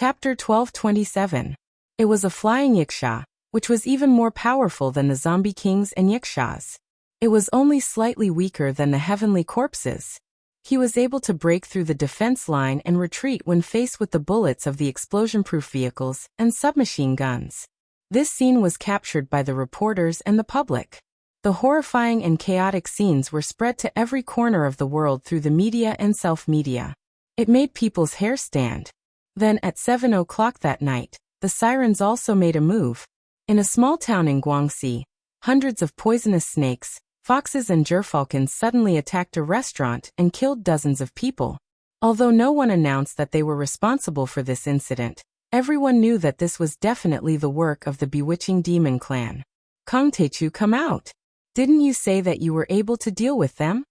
Chapter 1227. It was a flying yiksha, which was even more powerful than the zombie kings and yikshas. It was only slightly weaker than the heavenly corpses. He was able to break through the defense line and retreat when faced with the bullets of the explosion-proof vehicles and submachine guns. This scene was captured by the reporters and the public. The horrifying and chaotic scenes were spread to every corner of the world through the media and self-media. It made people's hair stand. Then at 7 o'clock that night, the sirens also made a move. In a small town in Guangxi, hundreds of poisonous snakes, foxes and gerfalcons suddenly attacked a restaurant and killed dozens of people. Although no one announced that they were responsible for this incident, everyone knew that this was definitely the work of the bewitching demon clan. Kong Teichu, come out! Didn't you say that you were able to deal with them?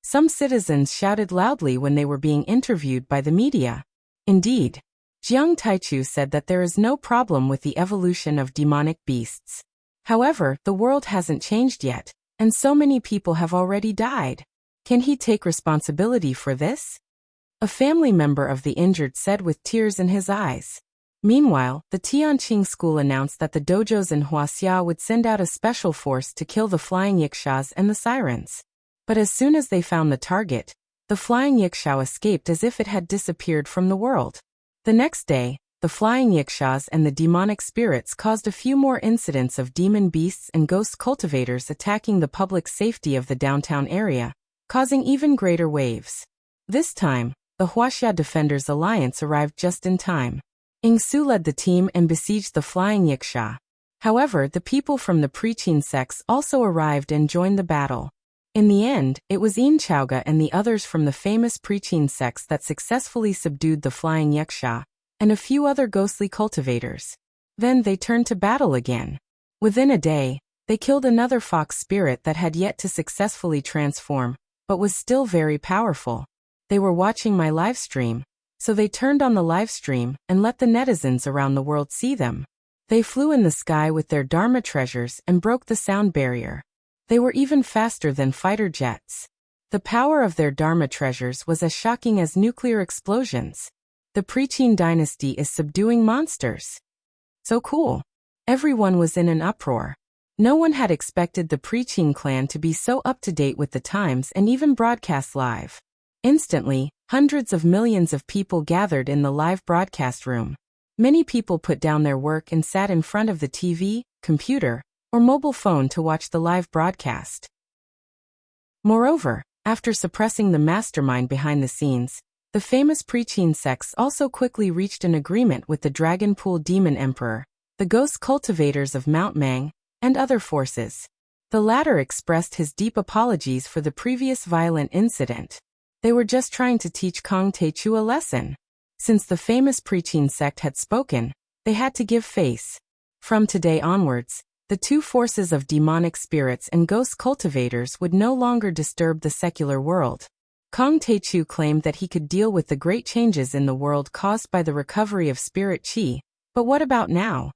Some citizens shouted loudly when they were being interviewed by the media. Indeed, Jiang Taichu said that there is no problem with the evolution of demonic beasts. However, the world hasn't changed yet, and so many people have already died. Can he take responsibility for this? A family member of the injured said with tears in his eyes. Meanwhile, the Tianqing school announced that the dojos in Wuxia would send out a special force to kill the flying yikshas and the sirens. But as soon as they found the target, the flying yiksha escaped as if it had disappeared from the world. The next day, the flying yikshas and the demonic spirits caused a few more incidents of demon beasts and ghost cultivators attacking the public safety of the downtown area, causing even greater waves. This time, the Wuxia Defenders Alliance arrived just in time. Ingsu led the team and besieged the flying yiksha. However, the people from the preaching sects also arrived and joined the battle. In the end, it was Yin Chaoga and the others from the famous preaching sects that successfully subdued the flying yiksha and a few other ghostly cultivators. Then they turned to battle again. Within a day, they killed another fox spirit that had yet to successfully transform, but was still very powerful. They were watching my live stream, so they turned on the live stream and let the netizens around the world see them. They flew in the sky with their Dharma treasures and broke the sound barrier. They were even faster than fighter jets. The power of their Dharma treasures was as shocking as nuclear explosions. The Preaching dynasty is subduing monsters. So cool. Everyone was in an uproar. No one had expected the Preaching clan to be so up-to-date with the times and even broadcast live. Instantly, hundreds of millions of people gathered in the live broadcast room. Many people put down their work and sat in front of the TV, computer, or mobile phone to watch the live broadcast. Moreover, after suppressing the mastermind behind the scenes, the famous preaching sects also quickly reached an agreement with the Dragon Pool Demon Emperor, the ghost cultivators of Mount Mang, and other forces. The latter expressed his deep apologies for the previous violent incident. They were just trying to teach Kong Teichu a lesson. Since the famous preaching sect had spoken, they had to give face. From today onwards, the two forces of demonic spirits and ghost cultivators would no longer disturb the secular world. Kong Teichu claimed that he could deal with the great changes in the world caused by the recovery of spirit qi, but what about now?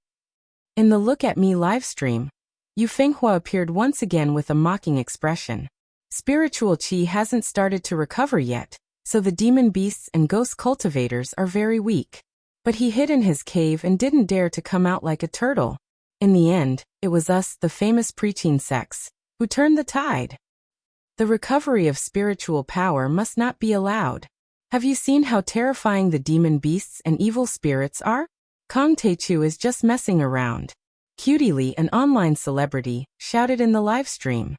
In the Look at Me livestream, Yu Fenghua appeared once again with a mocking expression. Spiritual qi hasn't started to recover yet, so the demon beasts and ghost cultivators are very weak. But he hid in his cave and didn't dare to come out like a turtle. In the end, it was us, the famous preaching sects, who turned the tide. The recovery of spiritual power must not be allowed. Have you seen how terrifying the demon beasts and evil spirits are? Kong Teichu is just messing around. Cutiely, an online celebrity, shouted in the live stream.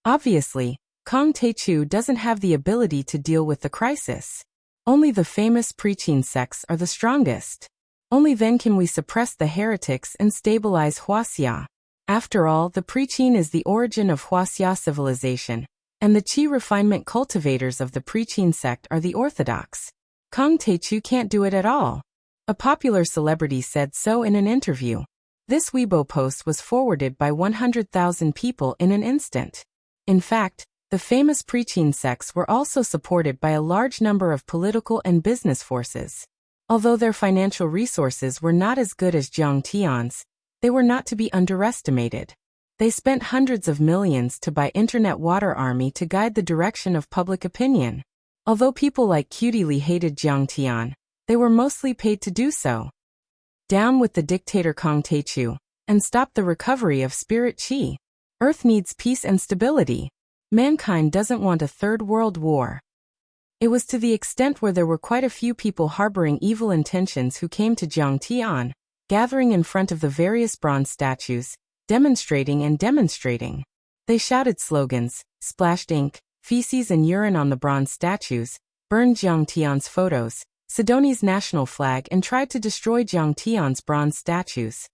Obviously, Kong Teichu doesn't have the ability to deal with the crisis. Only the famous preaching sects are the strongest. Only then can we suppress the heretics and stabilize Wuxia. After all, the preaching is the origin of Wuxia civilization, and the qi refinement cultivators of the preaching sect are the orthodox. Kong Teichu can't do it at all. A popular celebrity said so in an interview. This Weibo post was forwarded by 100,000 people in an instant. In fact, the famous preaching sects were also supported by a large number of political and business forces. Although their financial resources were not as good as Jiang Tian's, they were not to be underestimated. They spent hundreds of millions to buy internet water army to guide the direction of public opinion. Although people like Cutiely hated Jiang Tian, They were mostly paid to do so. Down with the dictator Kang Taechu, and stop the recovery of spirit chi. Earth needs peace and stability. Mankind doesn't want a third world war. It was to the extent where there were quite a few people harboring evil intentions who came to Jiangtian, gathering in front of the various bronze statues, demonstrating and demonstrating. They shouted slogans, splashed ink, feces and urine on the bronze statues, burned Jiangtian's photos, Sidoni's national flag and tried to destroy Jiangtian's bronze statues.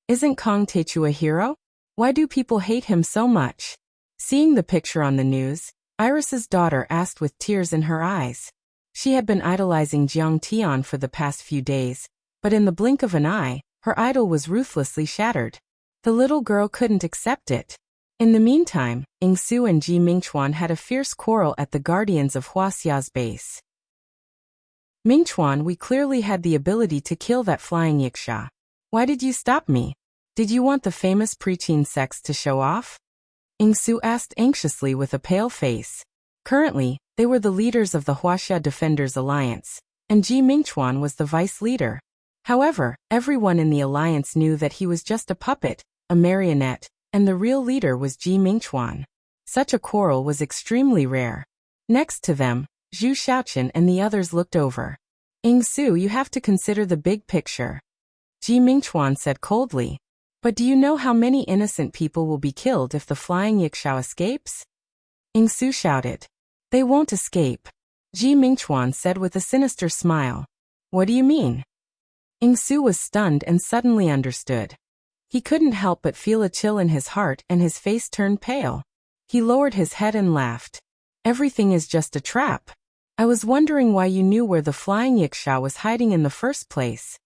Isn't Kang Taechu a hero? Why do people hate him so much? Seeing the picture on the news, Iris's daughter asked with tears in her eyes. She had been idolizing Jiangtian for the past few days, but in the blink of an eye, her idol was ruthlessly shattered. The little girl couldn't accept it. In the meantime, Ingsu and Ji Mingchuan had a fierce quarrel at the Guardians of Wuxia's base. Mingchuan, we clearly had the ability to kill that flying yiksha. Why did you stop me? Did you want the famous preaching sects to show off? Ingsu asked anxiously with a pale face. Currently, they were the leaders of the Wuxia Defenders Alliance, and Ji Mingchuan was the vice leader. However, everyone in the alliance knew that he was just a puppet, a marionette, and the real leader was Ji Mingchuan. Such a quarrel was extremely rare. Next to them, Zhu Xiaoqin and the others looked over. Ingsu, you have to consider the big picture. Ji Mingchuan said coldly. But do you know how many innocent people will be killed if the flying yiksha escapes? Ingsu shouted. They won't escape. Ji Mingchuan said with a sinister smile. What do you mean? Ingsu was stunned and suddenly understood. He couldn't help but feel a chill in his heart and his face turned pale. He lowered his head and laughed. Everything is just a trap. I was wondering why you knew where the flying yiksha was hiding in the first place.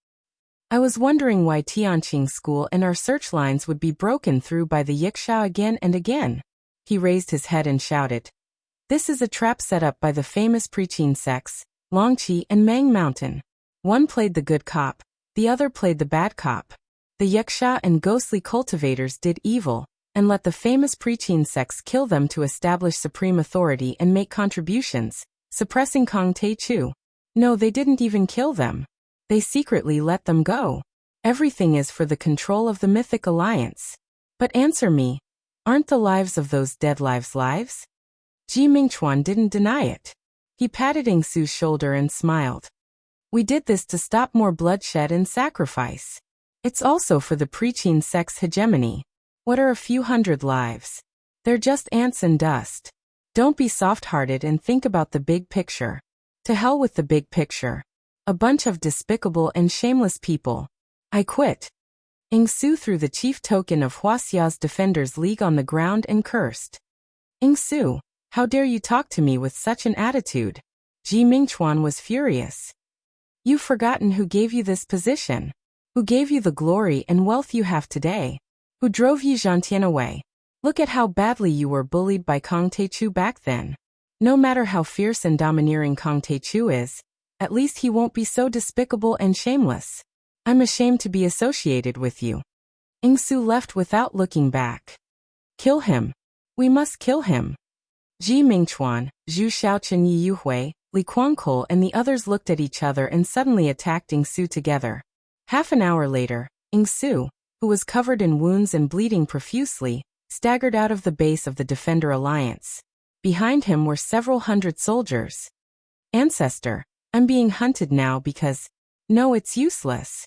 I was wondering why Tianqing School and our search lines would be broken through by the yiksha again and again. He raised his head and shouted. This is a trap set up by the famous preaching sects, Longqi and Mang Mountain. One played the good cop, the other played the bad cop. The yiksha and ghostly cultivators did evil, and let the famous preaching sects kill them to establish supreme authority and make contributions, suppressing Kang Taechu. No, they didn't even kill them. They secretly let them go. Everything is for the control of the mythic alliance. But answer me, aren't the lives of those dead lives? Ji Mingchuan didn't deny it. He patted Ingsu's shoulder and smiled. We did this to stop more bloodshed and sacrifice. It's also for the preaching sect's hegemony. What are a few hundred lives? They're just ants and dust. Don't be soft-hearted and think about the big picture. To hell with the big picture. A bunch of despicable and shameless people. I quit. Ingsu threw the chief token of Wuxia's Defenders League on the ground and cursed. Ingsu, how dare you talk to me with such an attitude? Ji Mingchuan was furious. You've forgotten who gave you this position. Who gave you the glory and wealth you have today? Who drove you Jiangtian away? Look at how badly you were bullied by Kang Taechu back then. No matter how fierce and domineering Kang Taechu is, at least he won't be so despicable and shameless. I'm ashamed to be associated with you. Ingsu left without looking back. Kill him. We must kill him. Ji Mingchuan, Zhu Xiaoqin, Yi Yuhui, Li Guangkol and the others looked at each other and suddenly attacked Ingsu together. Half an hour later, Ingsu, who was covered in wounds and bleeding profusely, staggered out of the base of the Defender Alliance. Behind him were several hundred soldiers. Ancestor, I'm being hunted now because... No, it's useless.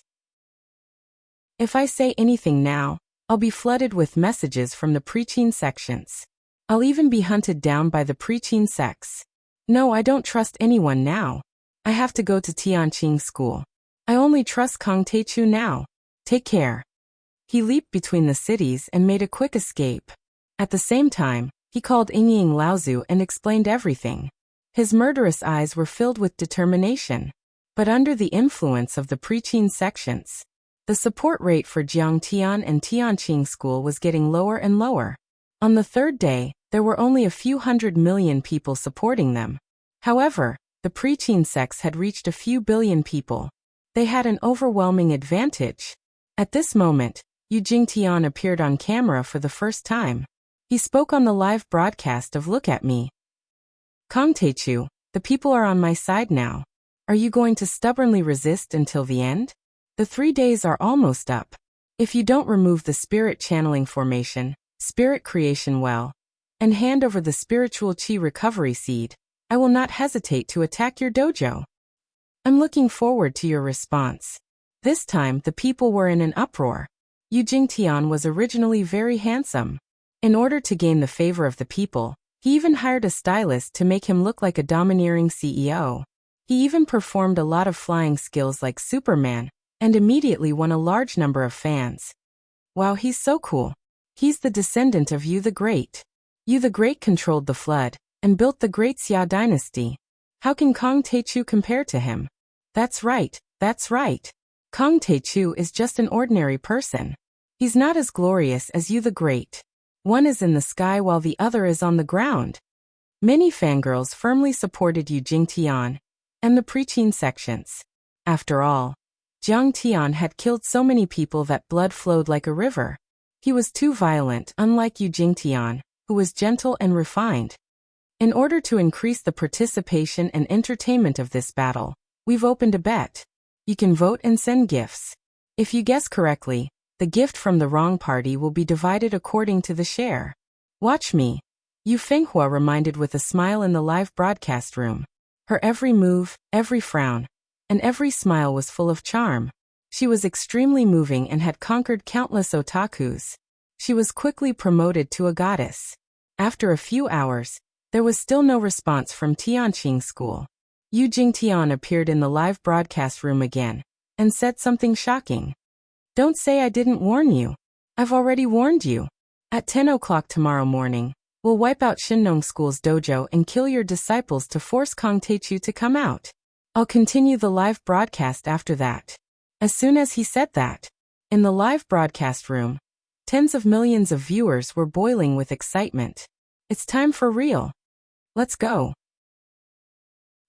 If I say anything now, I'll be flooded with messages from the preaching sections. I'll even be hunted down by the preaching sects. No, I don't trust anyone now. I have to go to Tianqing School. I only trust Kang Taechu now. Take care. He leaped between the cities and made a quick escape. At the same time, he called Yingying Laozu and explained everything. His murderous eyes were filled with determination. But under the influence of the preaching sections, the support rate for Jiangtian and Tianqing School was getting lower and lower. On the third day, there were only a few 100 million people supporting them. However, the preaching sects had reached a few billion people. They had an overwhelming advantage. At this moment, Yu Jingtian appeared on camera for the first time. He spoke on the live broadcast of Look at Me. Kang Taechu, the people are on my side now. Are you going to stubbornly resist until the end? The 3 days are almost up. If you don't remove the spirit channeling formation, spirit creation well, and hand over the spiritual chi recovery seed, I will not hesitate to attack your dojo. I'm looking forward to your response. This time, the people were in an uproar. Yu Jingtian was originally very handsome. In order to gain the favor of the people, he even hired a stylist to make him look like a domineering CEO. He even performed a lot of flying skills like Superman, and immediately won a large number of fans. Wow, he's so cool. He's the descendant of Yu the Great. Yu the Great controlled the flood, and built the Great Xia dynasty. How can Kong Taichu compare to him? That's right, that's right. Kong Taichu is just an ordinary person. He's not as glorious as Yu the Great. One is in the sky while the other is on the ground. Many fangirls firmly supported Yu Jingtian and the preaching sections. After all, Jiang Tian had killed so many people that blood flowed like a river. He was too violent, unlike Yu Jingtian, who was gentle and refined. In order to increase the participation and entertainment of this battle, we've opened a bet. You can vote and send gifts. If you guess correctly, the gift from the wrong party will be divided according to the share. Watch me. Yu Fenghua reminded with a smile in the live broadcast room. Her every move, every frown, and every smile was full of charm. She was extremely moving and had conquered countless otakus. She was quickly promoted to a goddess. After a few hours, there was still no response from Tianqing School. Yu Jingtian appeared in the live broadcast room again, and said something shocking. Don't say I didn't warn you. I've already warned you. At 10 o'clock tomorrow morning, we'll wipe out Shinnong School's dojo and kill your disciples to force Kong Taichu to come out. I'll continue the live broadcast after that. As soon as he said that, in the live broadcast room, tens of millions of viewers were boiling with excitement. It's time for real. Let's go.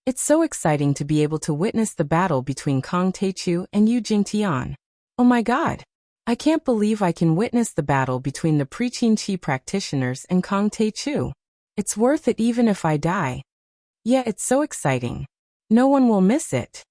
It's so exciting to be able to witness the battle between Kong Taichu and Yu Jingtian. Oh my god. I can't believe I can witness the battle between the preaching chi practitioners and Kong Taichu. It's worth it even if I die. Yeah, it's so exciting. No one will miss it.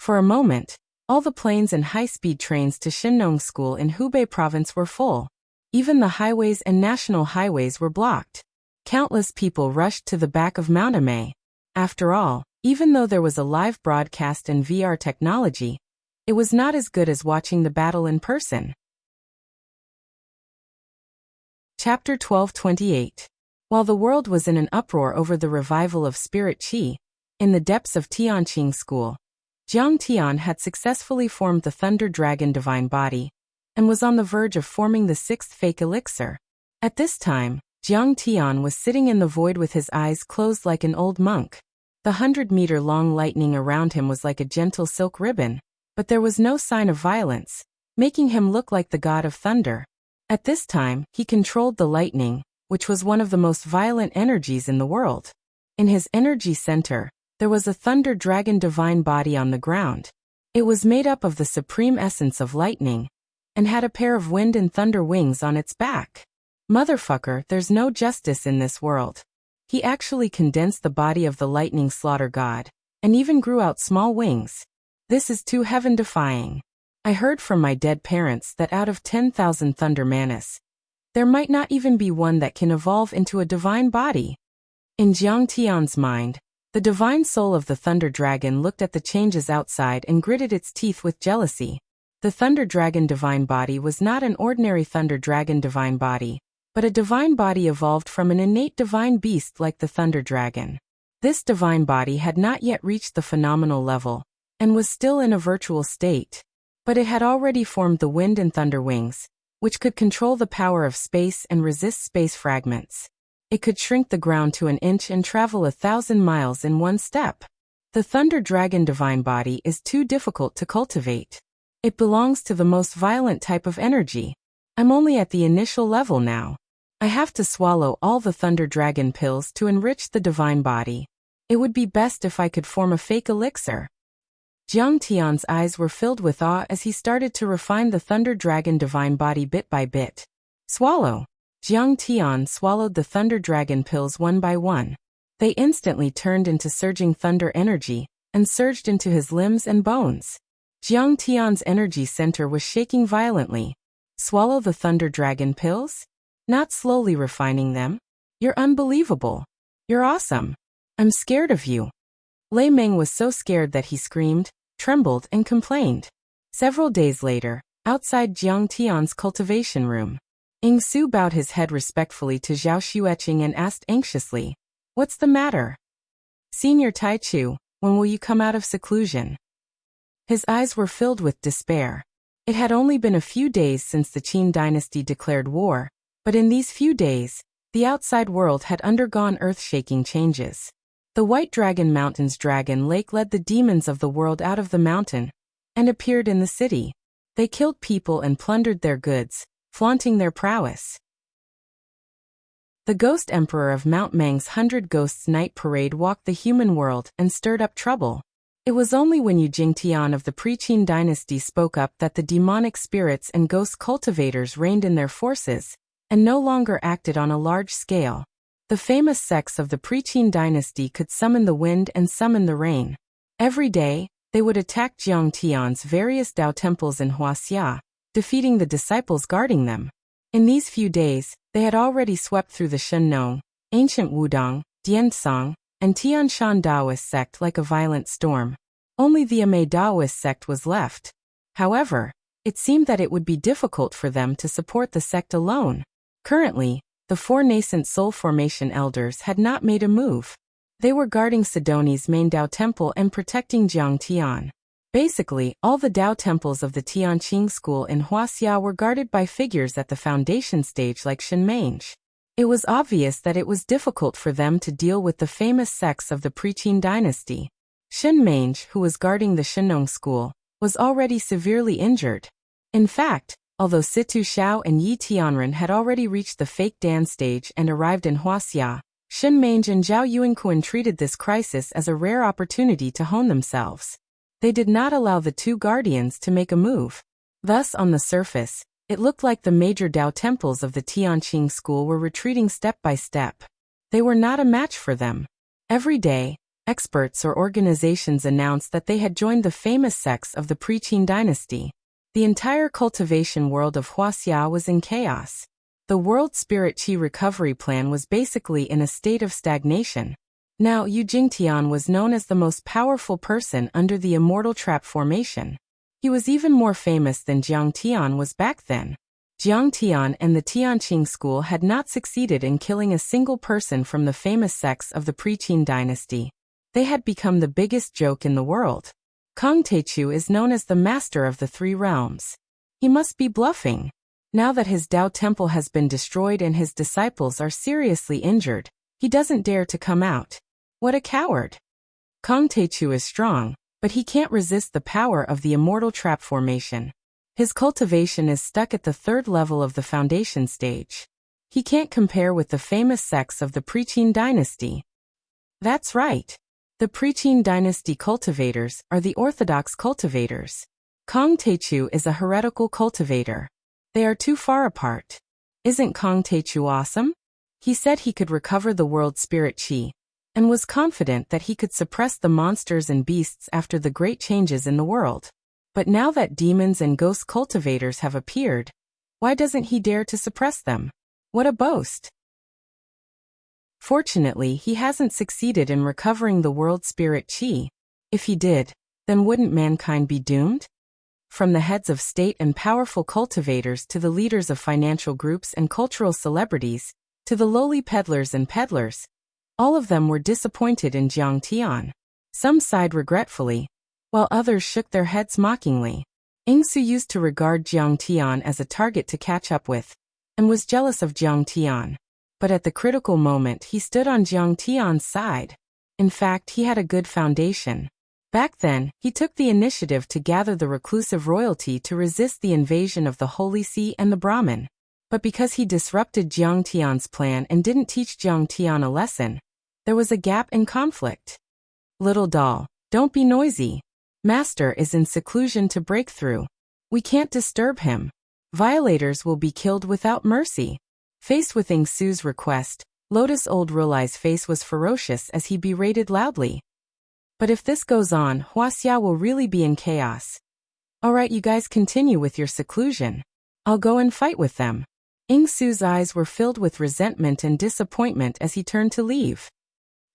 For a moment, all the planes and high-speed trains to Shinnong School in Hubei province were full. Even the highways and national highways were blocked. Countless people rushed to the back of Mount Amei. After all, even though there was a live broadcast and VR technology, it was not as good as watching the battle in person. Chapter 12:28. While the world was in an uproar over the revival of spirit qi, in the depths of Tianqing School, Jiang Tian had successfully formed the Thunder Dragon Divine Body, and was on the verge of forming the 6th fake elixir. At this time, Jiang Tian was sitting in the void with his eyes closed like an old monk. The 100-meter-long lightning around him was like a gentle silk ribbon, but there was no sign of violence, making him look like the god of thunder. At this time, he controlled the lightning, which was one of the most violent energies in the world. In his energy center, there was a Thunder Dragon Divine Body on the ground. It was made up of the supreme essence of lightning, and had a pair of wind and thunder wings on its back. Motherfucker, there's no justice in this world. He actually condensed the body of the lightning slaughter god, and even grew out small wings. This is too heaven-defying. I heard from my dead parents that out of 10,000 Thunder Manas, there might not even be one that can evolve into a divine body. In Jiang Tian's mind, the divine soul of the Thunder Dragon looked at the changes outside and gritted its teeth with jealousy. The Thunder Dragon Divine Body was not an ordinary Thunder Dragon Divine Body, but a divine body evolved from an innate divine beast like the Thunder Dragon. This divine body had not yet reached the phenomenal level, and was still in a virtual state. But it had already formed the wind and thunder wings, which could control the power of space and resist space fragments. It could shrink the ground to an inch and travel 1,000 miles in one step. The Thunder Dragon Divine Body is too difficult to cultivate. It belongs to the most violent type of energy. I'm only at the initial level now. I have to swallow all the Thunder Dragon pills to enrich the divine body. It would be best if I could form a fake elixir. Jiang Tian's eyes were filled with awe as he started to refine the Thunder Dragon Divine Body bit by bit. Swallow. Jiang Tian swallowed the Thunder Dragon pills one by one. They instantly turned into surging thunder energy, and surged into his limbs and bones. Jiang Tian's energy center was shaking violently. Swallow the Thunder Dragon pills? Not slowly refining them? You're unbelievable. You're awesome. I'm scared of you. Lei Meng was so scared that he screamed, trembled, and complained. Several days later, outside Jiang Tian's cultivation room, Ying Su bowed his head respectfully to Zhao Xueqing and asked anxiously, "What's the matter? Senior Tai Chu, when will you come out of seclusion?" His eyes were filled with despair. It had only been a few days since the Qin dynasty declared war, but in these few days, the outside world had undergone earth-shaking changes. The White Dragon Mountain's Dragon Lake led the demons of the world out of the mountain and appeared in the city. They killed people and plundered their goods, flaunting their prowess. The Ghost Emperor of Mount Meng's 100 Ghosts Night Parade walked the human world and stirred up trouble. It was only when Yu Jingtian of the pre-Qin dynasty spoke up that the demonic spirits and ghost cultivators reigned in their forces and no longer acted on a large scale. The famous sects of the pre-Qin dynasty could summon the wind and summon the rain. Every day, they would attack Jiang Tian's various Dao temples in Wuxia, defeating the disciples guarding them. In these few days, they had already swept through the Shennong, ancient Wudong, Diansong, and Tianshan Daoist sect like a violent storm. Only the Amei Daoist sect was left. However, it seemed that it would be difficult for them to support the sect alone. Currently, the 4 nascent soul formation elders had not made a move. They were guarding Sidoni's main Dao temple and protecting Jiang Tian. Basically, all the Dao temples of the Tianqing school in Wuxia were guarded by figures at the foundation stage like Shenmenge. It was obvious that it was difficult for them to deal with the famous sects of the pre-Qin dynasty. Shenmenge, who was guarding the Shennong school, was already severely injured. In fact, although Situ Xiao and Yi Tianren had already reached the fake Dan stage and arrived in Wuxia, Shenmenge and Zhao Yuanquan treated this crisis as a rare opportunity to hone themselves. They did not allow the 2 guardians to make a move. Thus, on the surface, it looked like the major Dao temples of the Tianqing school were retreating step by step. They were not a match for them. Every day, experts or organizations announced that they had joined the famous sects of the pre-Qin dynasty. The entire cultivation world of Wuxia was in chaos. The World Spirit Qi recovery plan was basically in a state of stagnation. Now, Yu Jingtian was known as the most powerful person under the Immortal Trap formation. He was even more famous than Jiang Tian was back then. Jiang Tian and the Tianqing school had not succeeded in killing a single person from the famous sects of the pre-Qin dynasty. They had become the biggest joke in the world. Kong Teichu is known as the master of the 3 realms. He must be bluffing. Now that his Dao temple has been destroyed and his disciples are seriously injured, he doesn't dare to come out. What a coward. Kong Teichu is strong, but he can't resist the power of the Immortal Trap formation. His cultivation is stuck at the 3rd level of the foundation stage. He can't compare with the famous sects of the pre-Qin dynasty. That's right. The pre-Qin dynasty cultivators are the orthodox cultivators. Kong Teichu is a heretical cultivator. They are too far apart. Isn't Kong Teichu awesome? He said he could recover the world spirit qi, and was confident that he could suppress the monsters and beasts after the great changes in the world. But now that demons and ghost cultivators have appeared, why doesn't he dare to suppress them? What a boast! Fortunately, he hasn't succeeded in recovering the world spirit qi. If he did, then wouldn't mankind be doomed? From the heads of state and powerful cultivators to the leaders of financial groups and cultural celebrities, to the lowly peddlers and peddlers, all of them were disappointed in Jiang Tian. Some sighed regretfully, while others shook their heads mockingly. Ying Su used to regard Jiang Tian as a target to catch up with, and was jealous of Jiang Tian. But at the critical moment he stood on Jiang Tian's side. In fact, he had a good foundation. Back then, he took the initiative to gather the reclusive royalty to resist the invasion of the Holy See and the Brahmin. But because he disrupted Jiang Tian's plan and didn't teach Jiang Tian a lesson, there was a gap in conflict. Little doll, don't be noisy. Master is in seclusion to break through. We can't disturb him. Violators will be killed without mercy. Faced with Ying Su's request, Lotus Old Rulai's face was ferocious as he berated loudly. But if this goes on, Wuxia will really be in chaos. Alright, you guys continue with your seclusion. I'll go and fight with them. Ingsu's eyes were filled with resentment and disappointment as he turned to leave.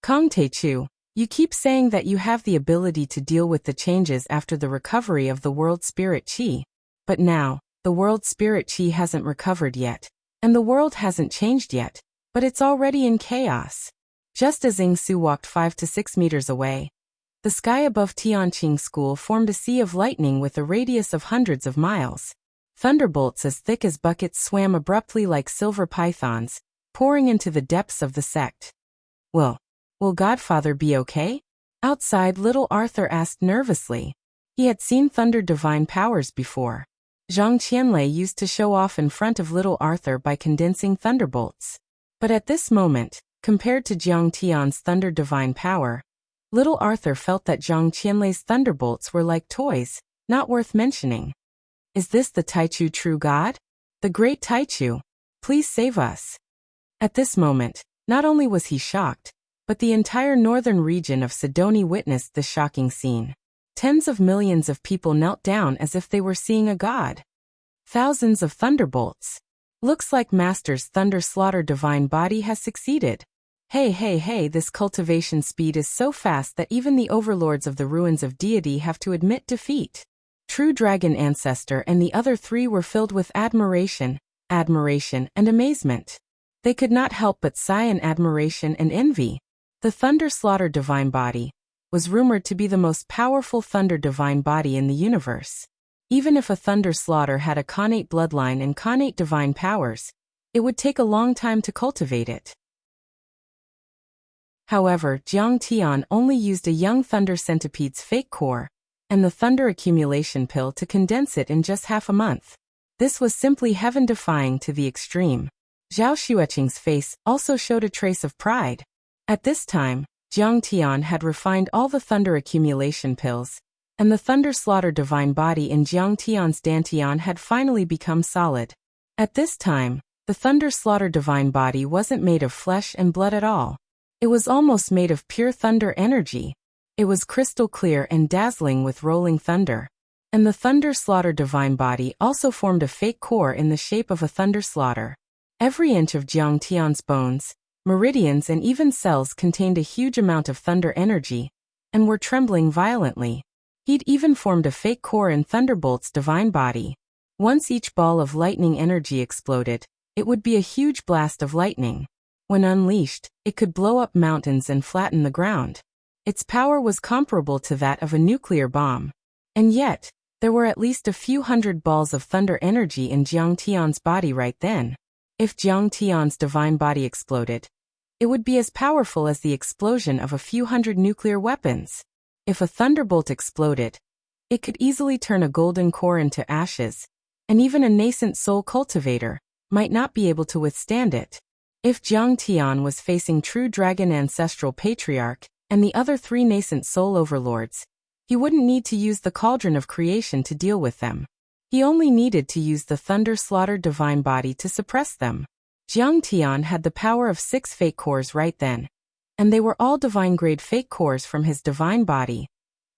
Kong Taichu, you keep saying that you have the ability to deal with the changes after the recovery of the world spirit chi. But now, the world spirit chi hasn't recovered yet. And the world hasn't changed yet. But it's already in chaos. Just as Ingsu walked 5 to 6 meters away, the sky above Tianqing School formed a sea of lightning with a radius of hundreds of miles. Thunderbolts as thick as buckets swam abruptly like silver pythons, pouring into the depths of the sect. Will Godfather be okay? Outside, little Arthur asked nervously. He had seen thunder divine powers before. Zhang Qianlei used to show off in front of little Arthur by condensing thunderbolts. But at this moment, compared to Jiang Tian's thunder divine power, little Arthur felt that Zhang Qianlei's thunderbolts were like toys, not worth mentioning. Is this the Taichu true god? The great Taichu? Please save us. At this moment, not only was he shocked, but the entire northern region of Sidoni witnessed the shocking scene. Tens of millions of people knelt down as if they were seeing a god. Thousands of thunderbolts. Looks like Master's Thunder Slaughter divine body has succeeded. Hey, this cultivation speed is so fast that even the overlords of the ruins of deity have to admit defeat. True Dragon Ancestor and the other three were filled with admiration, and amazement. They could not help but sigh in admiration and envy. The Thunder Slaughter divine body was rumored to be the most powerful thunder divine body in the universe. Even if a Thunder Slaughter had a Khanate bloodline and Khanate divine powers, it would take a long time to cultivate it. However, Jiang Tian only used a young Thunder Centipede's fake core and the Thunder Accumulation Pill to condense it in just half a month. This was simply heaven-defying to the extreme. Zhao Xueqing's face also showed a trace of pride. At this time, Jiang Tian had refined all the Thunder Accumulation Pills, and the Thunder Slaughter divine body in Jiang Tian's Dantian had finally become solid. At this time, the Thunder Slaughter divine body wasn't made of flesh and blood at all. It was almost made of pure thunder energy. It was crystal clear and dazzling with rolling thunder. And the Thunder Slaughter divine body also formed a fake core in the shape of a Thunder Slaughter. Every inch of Jiang Tian's bones, meridians and even cells contained a huge amount of thunder energy, and were trembling violently. He'd even formed a fake core in Thunderbolt's divine body. Once each ball of lightning energy exploded, it would be a huge blast of lightning. When unleashed, it could blow up mountains and flatten the ground. Its power was comparable to that of a nuclear bomb. And yet, there were at least a few hundred balls of thunder energy in Jiang Tian's body right then. If Jiang Tian's divine body exploded, it would be as powerful as the explosion of a few hundred nuclear weapons. If a thunderbolt exploded, it could easily turn a golden core into ashes, and even a nascent soul cultivator might not be able to withstand it. If Jiang Tian was facing True Dragon Ancestral Patriarch and the other three nascent soul overlords, he wouldn't need to use the Cauldron of Creation to deal with them. He only needed to use the Thunder Slaughter divine body to suppress them. Jiang Tian had the power of 6 fake cores right then, and they were all divine-grade fake cores from his divine body,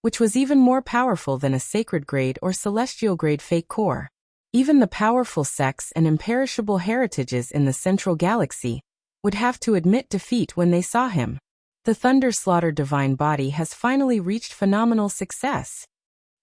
which was even more powerful than a sacred-grade or celestial-grade fake core. Even the powerful sects and imperishable heritages in the Central Galaxy would have to admit defeat when they saw him. The Thunder Slaughter divine body has finally reached phenomenal success.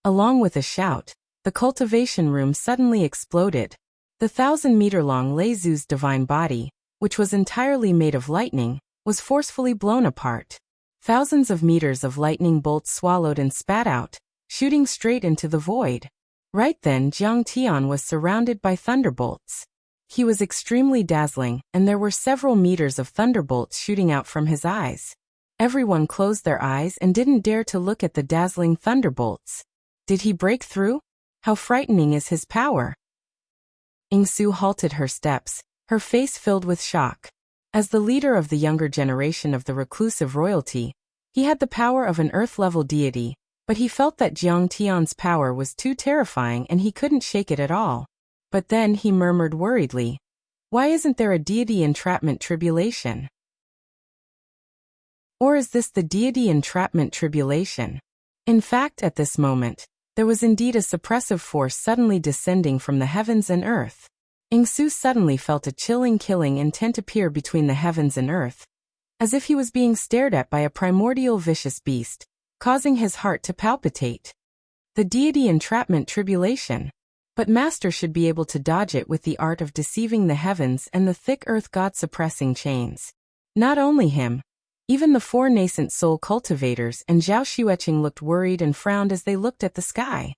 Along with a shout, the cultivation room suddenly exploded. The 1,000-meter-long Lei Zhu's divine body, which was entirely made of lightning, was forcefully blown apart. Thousands of meters of lightning bolts swallowed and spat out, shooting straight into the void. Right then, Jiang Tian was surrounded by thunderbolts. He was extremely dazzling, and there were several meters of thunderbolts shooting out from his eyes. Everyone closed their eyes and didn't dare to look at the dazzling thunderbolts. Did he break through? How frightening is his power! Ingsu halted her steps, her face filled with shock. As the leader of the younger generation of the reclusive royalty, he had the power of an earth-level deity, but he felt that Jiang Tian's power was too terrifying and he couldn't shake it at all. But then he murmured worriedly, "Why isn't there a deity entrapment tribulation?" Or is this the deity entrapment tribulation? In fact, at this moment, there was indeed a suppressive force suddenly descending from the heavens and earth. Ingsu suddenly felt a chilling killing intent appear between the heavens and earth, as if he was being stared at by a primordial vicious beast, causing his heart to palpitate. The deity entrapment tribulation. But Master should be able to dodge it with the art of deceiving the heavens and the thick earth god-suppressing chains. Not only him, even the 4 nascent soul cultivators and Zhao Xueqing looked worried and frowned as they looked at the sky.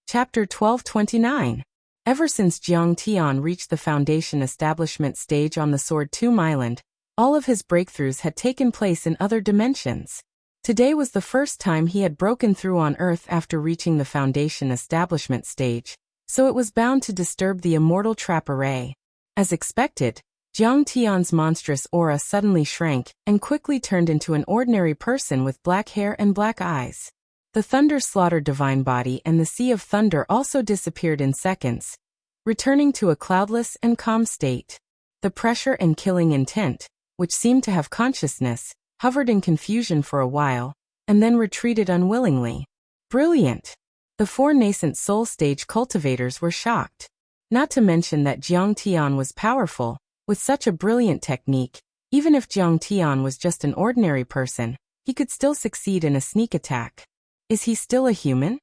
Chapter 1229. Ever since Jiang Tian reached the foundation establishment stage on the Sword Tomb Island, all of his breakthroughs had taken place in other dimensions. Today was the first time he had broken through on Earth after reaching the foundation establishment stage, so it was bound to disturb the immortal trap array. As expected, Jiang Tian's monstrous aura suddenly shrank and quickly turned into an ordinary person with black hair and black eyes. The thunder-slaughtered divine body and the sea of thunder also disappeared in seconds, returning to a cloudless and calm state. The pressure and killing intent, which seemed to have consciousness, hovered in confusion for a while, and then retreated unwillingly. Brilliant! The 4 nascent soul stage cultivators were shocked. Not to mention that Jiang Tian was powerful. With such a brilliant technique, even if Jiang Tian was just an ordinary person, he could still succeed in a sneak attack. Is he still a human?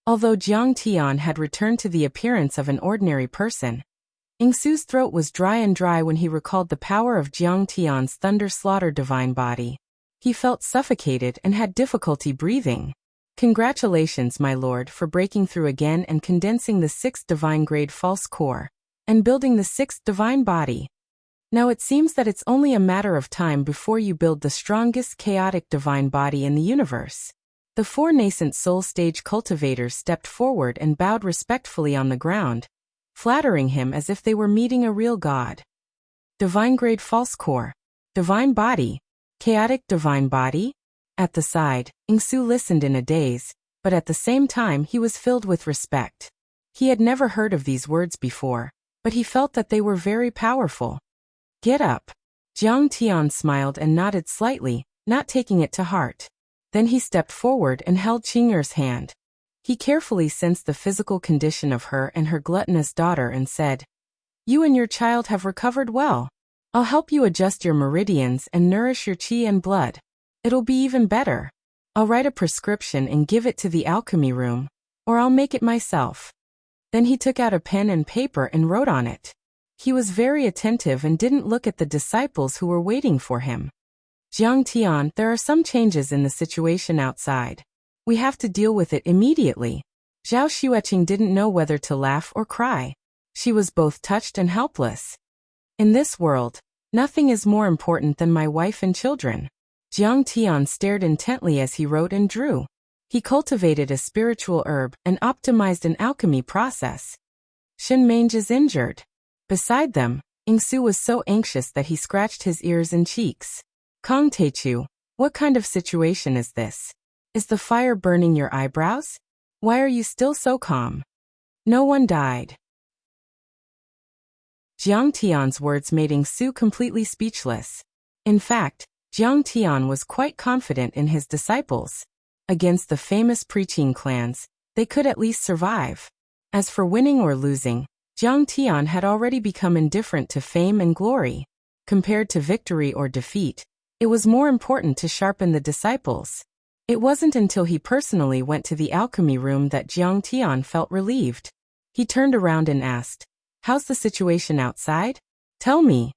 Although Jiang Tian had returned to the appearance of an ordinary person, Ingsu's throat was dry when he recalled the power of Jiang Tian's thunder-slaughtered divine body. He felt suffocated and had difficulty breathing. Congratulations, my lord, for breaking through again and condensing the 6th divine-grade false core, and building the 6th divine body. Now it seems that it's only a matter of time before you build the strongest chaotic divine body in the universe. The 4 nascent soul stage cultivators stepped forward and bowed respectfully on the ground, flattering him as if they were meeting a real god. Divine-grade false core. Divine body. Chaotic divine body? At the side, Ingsu listened in a daze, but at the same time he was filled with respect. He had never heard of these words before, but he felt that they were very powerful. Get up. Jiang Tian smiled and nodded slightly, not taking it to heart. Then he stepped forward and held Qing'er's hand. He carefully sensed the physical condition of her and her gluttonous daughter and said, "You and your child have recovered well. I'll help you adjust your meridians and nourish your qi and blood. It'll be even better. I'll write a prescription and give it to the alchemy room, or I'll make it myself." Then he took out a pen and paper and wrote on it. He was very attentive and didn't look at the disciples who were waiting for him. "Jiang Tian, there are some changes in the situation outside. We have to deal with it immediately." Zhao Xueqing didn't know whether to laugh or cry. She was both touched and helpless. "In this world, nothing is more important than my wife and children." Jiang Tian stared intently as he wrote and drew. He cultivated a spiritual herb and optimized an alchemy process. Shen Mange is injured. Beside them, Ingsu was so anxious that he scratched his ears and cheeks. "Kong Teichu, what kind of situation is this? Is the fire burning your eyebrows? Why are you still so calm?" "No one died." Jiang Tian's words made Ingsu completely speechless. In fact, Jiang Tian was quite confident in his disciples. Against the famous preaching clans, they could at least survive. As for winning or losing, Jiang Tian had already become indifferent to fame and glory. Compared to victory or defeat, it was more important to sharpen the disciples. It wasn't until he personally went to the alchemy room that Jiang Tian felt relieved. He turned around and asked, "How's the situation outside? Tell me."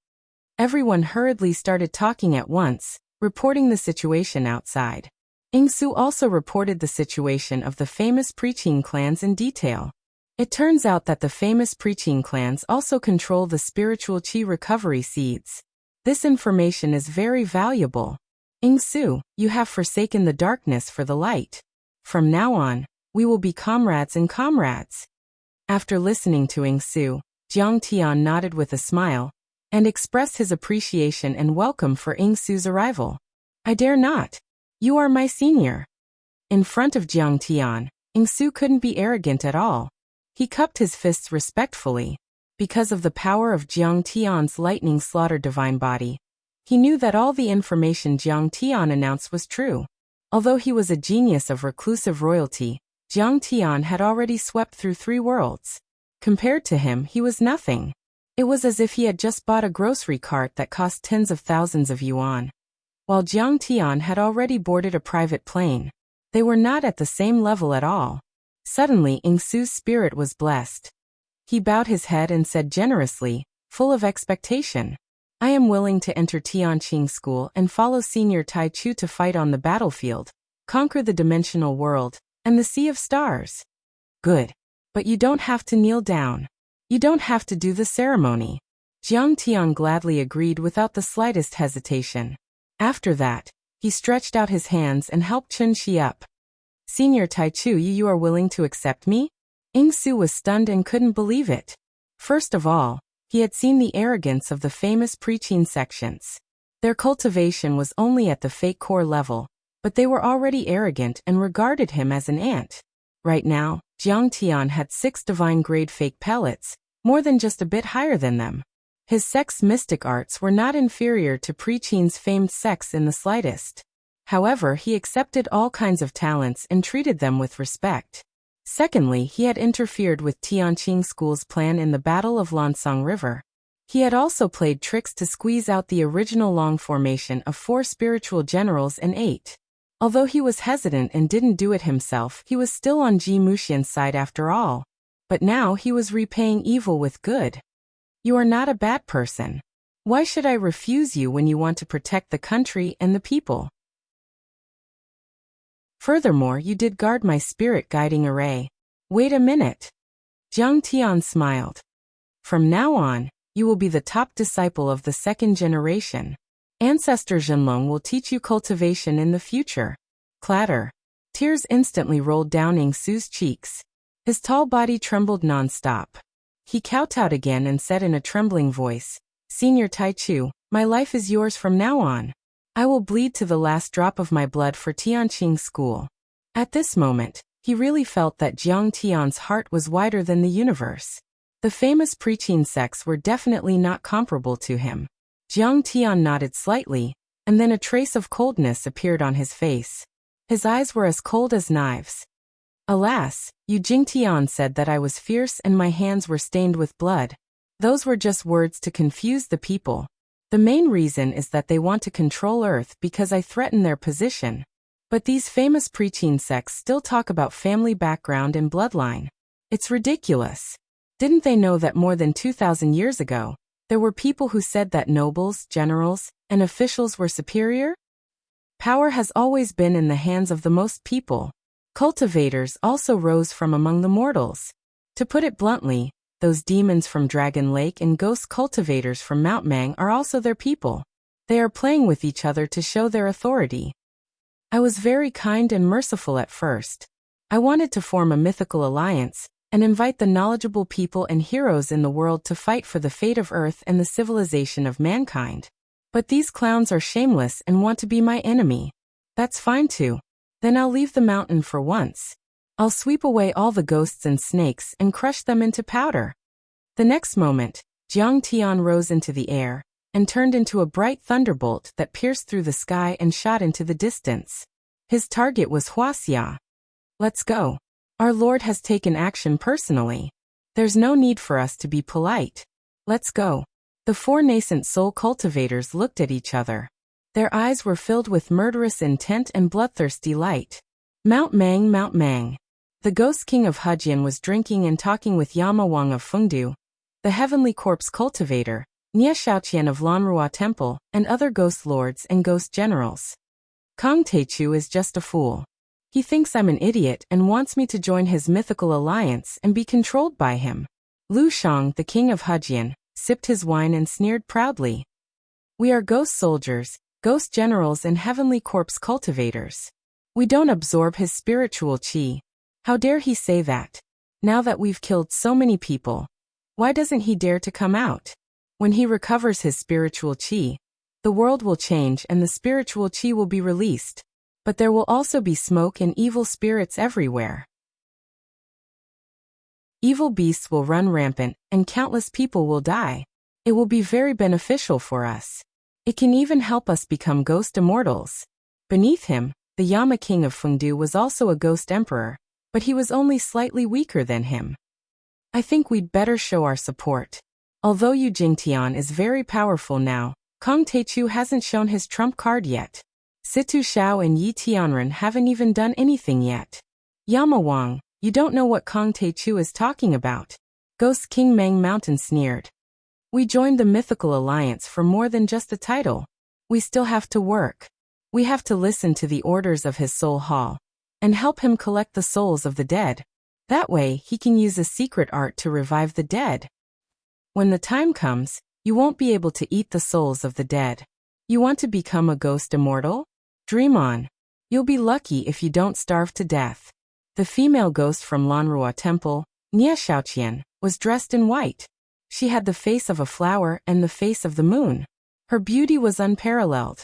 Everyone hurriedly started talking at once, reporting the situation outside. Ingsu also reported the situation of the famous preaching clans in detail. It turns out that the famous preaching clans also control the spiritual qi recovery seeds. This information is very valuable. "Ingsu, you have forsaken the darkness for the light. From now on, we will be comrades and comrades." After listening to Ingsu, Jiang Tian nodded with a smile, and expressed his appreciation and welcome for Ingsu's arrival. "I dare not. You are my senior." In front of Jiang Tian, Ingsu couldn't be arrogant at all. He cupped his fists respectfully. Because of the power of Jiang Tian's lightning slaughtered divine body, he knew that all the information Jiang Tian announced was true. Although he was a genius of reclusive royalty, Jiang Tian had already swept through 3 worlds. Compared to him, he was nothing. It was as if he had just bought a grocery cart that cost tens of thousands of yuan. While Jiang Tian had already boarded a private plane, they were not at the same level at all. Suddenly, Ingsu's spirit was blessed. He bowed his head and said generously, full of expectation, "I am willing to enter Tianqing School and follow Senior Tai Chu to fight on the battlefield, conquer the dimensional world, and the sea of stars." "Good. But you don't have to kneel down. You don't have to do the ceremony." Jiang Tian gladly agreed without the slightest hesitation. After that, he stretched out his hands and helped Chunxi up. "Senior Tai Chu, you are willing to accept me?" Ingsu was stunned and couldn't believe it. First of all, he had seen the arrogance of the famous preaching sections. Their cultivation was only at the fake core level, but they were already arrogant and regarded him as an ant. Right now, Jiang Tian had 6 divine-grade fake pellets, more than just a bit higher than them. His sect's mystic arts were not inferior to Preqin's famed sects in the slightest. However, he accepted all kinds of talents and treated them with respect. Secondly, he had interfered with Tianqing School's plan in the Battle of Lansang River. He had also played tricks to squeeze out the original long formation of 4 spiritual generals and 8. Although he was hesitant and didn't do it himself, he was still on Ji Muxian's side after all. But now he was repaying evil with good. "You are not a bad person. Why should I refuse you when you want to protect the country and the people? Furthermore, you did guard my spirit guiding array." "Wait a minute." Jiang Tian smiled. "From now on, you will be the top disciple of the 2nd generation. Ancestor Zhenlong will teach you cultivation in the future." Clatter. Tears instantly rolled down Ingsu's cheeks. His tall body trembled non-stop. He kowtowed again and said in a trembling voice, "Senior Tai Chu, my life is yours from now on. I will bleed to the last drop of my blood for Tianqing School." At this moment, he really felt that Jiang Tian's heart was wider than the universe. The famous preaching sects were definitely not comparable to him. Jiang Tian nodded slightly, and then a trace of coldness appeared on his face. His eyes were as cold as knives. "Alas, you Jing Tian said that I was fierce and my hands were stained with blood. Those were just words to confuse the people. The main reason is that they want to control Earth because I threaten their position. But these famous preaching sects still talk about family background and bloodline. It's ridiculous. Didn't they know that more than 2,000 years ago, there were people who said that nobles, generals, and officials were superior? Power has always been in the hands of the most people. Cultivators also rose from among the mortals. To put it bluntly, those demons from Dragon Lake and ghost cultivators from Mount Mang are also their people. They are playing with each other to show their authority. I was very kind and merciful at first. I wanted to form a mythical alliance and invite the knowledgeable people and heroes in the world to fight for the fate of Earth and the civilization of mankind. But these clowns are shameless and want to be my enemy. That's fine too. Then I'll leave the mountain for once. I'll sweep away all the ghosts and snakes and crush them into powder." The next moment, Jiang Tian rose into the air and turned into a bright thunderbolt that pierced through the sky and shot into the distance. His target was Wuxia. "Let's go. Our Lord has taken action personally. There's no need for us to be polite. Let's go." The 4 nascent soul cultivators looked at each other. Their eyes were filled with murderous intent and bloodthirsty light. Mount Mang, Mount Mang. The Ghost King of Hejian was drinking and talking with Yama Wang of Fengdu, the Heavenly Corpse Cultivator, Nie Shaoqian of Lanrua Temple, and other ghost lords and ghost generals. "Kong Teichu is just a fool. He thinks I'm an idiot and wants me to join his mythical alliance and be controlled by him." Lu Shang, the king of Hejian, sipped his wine and sneered proudly. "We are ghost soldiers, ghost generals and heavenly corpse cultivators. We don't absorb his spiritual qi. How dare he say that? Now that we've killed so many people, why doesn't he dare to come out? When he recovers his spiritual qi, the world will change and the spiritual qi will be released. But there will also be smoke and evil spirits everywhere." Evil beasts will run rampant, and countless people will die. It will be very beneficial for us. It can even help us become ghost immortals. Beneath him, the Yama king of Fengdu was also a ghost emperor, but he was only slightly weaker than him. I think we'd better show our support. Although Yu Jingtian is very powerful now, Kong Teichu hasn't shown his trump card yet. Situ Xiao and Yi Tianren haven't even done anything yet. Yama Wang, you don't know what Kong Teichu is talking about. Ghost King Mang Mountain sneered. We joined the mythical alliance for more than just a title. We still have to work. We have to listen to the orders of his soul hall and help him collect the souls of the dead. That way he can use a secret art to revive the dead. When the time comes, you won't be able to eat the souls of the dead. You want to become a ghost immortal? Dream on. You'll be lucky if you don't starve to death. The female ghost from Lanrua Temple, Nie Xiaoqian, was dressed in white. She had the face of a flower and the face of the moon. Her beauty was unparalleled.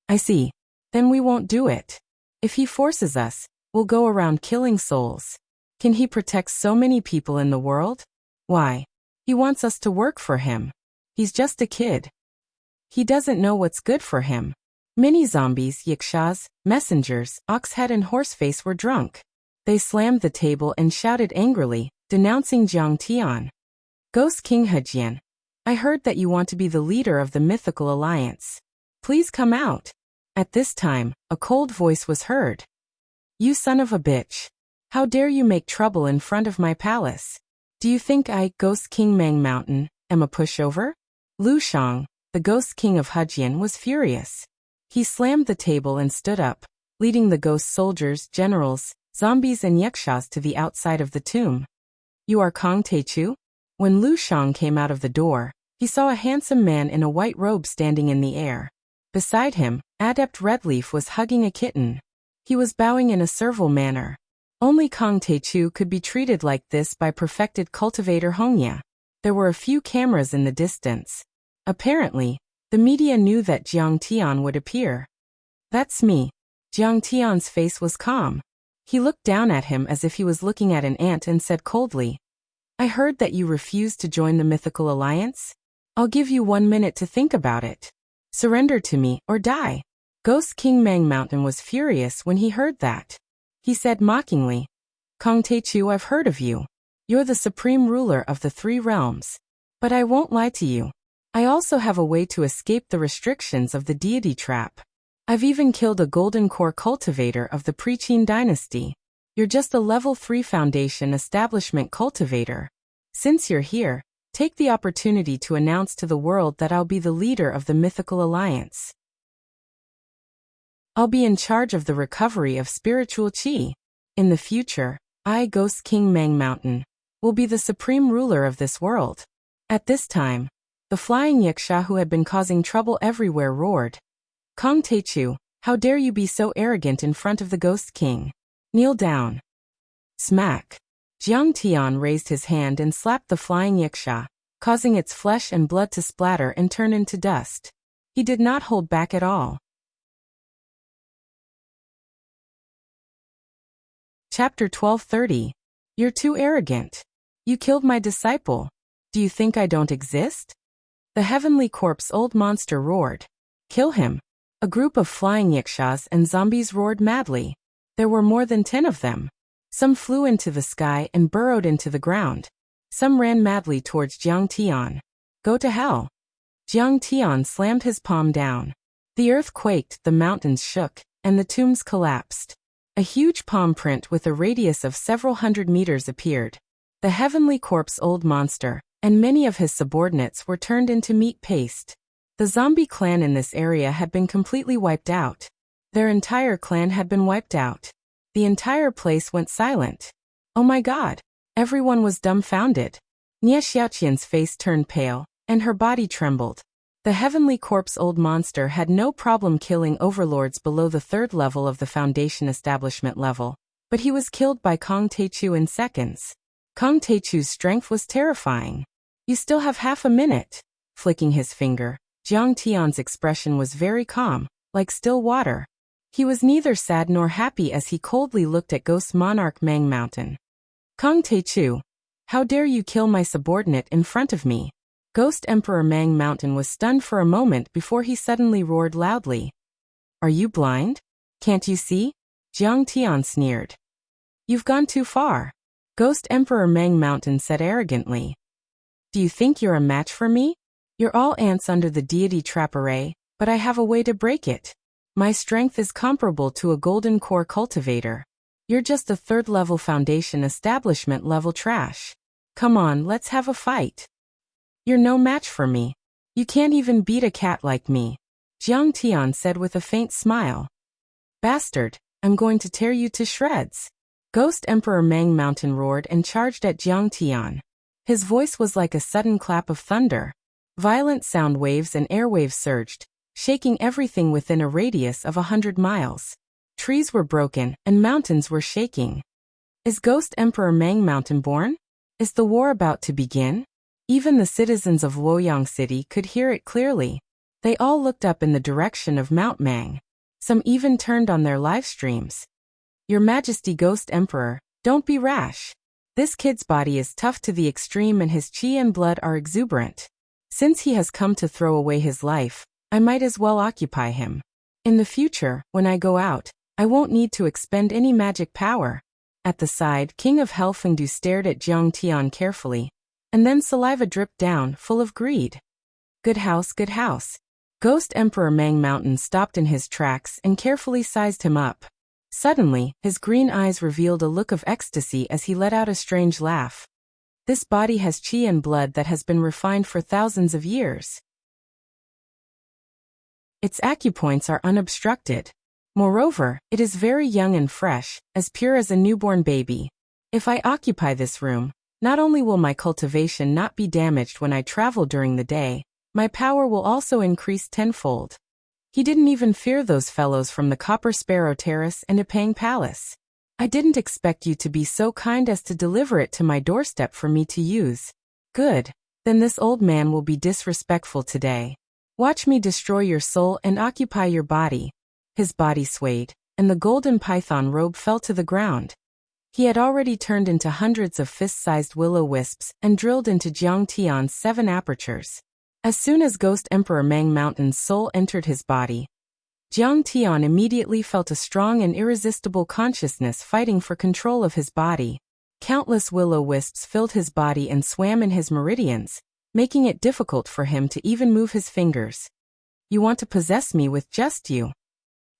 I see. Then we won't do it. If he forces us, we'll go around killing souls. Can he protect so many people in the world? Why? He wants us to work for him. He's just a kid. He doesn't know what's good for him. Many zombies, yiksha's, messengers, Oxhead and Horseface were drunk. They slammed the table and shouted angrily, denouncing Jiang Tian. Ghost King Hejian, I heard that you want to be the leader of the mythical alliance. Please come out. At this time, a cold voice was heard. You son of a bitch. How dare you make trouble in front of my palace? Do you think I, Ghost King Mang Mountain, am a pushover? Lu Shang, the Ghost King of Hejian, was furious. He slammed the table and stood up, leading the ghost soldiers, generals, zombies and yakshas to the outside of the tomb. You are Kong Teichu? When Lu Shang came out of the door, he saw a handsome man in a white robe standing in the air. Beside him, Adept Redleaf was hugging a kitten. He was bowing in a servile manner. Only Kong Teichu could be treated like this by perfected cultivator Hongya. There were a few cameras in the distance. Apparently, the media knew that Jiang Tian would appear. That's me. Jiang Tian's face was calm. He looked down at him as if he was looking at an ant and said coldly, I heard that you refused to join the mythical alliance. I'll give you 1 minute to think about it. Surrender to me or die. Ghost King Mang Mountain was furious when he heard that. He said mockingly, Kong Teichu, I've heard of you. You're the supreme ruler of the 3 realms. But I won't lie to you. I also have a way to escape the restrictions of the deity trap. I've even killed a golden core cultivator of the Pre-Qin dynasty. You're just a level 3 foundation establishment cultivator. Since you're here, take the opportunity to announce to the world that I'll be the leader of the mythical alliance. I'll be in charge of the recovery of spiritual qi. In the future, I, Ghost King Mang Mountain, will be the supreme ruler of this world. At this time, the flying yaksha who had been causing trouble everywhere roared, Kong Teichu, how dare you be so arrogant in front of the Ghost King? Kneel down. Smack. Jiang Tian raised his hand and slapped the flying yaksha, causing its flesh and blood to splatter and turn into dust. He did not hold back at all. Chapter 1230. You're too arrogant. You killed my disciple. Do you think I don't exist? The heavenly corpse old monster roared. Kill him. A group of flying yakshas and zombies roared madly. There were more than 10 of them. Some flew into the sky and burrowed into the ground. Some ran madly towards Jiang Tian. Go to hell. Jiang Tian slammed his palm down. The earth quaked, the mountains shook, and the tombs collapsed. A huge palm print with a radius of several hundred meters appeared. The heavenly corpse old monster, and many of his subordinates were turned into meat paste. The zombie clan in this area had been completely wiped out. Their entire clan had been wiped out. The entire place went silent. Oh my god! Everyone was dumbfounded. Nie Xiaoqian's face turned pale, and her body trembled. The heavenly corpse old monster had no problem killing overlords below the 3rd level of the foundation establishment level, but he was killed by Kong Teichu in seconds. Kong Teichu's strength was terrifying. You still have half a minute. Flicking his finger, Jiang Tian's expression was very calm, like still water. He was neither sad nor happy as he coldly looked at Ghost Monarch Mang Mountain. Kong Teichu, How dare you kill my subordinate in front of me? Ghost Emperor Mang Mountain was stunned for a moment before he suddenly roared loudly. Are you blind? Can't you see? Jiang Tian sneered. You've gone too far. Ghost Emperor Mang Mountain said arrogantly. Do you think you're a match for me? You're all ants under the deity trap array, but I have a way to break it. My strength is comparable to a golden core cultivator. You're just a third-level foundation establishment-level trash. Come on, let's have a fight. You're no match for me. You can't even beat a cat like me. Jiang Tian said with a faint smile. Bastard, I'm going to tear you to shreds. Ghost Emperor Mang Mountain roared and charged at Jiang Tian. His voice was like a sudden clap of thunder. Violent sound waves and airwaves surged, shaking everything within a radius of 100 miles. Trees were broken, and mountains were shaking. Is Ghost Emperor Mang Mountain born? Is the war about to begin? Even the citizens of Luoyang City could hear it clearly. They all looked up in the direction of Mount Mang. Some even turned on their live streams. Your Majesty Ghost Emperor, don't be rash. This kid's body is tough to the extreme and his chi and blood are exuberant. Since he has come to throw away his life, I might as well occupy him. In the future, when I go out, I won't need to expend any magic power. At the side, King of Hell Fengdu stared at Jiang Tian carefully, and then saliva dripped down, full of greed. Good house, good house. Ghost Emperor Mang Mountain stopped in his tracks and carefully sized him up. Suddenly, his green eyes revealed a look of ecstasy as he let out a strange laugh. This body has chi and blood that has been refined for thousands of years. Its acupoints are unobstructed. Moreover, it is very young and fresh, as pure as a newborn baby. If I occupy this room, not only will my cultivation not be damaged when I travel during the day, my power will also increase tenfold. He didn't even fear those fellows from the Copper Sparrow Terrace and Ipang Palace. I didn't expect you to be so kind as to deliver it to my doorstep for me to use. Good. Then this old man will be disrespectful today. Watch me destroy your soul and occupy your body. His body swayed, and the golden python robe fell to the ground. He had already turned into hundreds of fist-sized will-o-wisps and drilled into Jiang Tian's 7 apertures. As soon as Ghost Emperor Mang Mountain's soul entered his body, Jiang Tian immediately felt a strong and irresistible consciousness fighting for control of his body. Countless will-o-wisps filled his body and swam in his meridians, making it difficult for him to even move his fingers. You want to possess me with just you.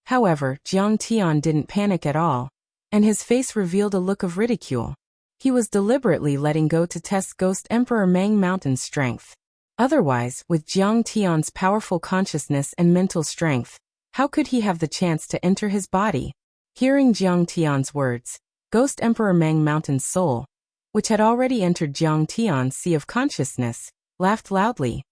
However, Jiang Tian didn't panic at all, and his face revealed a look of ridicule. He was deliberately letting go to test Ghost Emperor Mang Mountain's strength. Otherwise, with Jiang Tian's powerful consciousness and mental strength, how could he have the chance to enter his body? Hearing Jiang Tian's words, Ghost Emperor Mang Mountain's soul, which had already entered Jiang Tian's sea of consciousness, laughed loudly.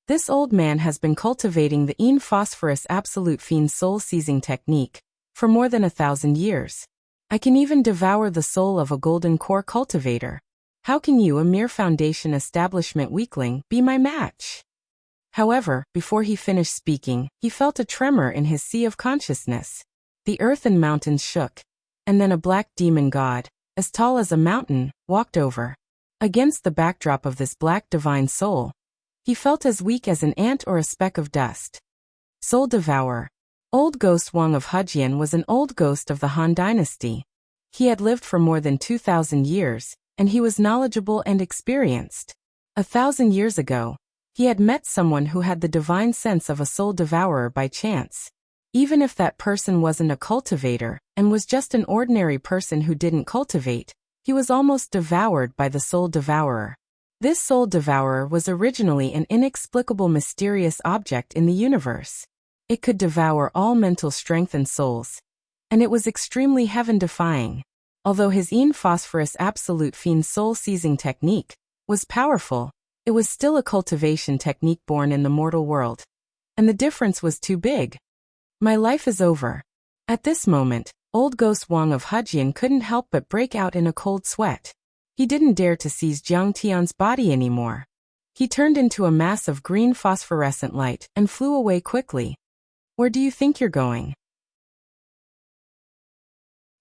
This old man has been cultivating the Een Phosphorus Absolute Fiend soul-seizing technique for more than 1,000 years. I can even devour the soul of a golden core cultivator. How can you, a mere foundation establishment weakling, be my match? However, before he finished speaking, he felt a tremor in his sea of consciousness. The earth and mountains shook, and then a black demon god, as tall as a mountain, walked over. Against the backdrop of this black divine soul, he felt as weak as an ant or a speck of dust. Soul Devourer. Old Ghost Wang of Hejian was an old ghost of the Han Dynasty. He had lived for more than 2,000 years, and he was knowledgeable and experienced. 1,000 years ago, he had met someone who had the divine sense of a soul devourer by chance. Even if that person wasn't a cultivator, and was just an ordinary person who didn't cultivate, he was almost devoured by the soul devourer. This soul devourer was originally an inexplicable mysterious object in the universe. It could devour all mental strength and souls, and it was extremely heaven-defying. Although his Een Phosphorus Absolute Fiend soul-seizing technique was powerful, it was still a cultivation technique born in the mortal world, and the difference was too big. My life is over. At this moment, old Ghost Wang of Hejian couldn't help but break out in a cold sweat. He didn't dare to seize Jiang Tian's body anymore. He turned into a mass of green phosphorescent light and flew away quickly. Where do you think you're going?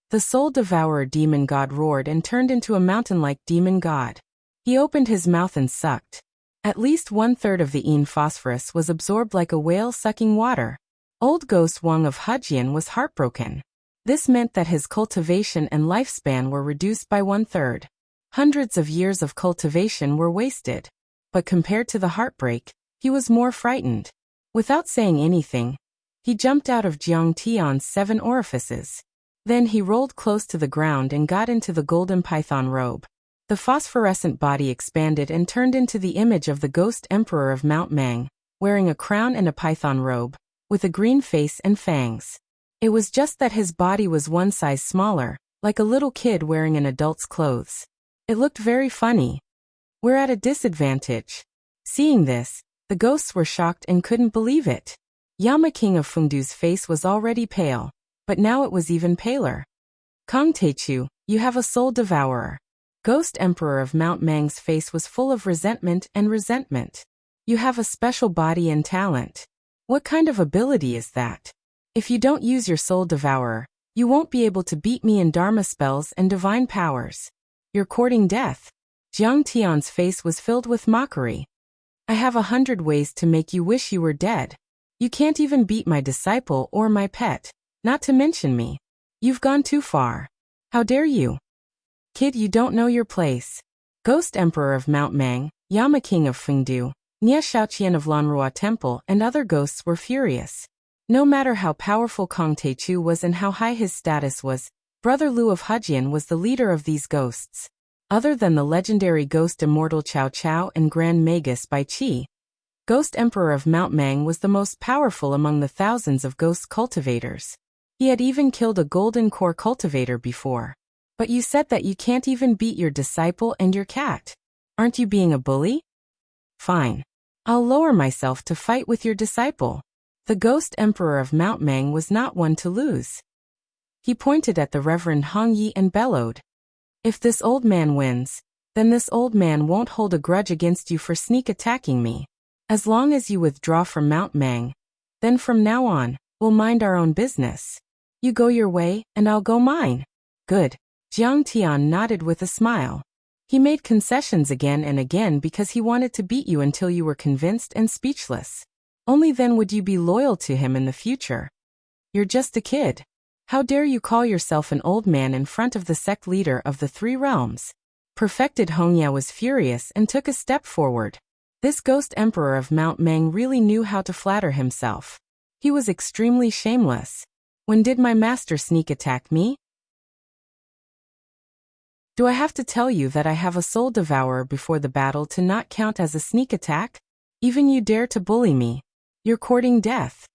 The soul devourer demon god roared and turned into a mountain-like demon god. He opened his mouth and sucked. At least 1/3 of the Yin phosphorus was absorbed like a whale sucking water. Old Ghost Wang of Hujian was heartbroken. This meant that his cultivation and lifespan were reduced by 1/3. Hundreds of years of cultivation were wasted. But compared to the heartbreak, he was more frightened. Without saying anything, he jumped out of Jiang Tian's 7 orifices. Then he rolled close to the ground and got into the golden python robe. The phosphorescent body expanded and turned into the image of the ghost emperor of Mount Mang, wearing a crown and a python robe, with a green face and fangs. It was just that his body was one size smaller, like a little kid wearing an adult's clothes. It looked very funny. We're at a disadvantage. Seeing this, the ghosts were shocked and couldn't believe it. Yama King of Fengdu's face was already pale, but now it was even paler. Kang Teichu, you have a soul devourer. Ghost Emperor of Mount Mang's face was full of resentment and resentment. You have a special body and talent. What kind of ability is that? If you don't use your soul devourer, you won't be able to beat me in Dharma spells and divine powers. You're courting death. Jiang Tian's face was filled with mockery. I have 100 ways to make you wish you were dead. You can't even beat my disciple or my pet, not to mention me. You've gone too far. How dare you? Kid, you don't know your place. Ghost Emperor of Mount Mang, Yama King of Fengdu, Nie Shaoqian of Lanrua Temple, and other ghosts were furious. No matter how powerful Kang Teichu was and how high his status was, Brother Lu of Hujian was the leader of these ghosts. Other than the legendary ghost immortal Cao Cao and Grand Magus Bai Qi, Ghost Emperor of Mount Mang was the most powerful among the thousands of ghost cultivators. He had even killed a golden core cultivator before. But you said that you can't even beat your disciple and your cat. Aren't you being a bully? Fine. I'll lower myself to fight with your disciple. The Ghost Emperor of Mount Mang was not one to lose. He pointed at the Reverend Hong Yi and bellowed. If this old man wins, then this old man won't hold a grudge against you for sneak attacking me. As long as you withdraw from Mount Mang, then from now on, we'll mind our own business. You go your way, and I'll go mine. Good. Jiang Tian nodded with a smile. He made concessions again and again because he wanted to beat you until you were convinced and speechless. Only then would you be loyal to him in the future. You're just a kid. How dare you call yourself an old man in front of the sect leader of the 3 realms? Perfected Hongya was furious and took a step forward. This Ghost Emperor of Mount Mang really knew how to flatter himself. He was extremely shameless. When did my master sneak attack me? Do I have to tell you that I have a soul devourer before the battle to not count as a sneak attack? Even you dare to bully me. You're courting death.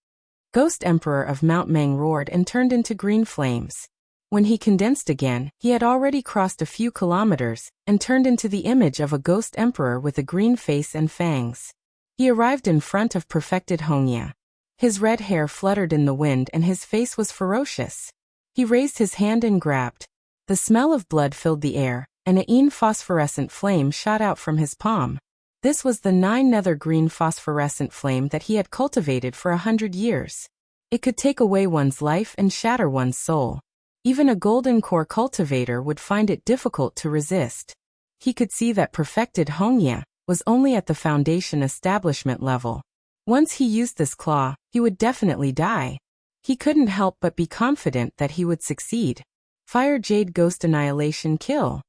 Ghost Emperor of Mount Mang roared and turned into green flames. When he condensed again, he had already crossed a few kilometers and turned into the image of a ghost emperor with a green face and fangs. He arrived in front of perfected Hongya. His red hair fluttered in the wind and his face was ferocious. He raised his hand and grabbed. The smell of blood filled the air, and a yin phosphorescent flame shot out from his palm. This was the 9 nether green phosphorescent flame that he had cultivated for 100 years. It could take away one's life and shatter one's soul. Even a golden core cultivator would find it difficult to resist. He could see that perfected Hongya was only at the foundation establishment level. Once he used this claw, he would definitely die. He couldn't help but be confident that he would succeed. Fire Jade Ghost Annihilation Kill.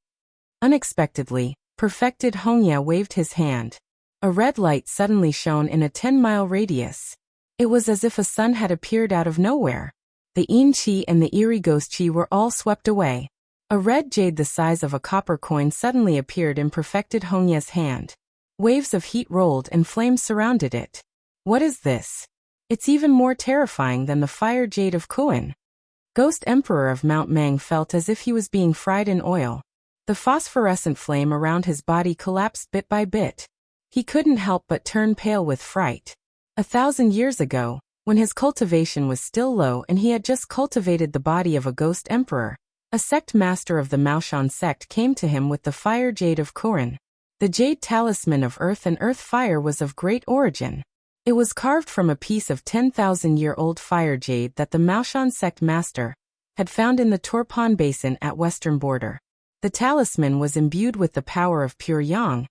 Unexpectedly, perfected Hongya waved his hand. A red light suddenly shone in a 10-mile radius. It was as if a sun had appeared out of nowhere. The Yin Qi and the Eerie Ghost Qi were all swept away. A red jade the size of a copper coin suddenly appeared in perfected Hongya's hand. Waves of heat rolled and flames surrounded it. What is this? It's even more terrifying than the fire jade of Kuan. Ghost Emperor of Mount Mang felt as if he was being fried in oil. The phosphorescent flame around his body collapsed bit by bit. He couldn't help but turn pale with fright. 1,000 years ago, when his cultivation was still low and he had just cultivated the body of a ghost emperor, a sect master of the Maoshan sect came to him with the fire jade of Kuran. The jade talisman of earth and earth fire was of great origin. It was carved from a piece of 10,000-year-old fire jade that the Maoshan sect master had found in the Turpan Basin at western border. The talisman was imbued with the power of pure yang,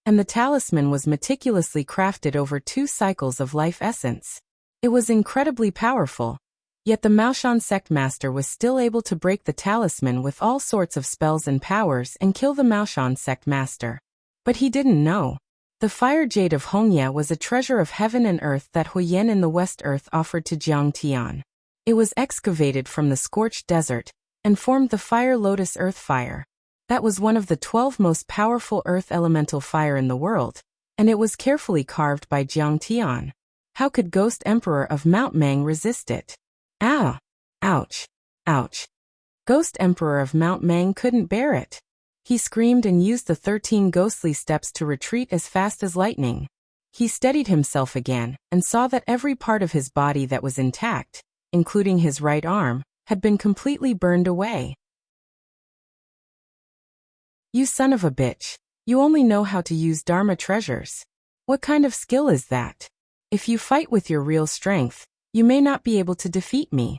and the talisman was meticulously crafted over 2 cycles of life essence. It was incredibly powerful, yet the Maoshan sect master was still able to break the talisman with all sorts of spells and powers and kill the Maoshan sect master. But he didn't know. The fire jade of Hongya was a treasure of heaven and earth that Huyen in the West Earth offered to Jiang Tian. It was excavated from the scorched desert and formed the fire lotus earth fire. That was one of the 12 most powerful earth elemental fire in the world, and it was carefully carved by Jiang Tian. How could Ghost Emperor of Mount Mang resist it? Ah! Ouch! Ouch! Ghost Emperor of Mount Mang couldn't bear it. He screamed and used the 13 ghostly steps to retreat as fast as lightning. He steadied himself again and saw that every part of his body that was intact, including his right arm, had been completely burned away. You son of a bitch. You only know how to use Dharma treasures. What kind of skill is that? If you fight with your real strength, you may not be able to defeat me.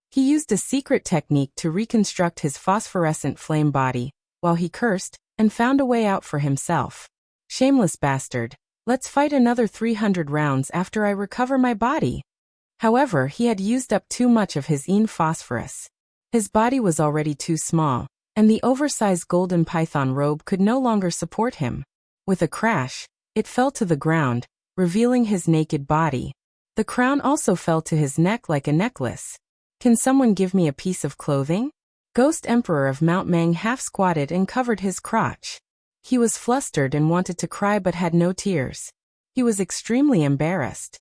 He used a secret technique to reconstruct his phosphorescent flame body, while he cursed, and found a way out for himself. Shameless bastard, let's fight another 300 rounds after I recover my body. However, he had used up too much of his yin phosphorus. His body was already too small, and the oversized golden python robe could no longer support him. With a crash, it fell to the ground, revealing his naked body. The crown also fell to his neck like a necklace. Can someone give me a piece of clothing? Ghost Emperor of Mount Mang half squatted and covered his crotch. He was flustered and wanted to cry but had no tears. He was extremely embarrassed.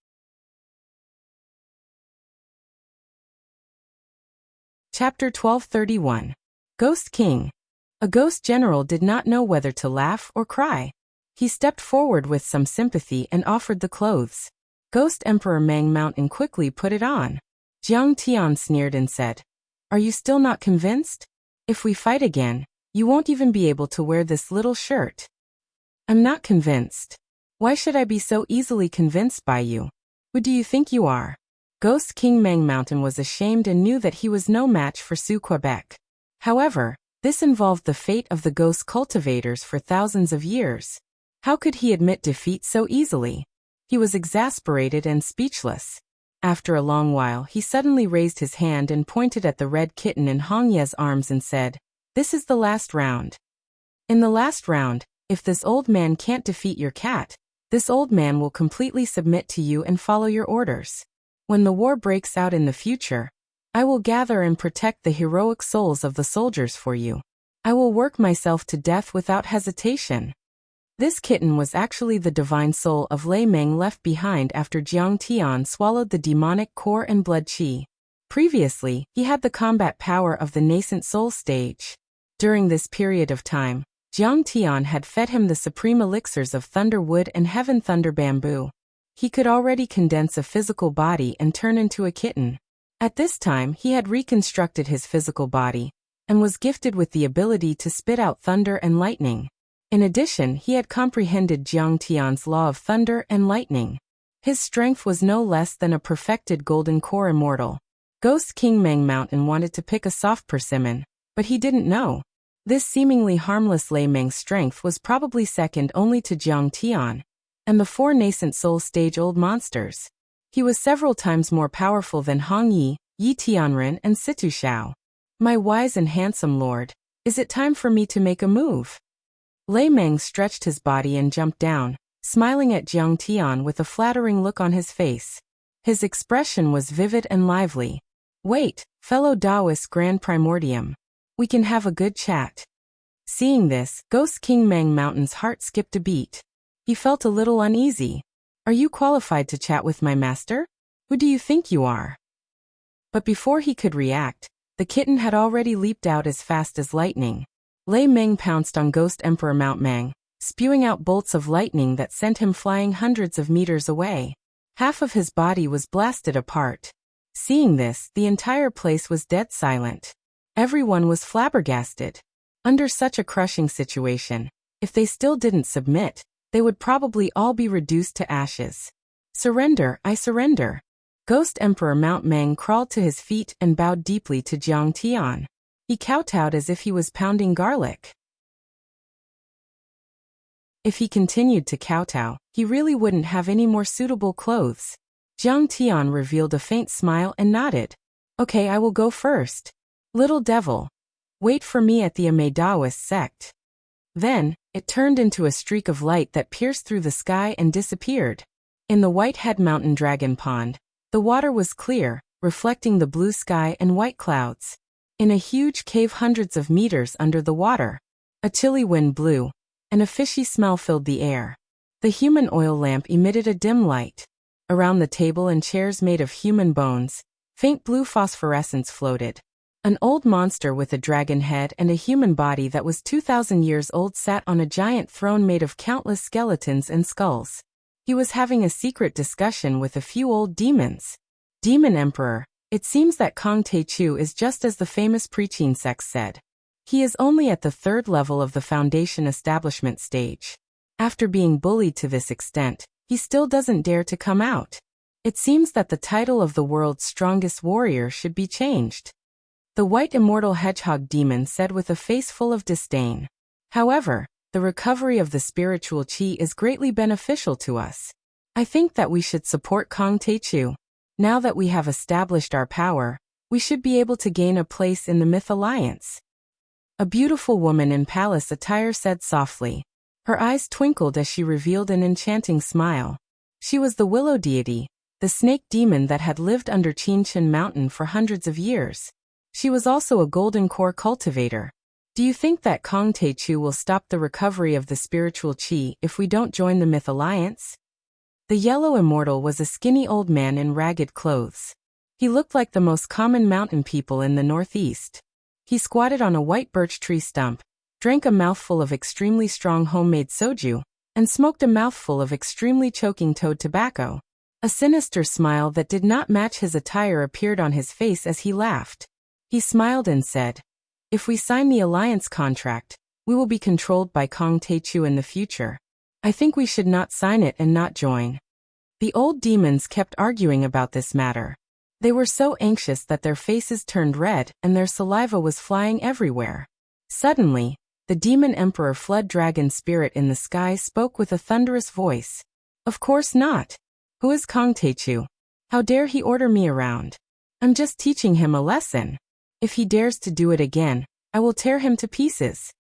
Chapter 1231. Ghost King. A ghost general did not know whether to laugh or cry. He stepped forward with some sympathy and offered the clothes. Ghost Emperor Mang Mountain quickly put it on. Jiang Tian sneered and said, "Are you still not convinced? If we fight again, you won't even be able to wear this little shirt." "I'm not convinced. Why should I be so easily convinced by you? Who do you think you are?" Ghost King Mang Mountain was ashamed and knew that he was no match for Su Quebec. However, this involved the fate of the ghost cultivators for thousands of years. How could he admit defeat so easily? He was exasperated and speechless. After a long while, he suddenly raised his hand and pointed at the red kitten in Hongya's arms and said, "This is the last round. In the last round, if this old man can't defeat your cat, this old man will completely submit to you and follow your orders. When the war breaks out in the future, I will gather and protect the heroic souls of the soldiers for you. I will work myself to death without hesitation." This kitten was actually the divine soul of Lei Meng left behind after Jiang Tian swallowed the demonic core and blood qi. Previously, he had the combat power of the nascent soul stage. During this period of time, Jiang Tian had fed him the supreme elixirs of thunder wood and heaven thunder bamboo. He could already condense a physical body and turn into a kitten. At this time, he had reconstructed his physical body and was gifted with the ability to spit out thunder and lightning. In addition, he had comprehended Jiang Tian's law of thunder and lightning. His strength was no less than a perfected golden core immortal. Ghost King Mang Mountain wanted to pick a soft persimmon, but he didn't know. This seemingly harmless Lei Meng's strength was probably second only to Jiang Tian and the 4 nascent soul stage-old monsters. He was several times more powerful than Hong Yi, Yi Tianren and Situ Shao. "My wise and handsome lord, is it time for me to make a move?" Lei Meng stretched his body and jumped down, smiling at Jiang Tian with a flattering look on his face. His expression was vivid and lively. "Wait, fellow Taoist Grand Primordium. We can have a good chat." Seeing this, Ghost King Mang Mountain's heart skipped a beat. He felt a little uneasy. "Are you qualified to chat with my master? Who do you think you are?" But before he could react, the kitten had already leaped out as fast as lightning. Lei Meng pounced on Ghost Emperor Mount Mang, spewing out bolts of lightning that sent him flying hundreds of meters away. Half of his body was blasted apart. Seeing this, the entire place was dead silent. Everyone was flabbergasted. Under such a crushing situation, if they still didn't submit, they would probably all be reduced to ashes. "Surrender, I surrender." Ghost Emperor Mount Mang crawled to his feet and bowed deeply to Jiang Tian. He kowtowed as if he was pounding garlic. If he continued to kowtow, he really wouldn't have any more suitable clothes. Jiang Tian revealed a faint smile and nodded. Okay, I will go first. Little devil. Wait for me at the Ame Daoist sect. Then, it turned into a streak of light that pierced through the sky and disappeared. In the Whitehead Mountain Dragon Pond, the water was clear, reflecting the blue sky and white clouds. In a huge cave hundreds of meters under the water, a chilly wind blew, and a fishy smell filled the air. The human oil lamp emitted a dim light. Around the table and chairs made of human bones, faint blue phosphorescence floated. An old monster with a dragon head and a human body that was 2,000 years old sat on a giant throne made of countless skeletons and skulls. He was having a secret discussion with a few old demons. Demon Emperor, it seems that Kong Taechu is just as the famous preaching sect said. He is only at the 3rd level of the foundation establishment stage. After being bullied to this extent, he still doesn't dare to come out. It seems that the title of the world's strongest warrior should be changed. The white immortal hedgehog demon said with a face full of disdain. However, the recovery of the spiritual chi is greatly beneficial to us. I think that we should support Kong Taechu. Now that we have established our power, we should be able to gain a place in the Myth Alliance. A beautiful woman in palace attire said softly. Her eyes twinkled as she revealed an enchanting smile. She was the willow deity, the snake demon that had lived under Qinshan Mountain for hundreds of years. She was also a golden core cultivator. Do you think that Kong Taechu will stop the recovery of the spiritual chi if we don't join the Myth Alliance? The yellow immortal was a skinny old man in ragged clothes. He looked like the most common mountain people in the northeast. He squatted on a white birch tree stump, drank a mouthful of extremely strong homemade soju, and smoked a mouthful of extremely choking toad tobacco. A sinister smile that did not match his attire appeared on his face as he laughed. He smiled and said, "If we sign the alliance contract, we will be controlled by Kong Taechu in the future. I think we should not sign it and not join." The old demons kept arguing about this matter. They were so anxious that their faces turned red and their saliva was flying everywhere. Suddenly, the demon emperor Flood Dragon Spirit in the sky spoke with a thunderous voice. "Of course not. Who is Kong Taechu? How dare he order me around? I'm just teaching him a lesson. If he dares to do it again, I will tear him to pieces."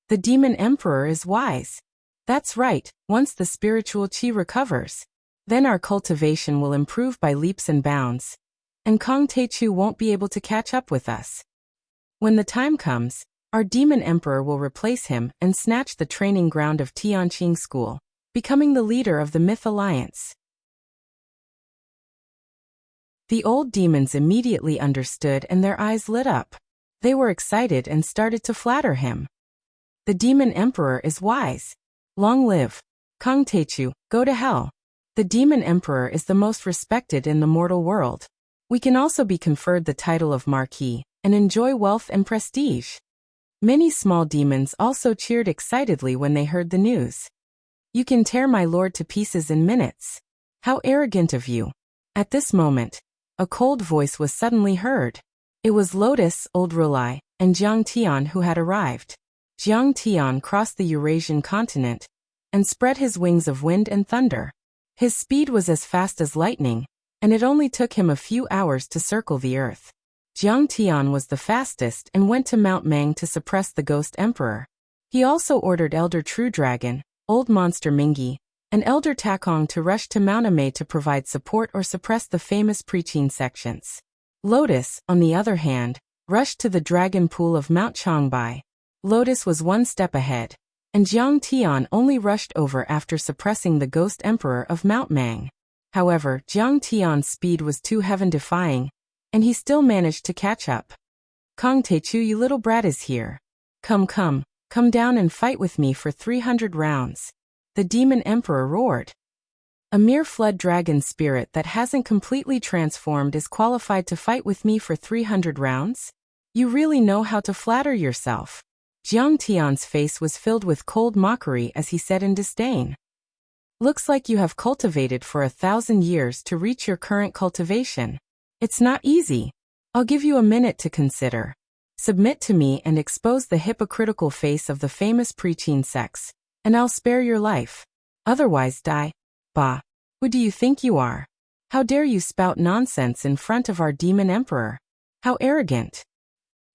The demon emperor is wise. That's right, once the spiritual chi recovers, then our cultivation will improve by leaps and bounds, and Kong Taechu won't be able to catch up with us. When the time comes, our demon emperor will replace him and snatch the training ground of Tianqing School, becoming the leader of the Myth Alliance. The old demons immediately understood and their eyes lit up. They were excited and started to flatter him. The demon emperor is wise. Long live Kong Taechu, go to hell. The demon emperor is the most respected in the mortal world. We can also be conferred the title of Marquis and enjoy wealth and prestige. Many small demons also cheered excitedly when they heard the news. You can tear my lord to pieces in minutes. How arrogant of you. At this moment, a cold voice was suddenly heard. It was Lotus, Old Rulai, and Jiang Tian who had arrived. Jiang Tian crossed the Eurasian continent and spread his wings of wind and thunder. His speed was as fast as lightning, and it only took him a few hours to circle the earth. Jiang Tian was the fastest and went to Mount Mang to suppress the Ghost Emperor. He also ordered Elder True Dragon, Old Monster Mingi, and Elder Takong to rush to Mount Ame to provide support or suppress the famous preaching sections. Lotus, on the other hand, rushed to the dragon pool of Mount Changbai. Lotus was one step ahead, and Jiang Tian only rushed over after suppressing the Ghost Emperor of Mount Mang. However, Jiang Tian's speed was too heaven-defying, and he still managed to catch up. Kong Taechu, you little brat, is here. Come down and fight with me for 300 rounds. The demon emperor roared. A mere flood dragon spirit that hasn't completely transformed is qualified to fight with me for 300 rounds? You really know how to flatter yourself. Jiang Tian's face was filled with cold mockery as he said in disdain. Looks like you have cultivated for 1,000 years to reach your current cultivation. It's not easy. I'll give you a minute to consider. Submit to me and expose the hypocritical face of the famous preaching sects, and I'll spare your life. Otherwise die. Bah! Who do you think you are? How dare you spout nonsense in front of our demon emperor? How arrogant!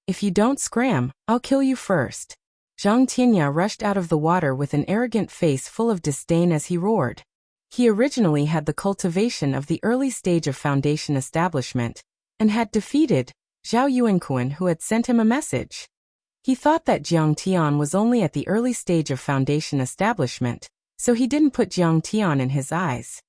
If you don't scram, I'll kill you first. Zhang Tianya rushed out of the water with an arrogant face full of disdain as he roared. He originally had the cultivation of the early stage of foundation establishment, and had defeated Zhao Yuanquan, who had sent him a message. He thought that Jiang Tian was only at the early stage of foundation establishment, so he didn't put Jiang Tian in his eyes.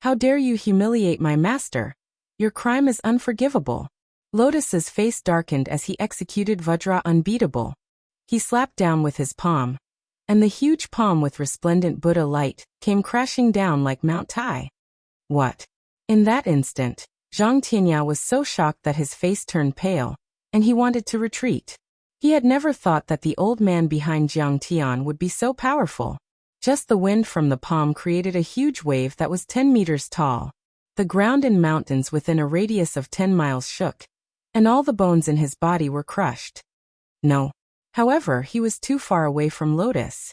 How dare you humiliate my master? Your crime is unforgivable. Lotus's face darkened as he executed Vajra unbeatable. He slapped down with his palm, and the huge palm with resplendent Buddha light came crashing down like Mount Tai. What? In that instant, Zhang Tianya was so shocked that his face turned pale, and he wanted to retreat. He had never thought that the old man behind Jiang Tian would be so powerful. Just the wind from the palm created a huge wave that was 10 meters tall. The ground and mountains within a radius of 10 miles shook, and all the bones in his body were crushed. No. However, he was too far away from Lotus.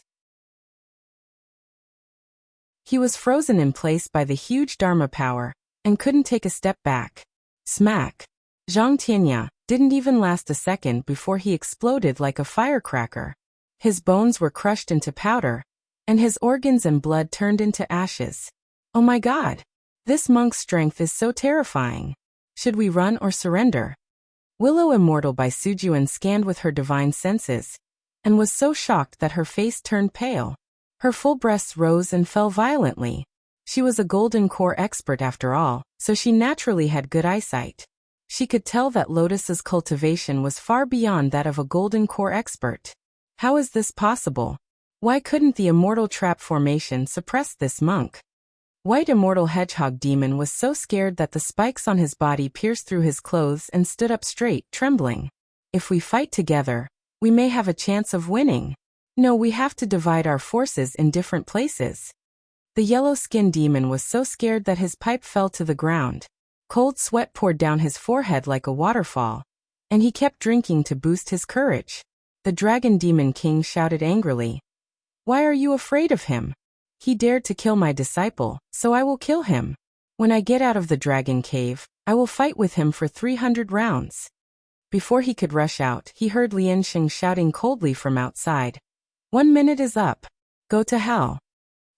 He was frozen in place by the huge Dharma power, and couldn't take a step back. Smack! Zhang Tianya didn't even last a second before he exploded like a firecracker. His bones were crushed into powder, and his organs and blood turned into ashes. Oh my God! This monk's strength is so terrifying. Should we run or surrender? Willow Immortal by Sujuan scanned with her divine senses, and was so shocked that her face turned pale. Her full breasts rose and fell violently. She was a golden core expert after all, so she naturally had good eyesight. She could tell that Lotus's cultivation was far beyond that of a golden core expert. How is this possible? Why couldn't the immortal trap formation suppress this monk? White Immortal Hedgehog Demon was so scared that the spikes on his body pierced through his clothes and stood up straight, trembling. If we fight together, we may have a chance of winning. No, we have to divide our forces in different places. The Yellow Skin Demon was so scared that his pipe fell to the ground. Cold sweat poured down his forehead like a waterfall, and he kept drinking to boost his courage. The Dragon Demon King shouted angrily, "Why are you afraid of him? He dared to kill my disciple, so I will kill him. When I get out of the dragon cave, I will fight with him for 300 rounds." Before he could rush out, he heard Lian Xing shouting coldly from outside, "1 minute is up. Go to hell."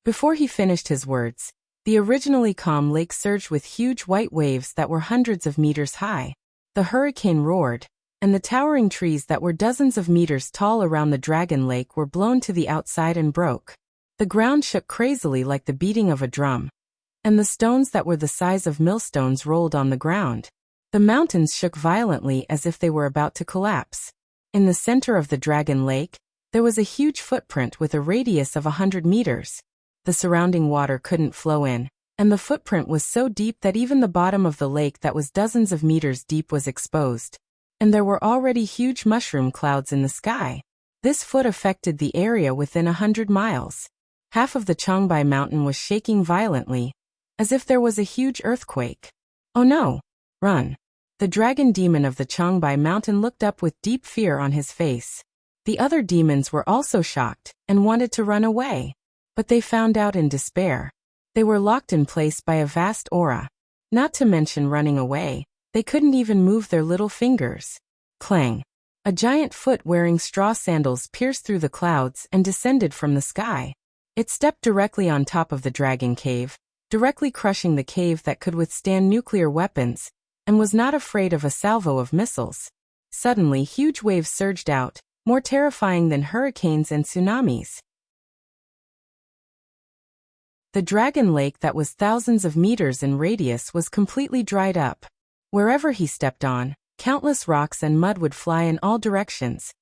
Before he finished his words, the originally calm lake surged with huge white waves that were hundreds of meters high. The hurricane roared, and the towering trees that were dozens of meters tall around the dragon lake were blown to the outside and broke. The ground shook crazily like the beating of a drum, and the stones that were the size of millstones rolled on the ground. The mountains shook violently as if they were about to collapse. In the center of the dragon lake, there was a huge footprint with a radius of 100 meters. The surrounding water couldn't flow in, and the footprint was so deep that even the bottom of the lake that was dozens of meters deep was exposed. And there were already huge mushroom clouds in the sky. This foot affected the area within 100 miles. Half of the Changbai mountain was shaking violently, as if there was a huge earthquake. Oh no! Run! The dragon demon of the Changbai mountain looked up with deep fear on his face. The other demons were also shocked, and wanted to run away. But they found out in despair. They were locked in place by a vast aura. Not to mention running away, they couldn't even move their little fingers. Clang! A giant foot wearing straw sandals pierced through the clouds and descended from the sky. It stepped directly on top of the dragon cave, directly crushing the cave that could withstand nuclear weapons, and was not afraid of a salvo of missiles. Suddenly, huge waves surged out, more terrifying than hurricanes and tsunamis. The dragon lake that was thousands of meters in radius was completely dried up. Wherever he stepped on, countless rocks and mud would fly in all directions,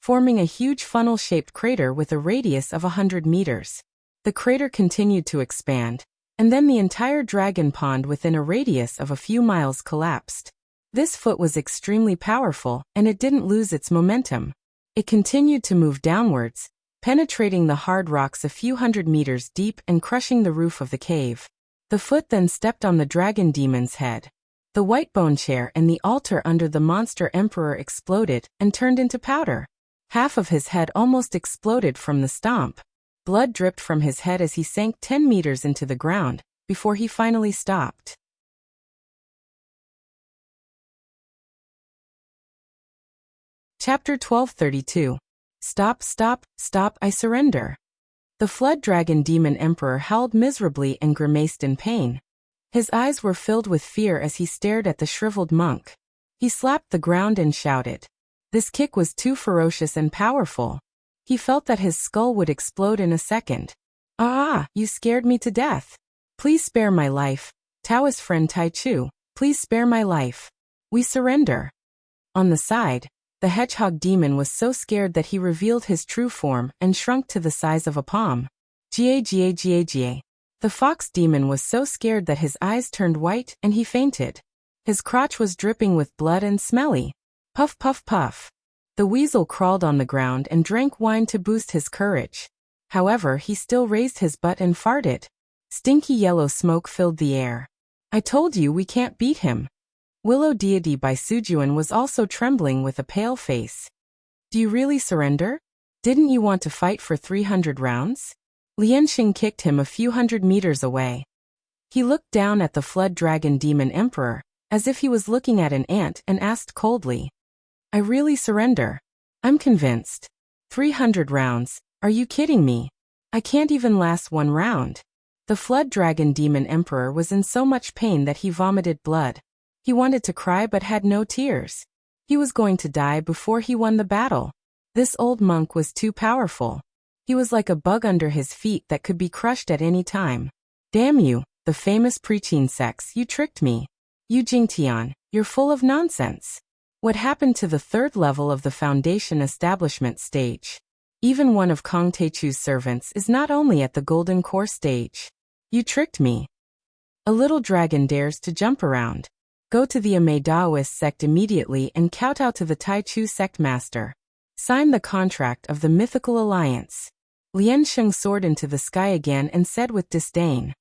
forming a huge funnel-shaped crater with a radius of 100 meters. The crater continued to expand, and then the entire dragon pond within a radius of a few miles collapsed. This foot was extremely powerful, and it didn't lose its momentum. It continued to move downwards, penetrating the hard rocks a few hundred meters deep and crushing the roof of the cave. The foot then stepped on the dragon demon's head. The white bone chair and the altar under the monster emperor exploded and turned into powder. Half of his head almost exploded from the stomp. Blood dripped from his head as he sank 10 meters into the ground, before he finally stopped. Chapter 1232. Stop, stop, stop, I surrender. The flood dragon demon emperor howled miserably and grimaced in pain. His eyes were filled with fear as he stared at the shriveled monk. He slapped the ground and shouted. This kick was too ferocious and powerful. He felt that his skull would explode in a second. Ah, you scared me to death. Please spare my life. Taoist friend Tai Chu, please spare my life. We surrender. On the side, the hedgehog demon was so scared that he revealed his true form and shrunk to the size of a palm. Ga. The fox demon was so scared that his eyes turned white and he fainted. His crotch was dripping with blood and smelly. Puff, puff, puff. The weasel crawled on the ground and drank wine to boost his courage. However, he still raised his butt and farted. Stinky yellow smoke filled the air. I told you we can't beat him. Willow Deity by Sujuan was also trembling with a pale face. Do you really surrender? Didn't you want to fight for 300 rounds? Lianxing kicked him a few hundred meters away. He looked down at the flood dragon demon emperor, as if he was looking at an ant, and asked coldly. I really surrender. I'm convinced. 300 rounds, are you kidding me? I can't even last one round. The flood dragon demon emperor was in so much pain that he vomited blood. He wanted to cry but had no tears. He was going to die before he won the battle. This old monk was too powerful. He was like a bug under his feet that could be crushed at any time. Damn you, the famous preaching sects, you tricked me. Yu Jingtian, you're full of nonsense. What happened to the third level of the foundation establishment stage? Even one of Kong Techu's servants is not only at the golden core stage. You tricked me. A little dragon dares to jump around. Go to the Ame Daoist sect immediately and kowtow to the Tai Chu sect master. Sign the contract of the mythical alliance. Lianxing soared into the sky again and said with disdain.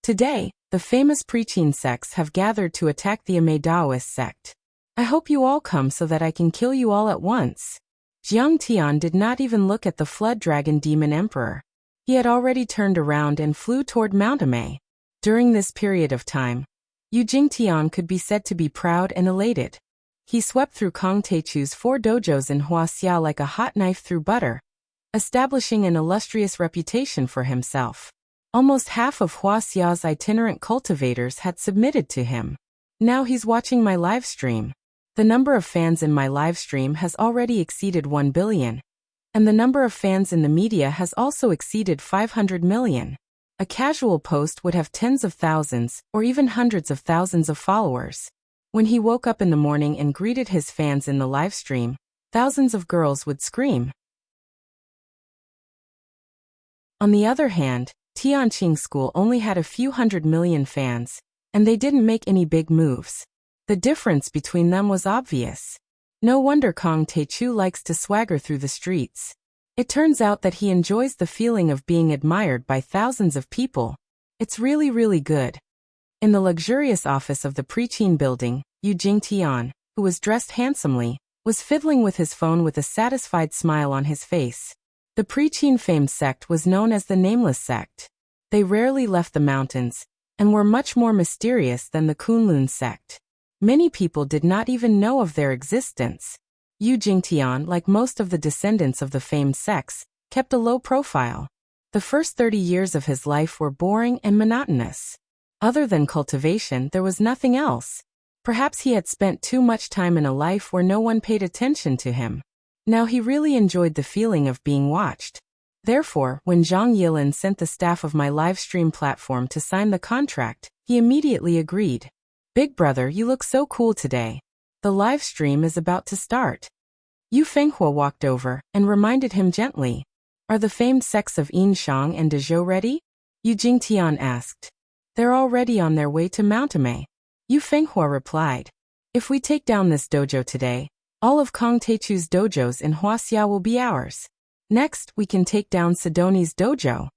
Today, the famous preaching sects have gathered to attack the Ame Daoist sect. I hope you all come so that I can kill you all at once. Jiang Tian did not even look at the flood dragon demon emperor. He had already turned around and flew toward Mount Ame. During this period of time, Yu Jingtian could be said to be proud and elated. He swept through Kong Techu's 4 dojos in Wuxia like a hot knife through butter, establishing an illustrious reputation for himself. Almost half of Wuxia's itinerant cultivators had submitted to him. Now he's watching my live stream. The number of fans in my live stream has already exceeded 1 billion. And the number of fans in the media has also exceeded 500 million. A casual post would have tens of thousands, or even hundreds of thousands of followers. When he woke up in the morning and greeted his fans in the live stream, thousands of girls would scream. On the other hand, Tianqing School only had a few 100 million fans, and they didn't make any big moves. The difference between them was obvious. No wonder Kong Techu likes to swagger through the streets. It turns out that he enjoys the feeling of being admired by thousands of people. It's really, really good. In the luxurious office of the preaching building, Yu Jingtian, who was dressed handsomely, was fiddling with his phone with a satisfied smile on his face. The preaching famed sect was known as the Nameless Sect. They rarely left the mountains, and were much more mysterious than the Kunlun sect. Many people did not even know of their existence. Yu Jingtian, like most of the descendants of the famed sects, kept a low profile. The first 30 years of his life were boring and monotonous. Other than cultivation, there was nothing else. Perhaps he had spent too much time in a life where no one paid attention to him. Now he really enjoyed the feeling of being watched. Therefore, when Zhang Yilin sent the staff of my live stream platform to sign the contract, he immediately agreed. Big brother, you look so cool today. The live stream is about to start. Yu Fenghua walked over and reminded him gently. Are the famed sects of Yinshang and Dezhou ready? Yu Jingtian asked. They're already on their way to Mount Ame. Yu Fenghua replied. If we take down this dojo today, all of Kong Techu's dojos in Wuxia will be ours. Next, we can take down Sidoni's dojo.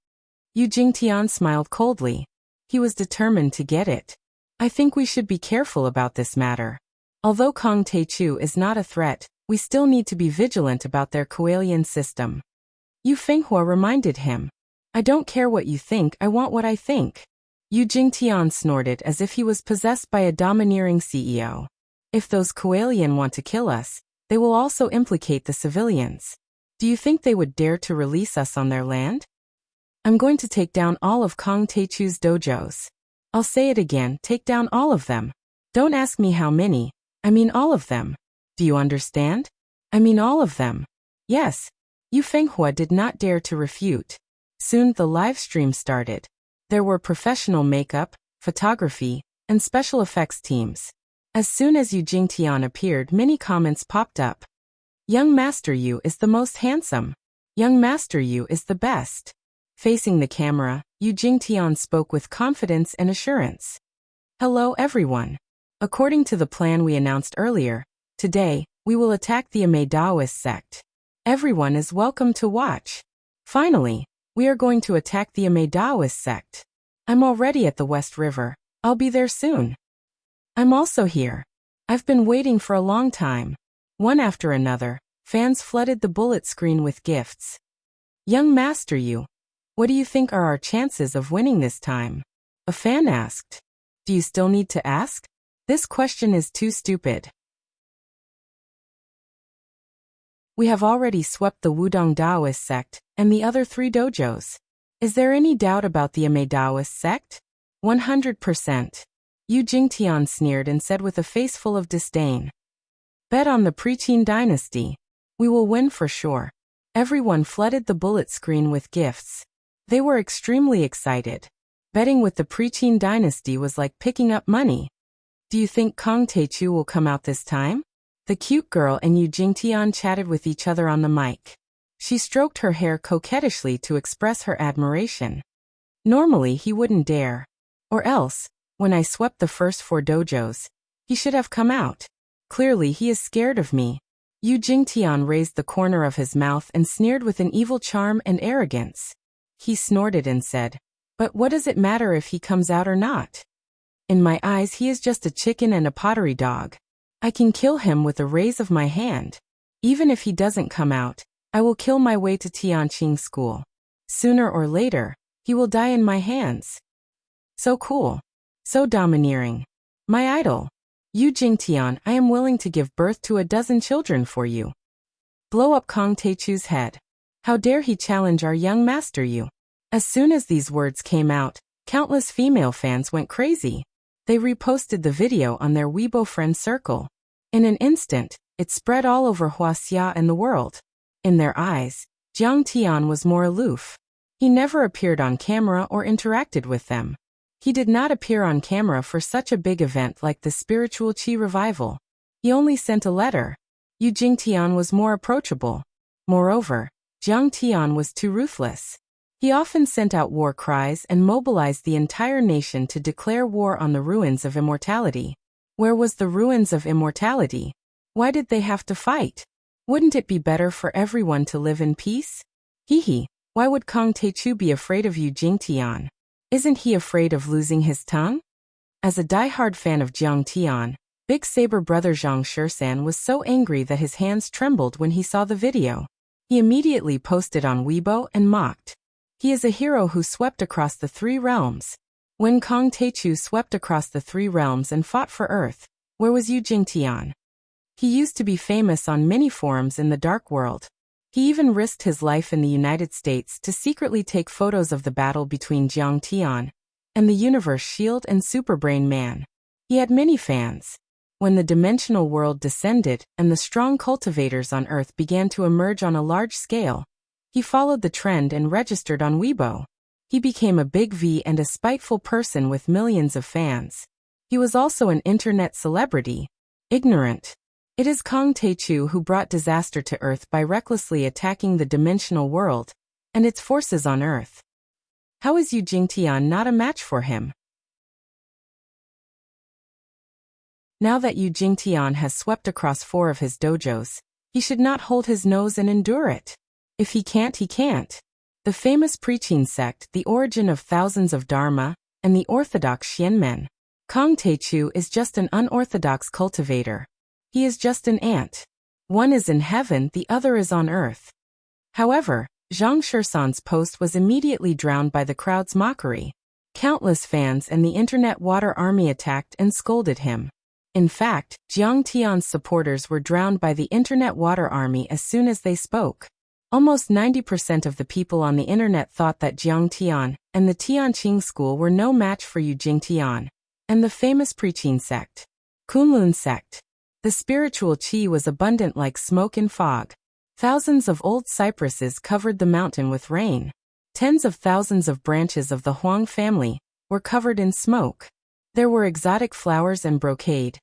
Yu Jingtian smiled coldly. He was determined to get it. I think we should be careful about this matter. Although Kong Techu is not a threat, we still need to be vigilant about their Kualian system. Yu Fenghua reminded him. I don't care what you think, I want what I think. Yu Jingtian snorted as if he was possessed by a domineering CEO. If those Kualian want to kill us, they will also implicate the civilians. Do you think they would dare to release us on their land? I'm going to take down all of Kong Techu's dojos. I'll say it again, take down all of them. Don't ask me how many, I mean all of them. Do you understand? I mean all of them. Yes. Yu Fenghua did not dare to refute. Soon the live stream started. There were professional makeup, photography, and special effects teams. As soon as Yu Jingtian appeared, many comments popped up. Young Master Yu is the most handsome. Young Master Yu is the best. Facing the camera, Yu Jingtian spoke with confidence and assurance. Hello everyone. According to the plan we announced earlier, today, we will attack the Amei Daoist sect. Everyone is welcome to watch. Finally, we are going to attack the Amei Daoist sect. I'm already at the West River. I'll be there soon. I'm also here. I've been waiting for a long time. One after another, fans flooded the bullet screen with gifts. Young Master Yu, what do you think are our chances of winning this time? A fan asked. Do you still need to ask? This question is too stupid. We have already swept the Wudong Daoist sect and the other 3 dojos. Is there any doubt about the Amei Daoist sect? 100%. Yu Jingtian sneered and said with a face full of disdain. Bet on the Preqin dynasty. We will win for sure. Everyone flooded the bullet screen with gifts. They were extremely excited. Betting with the Preqin dynasty was like picking up money. Do you think Kong Techu will come out this time? The cute girl and Yu Jingtian chatted with each other on the mic. She stroked her hair coquettishly to express her admiration. Normally he wouldn't dare. Or else, when I swept the first 4 dojos, he should have come out. Clearly he is scared of me. Yu Jingtian raised the corner of his mouth and sneered with an evil charm and arrogance. He snorted and said, but what does it matter if he comes out or not? In my eyes he is just a chicken and a pottery dog. I can kill him with a raise of my hand. Even if he doesn't come out, I will kill my way to Tianqing School. Sooner or later, he will die in my hands. So cool. So domineering. My idol. Yu Jingtian, I am willing to give birth to a dozen children for you. Blow up Kong Techu's head. How dare he challenge our young Master Yu? As soon as these words came out, countless female fans went crazy. They reposted the video on their Weibo friend circle. In an instant, it spread all over Wuxia and the world. In their eyes, Jiang Tian was more aloof. He never appeared on camera or interacted with them. He did not appear on camera for such a big event like the spiritual qi revival. He only sent a letter. Yu Jingtian was more approachable. Moreover, Jiang Tian was too ruthless. He often sent out war cries and mobilized the entire nation to declare war on the ruins of immortality. Where was the ruins of immortality? Why did they have to fight? Wouldn't it be better for everyone to live in peace? Hehe, why would Kong Techu be afraid of Yu Jingtian? Isn't he afraid of losing his tongue? As a die-hard fan of Jiang Tian, Big Saber brother Zhang Shursan was so angry that his hands trembled when he saw the video. He immediately posted on Weibo and mocked. He is a hero who swept across the 3 realms. When Kong Techu swept across the 3 realms and fought for Earth, where was Yu Jingtian? He used to be famous on many forums in the dark world. He even risked his life in the United States to secretly take photos of the battle between Jiang Tian and the Universe Shield and Superbrain Man. He had many fans. When the dimensional world descended and the strong cultivators on Earth began to emerge on a large scale, he followed the trend and registered on Weibo. He became a big V and a spiteful person with millions of fans. He was also an internet celebrity. Ignorant. It is Kong Techu who brought disaster to Earth by recklessly attacking the dimensional world and its forces on Earth. How is Yu Jingtian not a match for him? Now that Yu Jingtian has swept across 4 of his dojos, he should not hold his nose and endure it. If he can't, he can't. The famous Preqin sect, the origin of thousands of Dharma, and the orthodox Xianmen. Kong Taechu is just an unorthodox cultivator. He is just an ant. One is in heaven, the other is on earth. However, Zhang Shersan's post was immediately drowned by the crowd's mockery. Countless fans and the internet water army attacked and scolded him. In fact, Jiang Tian's supporters were drowned by the internet water army as soon as they spoke. Almost 90% of the people on the internet thought that Jiang Tian and the Tianqing school were no match for Yu Jingtian and the famous preaching sect, Kunlun sect. The spiritual qi was abundant like smoke and fog. Thousands of old cypresses covered the mountain with rain. Tens of thousands of branches of the Huang family were covered in smoke. There were exotic flowers and brocade,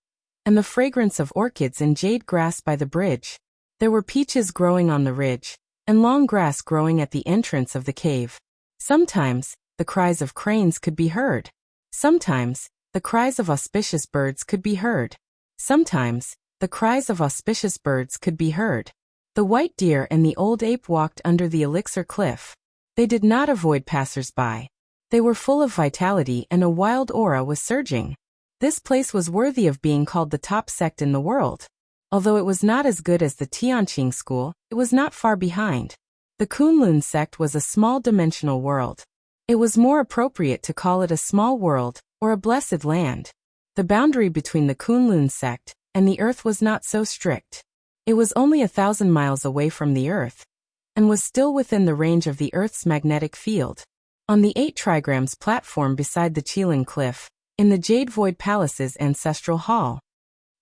and the fragrance of orchids and jade grass by the bridge. There were peaches growing on the ridge, and long grass growing at the entrance of the cave. Sometimes, the cries of cranes could be heard. Sometimes, the cries of auspicious birds could be heard. Sometimes, the cries of auspicious birds could be heard. The white deer and the old ape walked under the elixir cliff. They did not avoid passers-by. They were full of vitality and a wild aura was surging. This place was worthy of being called the top sect in the world. Although it was not as good as the Tianqing school, it was not far behind. The Kunlun sect was a small-dimensional world. It was more appropriate to call it a small world, or a blessed land. The boundary between the Kunlun sect and the earth was not so strict. It was only 1,000 miles away from the earth, and was still within the range of the earth's magnetic field. On the 8 trigrams platform beside the Qilin cliff, in the Jade Void Palace's ancestral hall.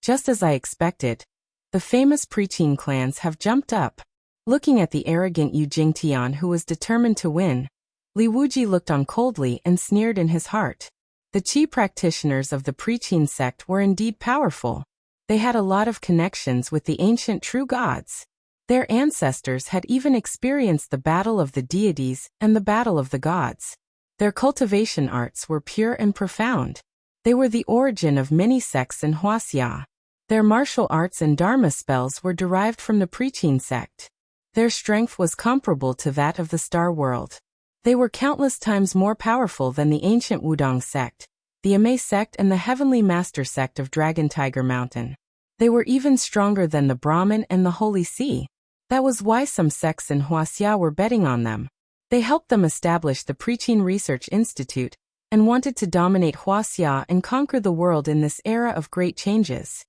Just as I expected, the famous preaching clans have jumped up. Looking at the arrogant Yu Jingtian who was determined to win, Li Wuji looked on coldly and sneered in his heart. The Qi practitioners of the preaching sect were indeed powerful. They had a lot of connections with the ancient true gods. Their ancestors had even experienced the battle of the deities and the battle of the gods. Their cultivation arts were pure and profound. They were the origin of many sects in Wuxia. Their martial arts and dharma spells were derived from the preaching sect. Their strength was comparable to that of the Star World. They were countless times more powerful than the ancient Wudong sect, the Ame sect and the Heavenly Master sect of Dragon Tiger Mountain. They were even stronger than the Brahmin and the Holy See. That was why some sects in Wuxia were betting on them. They helped them establish the Preaching Research Institute and wanted to dominate Wuxia and conquer the world in this era of great changes.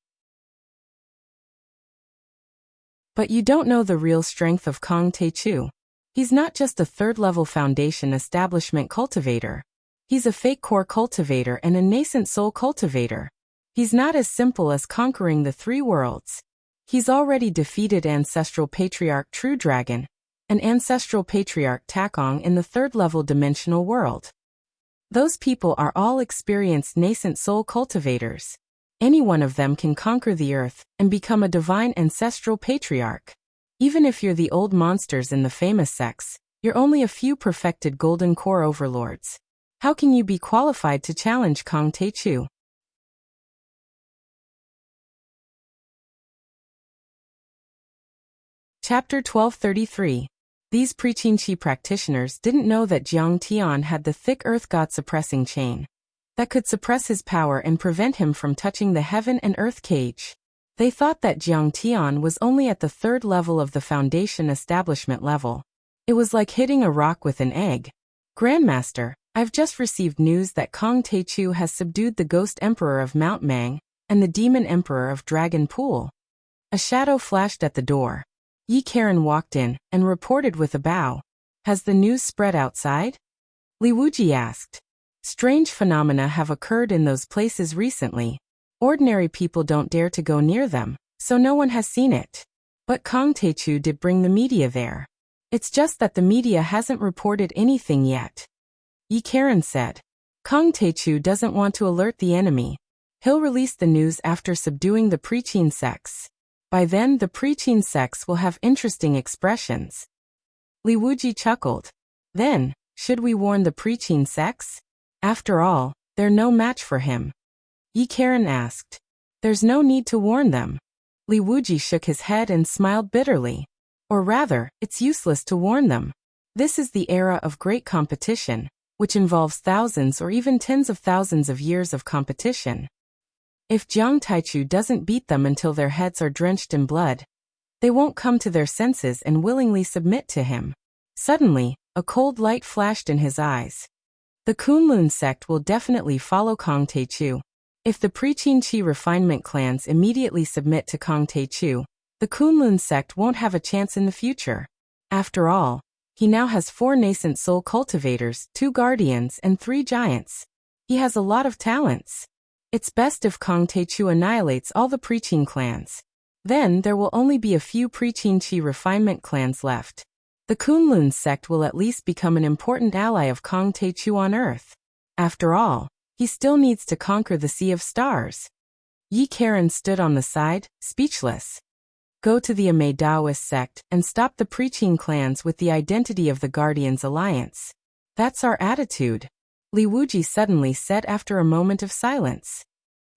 But you don't know the real strength of Kong Taechu. He's not just a third-level foundation establishment cultivator. He's a fake core cultivator and a nascent soul cultivator. He's not as simple as conquering the 3 worlds. He's already defeated Ancestral Patriarch True Dragon and Ancestral Patriarch Takong in the 3rd-level dimensional world. Those people are all experienced nascent soul cultivators. Any one of them can conquer the earth and become a divine ancestral patriarch. Even if you're the old monsters in the famous sects, you're only a few perfected golden core overlords. How can you be qualified to challenge Kong Taechu? Chapter 1233. These preaching Qi practitioners didn't know that Jiang Tian had the thick earth god suppressing chain that could suppress his power and prevent him from touching the heaven and earth cage. They thought that Jiang Tian was only at the 3rd level of the foundation establishment level. It was like hitting a rock with an egg. Grandmaster, I've just received news that Kong Taechu has subdued the Ghost Emperor of Mount Mang and the Demon Emperor of Dragon Pool. A shadow flashed at the door. Yi Karen walked in and reported with a bow. Has the news spread outside? Li Wuji asked. Strange phenomena have occurred in those places recently. Ordinary people don't dare to go near them, so no one has seen it. But Kong Taechu did bring the media there. It's just that the media hasn't reported anything yet. Yi Karen said. Kong Taechu doesn't want to alert the enemy. He'll release the news after subduing the preaching sects. By then the preaching sects will have interesting expressions. Li Wuji chuckled. Then, should we warn the preaching sects? After all, they're no match for him. Yi Karen asked. There's no need to warn them. Li Wuji shook his head and smiled bitterly. Or rather, it's useless to warn them. This is the era of great competition. which involves thousands or even tens of thousands of years of competition. If Jiang Taichu doesn't beat them until their heads are drenched in blood, they won't come to their senses and willingly submit to him. Suddenly, a cold light flashed in his eyes. The Kunlun sect will definitely follow Kong Taichu. If the Pre-Qin Qi refinement clans immediately submit to Kong Taichu, the Kunlun sect won't have a chance in the future. After all, he now has 4 nascent soul cultivators, 2 guardians, and 3 giants. He has a lot of talents. It's best if Kong Taichu annihilates all the Pre-Qin clans. Then there will only be a few Pre-Qin Qi refinement clans left. The Kunlun sect will at least become an important ally of Kong Taichu on Earth. After all, he still needs to conquer the Sea of Stars. Yi Karen stood on the side, speechless. Go to the Amei Daoist sect and stop the Pre-Qin clans with the identity of the Guardians Alliance. That's our attitude, Li Wuji suddenly said after a moment of silence.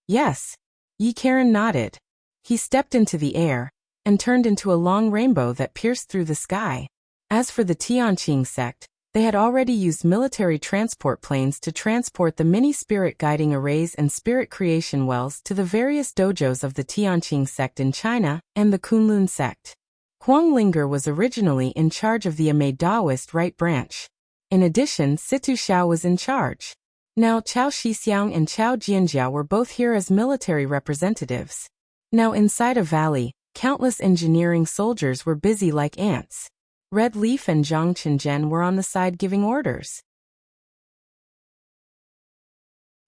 Yes. Yi Karen nodded. He stepped into the air and turned into a long rainbow that pierced through the sky. As for the Tianqing sect, they had already used military transport planes to transport the mini-spirit guiding arrays and spirit creation wells to the various dojos of the Tianqing sect in China and the Kunlun sect. Huang Linger was originally in charge of the Amei Daoist right branch. In addition, Situ Xiao was in charge. Now Chao Shixiang and Chao Jianjiao were both here as military representatives. Now inside a valley, countless engineering soldiers were busy like ants. Red Leaf and Zhang Qinzhen were on the side giving orders.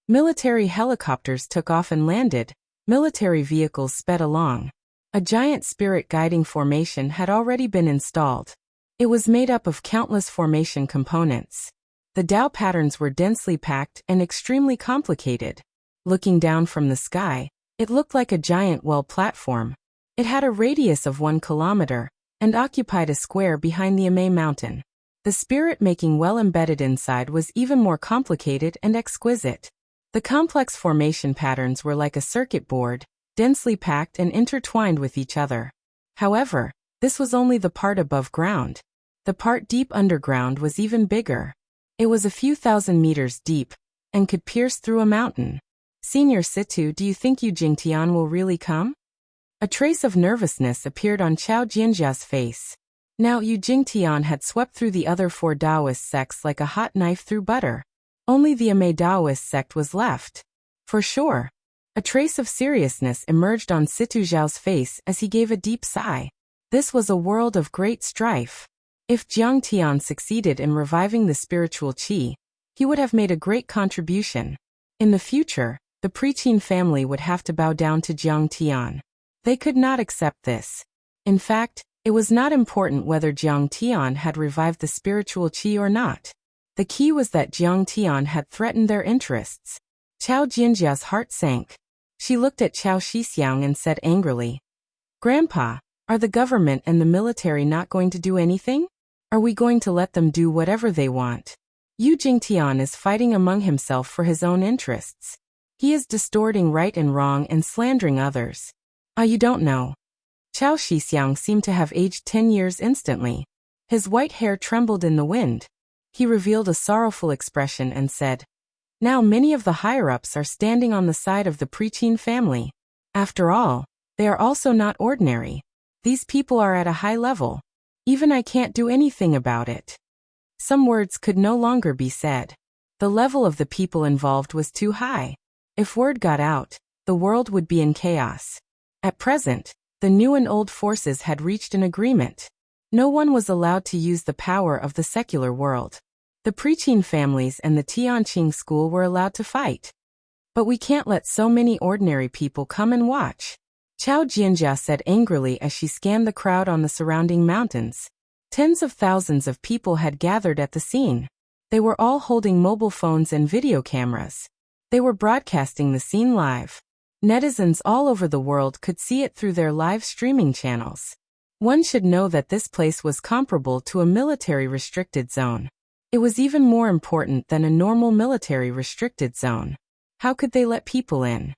Military helicopters took off and landed. Military vehicles sped along. A giant spirit guiding formation had already been installed. It was made up of countless formation components. The Dao patterns were densely packed and extremely complicated. Looking down from the sky, it looked like a giant well platform. It had a radius of 1 kilometer and occupied a square behind the Amei mountain. The spirit-making well embedded inside was even more complicated and exquisite. The complex formation patterns were like a circuit board, densely packed and intertwined with each other. However, this was only the part above ground. The part deep underground was even bigger. It was a few thousand meters deep and could pierce through a mountain. Senior Situ, do you think Yu Jingtian will really come? A trace of nervousness appeared on Chao Jianjia's face. Now Yu Jingtian had swept through the other 4 Daoist sects like a hot knife through butter. Only the Amei Daoist sect was left. For sure. A trace of seriousness emerged on Situ Zhao's face as he gave a deep sigh. This was a world of great strife. If Jiang Tian succeeded in reviving the spiritual qi, he would have made a great contribution. In the future, the Pre-Qin family would have to bow down to Jiang Tian. They could not accept this. In fact, it was not important whether Jiang Tian had revived the spiritual qi or not. The key was that Jiang Tian had threatened their interests. Chao Jianjia's heart sank. She looked at Chao Shixiang and said angrily, "Grandpa, are the government and the military not going to do anything? Are we going to let them do whatever they want?" Yu Jingtian is fighting among himself for his own interests. He is distorting right and wrong and slandering others. You don't know. Chao Shixiang seemed to have aged 10 years instantly. His white hair trembled in the wind. He revealed a sorrowful expression and said, "Now many of the higher-ups are standing on the side of the Pre-Qin family. After all, they are also not ordinary. These people are at a high level. Even I can't do anything about it." Some words could no longer be said. The level of the people involved was too high. If word got out, the world would be in chaos. At present, the new and old forces had reached an agreement. No one was allowed to use the power of the secular world. The Pre-Qin families and the Tianqing school were allowed to fight. But we can't let so many ordinary people come and watch, Chao Jianjia said angrily as she scanned the crowd on the surrounding mountains. Tens of thousands of people had gathered at the scene. They were all holding mobile phones and video cameras. They were broadcasting the scene live. Netizens all over the world could see it through their live streaming channels. One should know that this place was comparable to a military restricted zone. It was even more important than a normal military restricted zone. How could they let people in?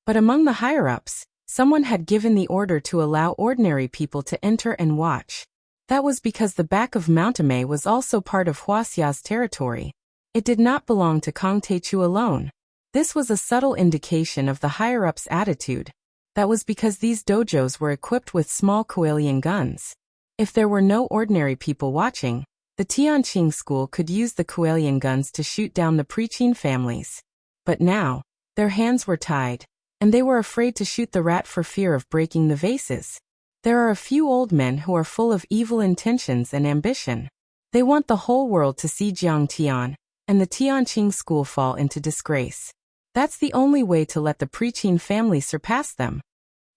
But among the higher-ups, someone had given the order to allow ordinary people to enter and watch. That was because the back of Mountamay was also part of Wuxia's territory. It did not belong to Kang Teichu alone. This was a subtle indication of the higher-ups' attitude. That was because these dojos were equipped with small Kuelian guns. If there were no ordinary people watching, the Tianqing school could use the Kuelian guns to shoot down the preaching families. But now, their hands were tied, and they were afraid to shoot the rat for fear of breaking the vases. There are a few old men who are full of evil intentions and ambition. They want the whole world to see Jiang Tian and the Tianqing school fall into disgrace. That's the only way to let the preaching family surpass them.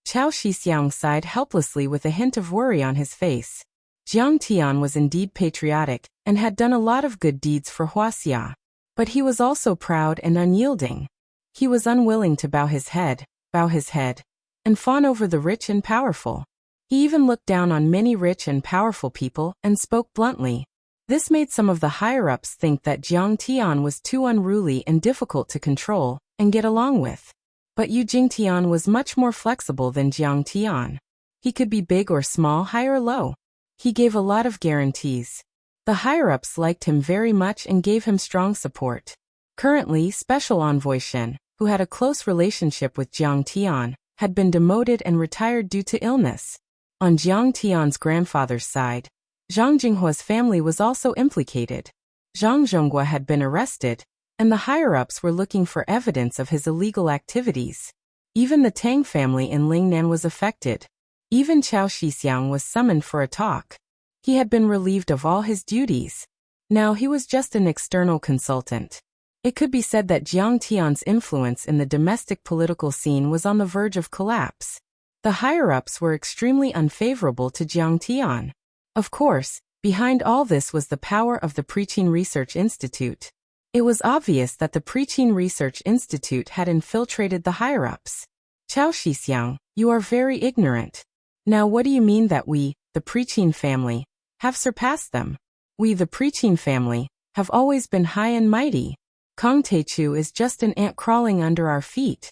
Chao Shixiang sighed helplessly with a hint of worry on his face. Jiang Tian was indeed patriotic and had done a lot of good deeds for Wuxia. But he was also proud and unyielding. He was unwilling to bow his head, and fawn over the rich and powerful. He even looked down on many rich and powerful people and spoke bluntly. This made some of the higher-ups think that Jiang Tian was too unruly and difficult to control and get along with. But Yu Jingtian was much more flexible than Jiang Tian. He could be big or small, high or low. He gave a lot of guarantees. The higher-ups liked him very much and gave him strong support. Currently, Special Envoy Shen, who had a close relationship with Jiang Tian, had been demoted and retired due to illness. On Jiang Tian's grandfather's side, Zhang Jinghua's family was also implicated. Zhang Zhonghua had been arrested, and the higher-ups were looking for evidence of his illegal activities. Even the Tang family in Lingnan was affected. Even Chao Shixiang was summoned for a talk. He had been relieved of all his duties. Now he was just an external consultant. It could be said that Jiang Tian's influence in the domestic political scene was on the verge of collapse. The higher-ups were extremely unfavorable to Jiang Tian. Of course, behind all this was the power of the Preaching Research Institute. It was obvious that the Preaching Research Institute had infiltrated the higher-ups. Chao Shixiang, you are very ignorant. Now what do you mean that we, the Preaching family, have surpassed them? We, the Preaching family, have always been high and mighty. Kang Teichu is just an ant crawling under our feet.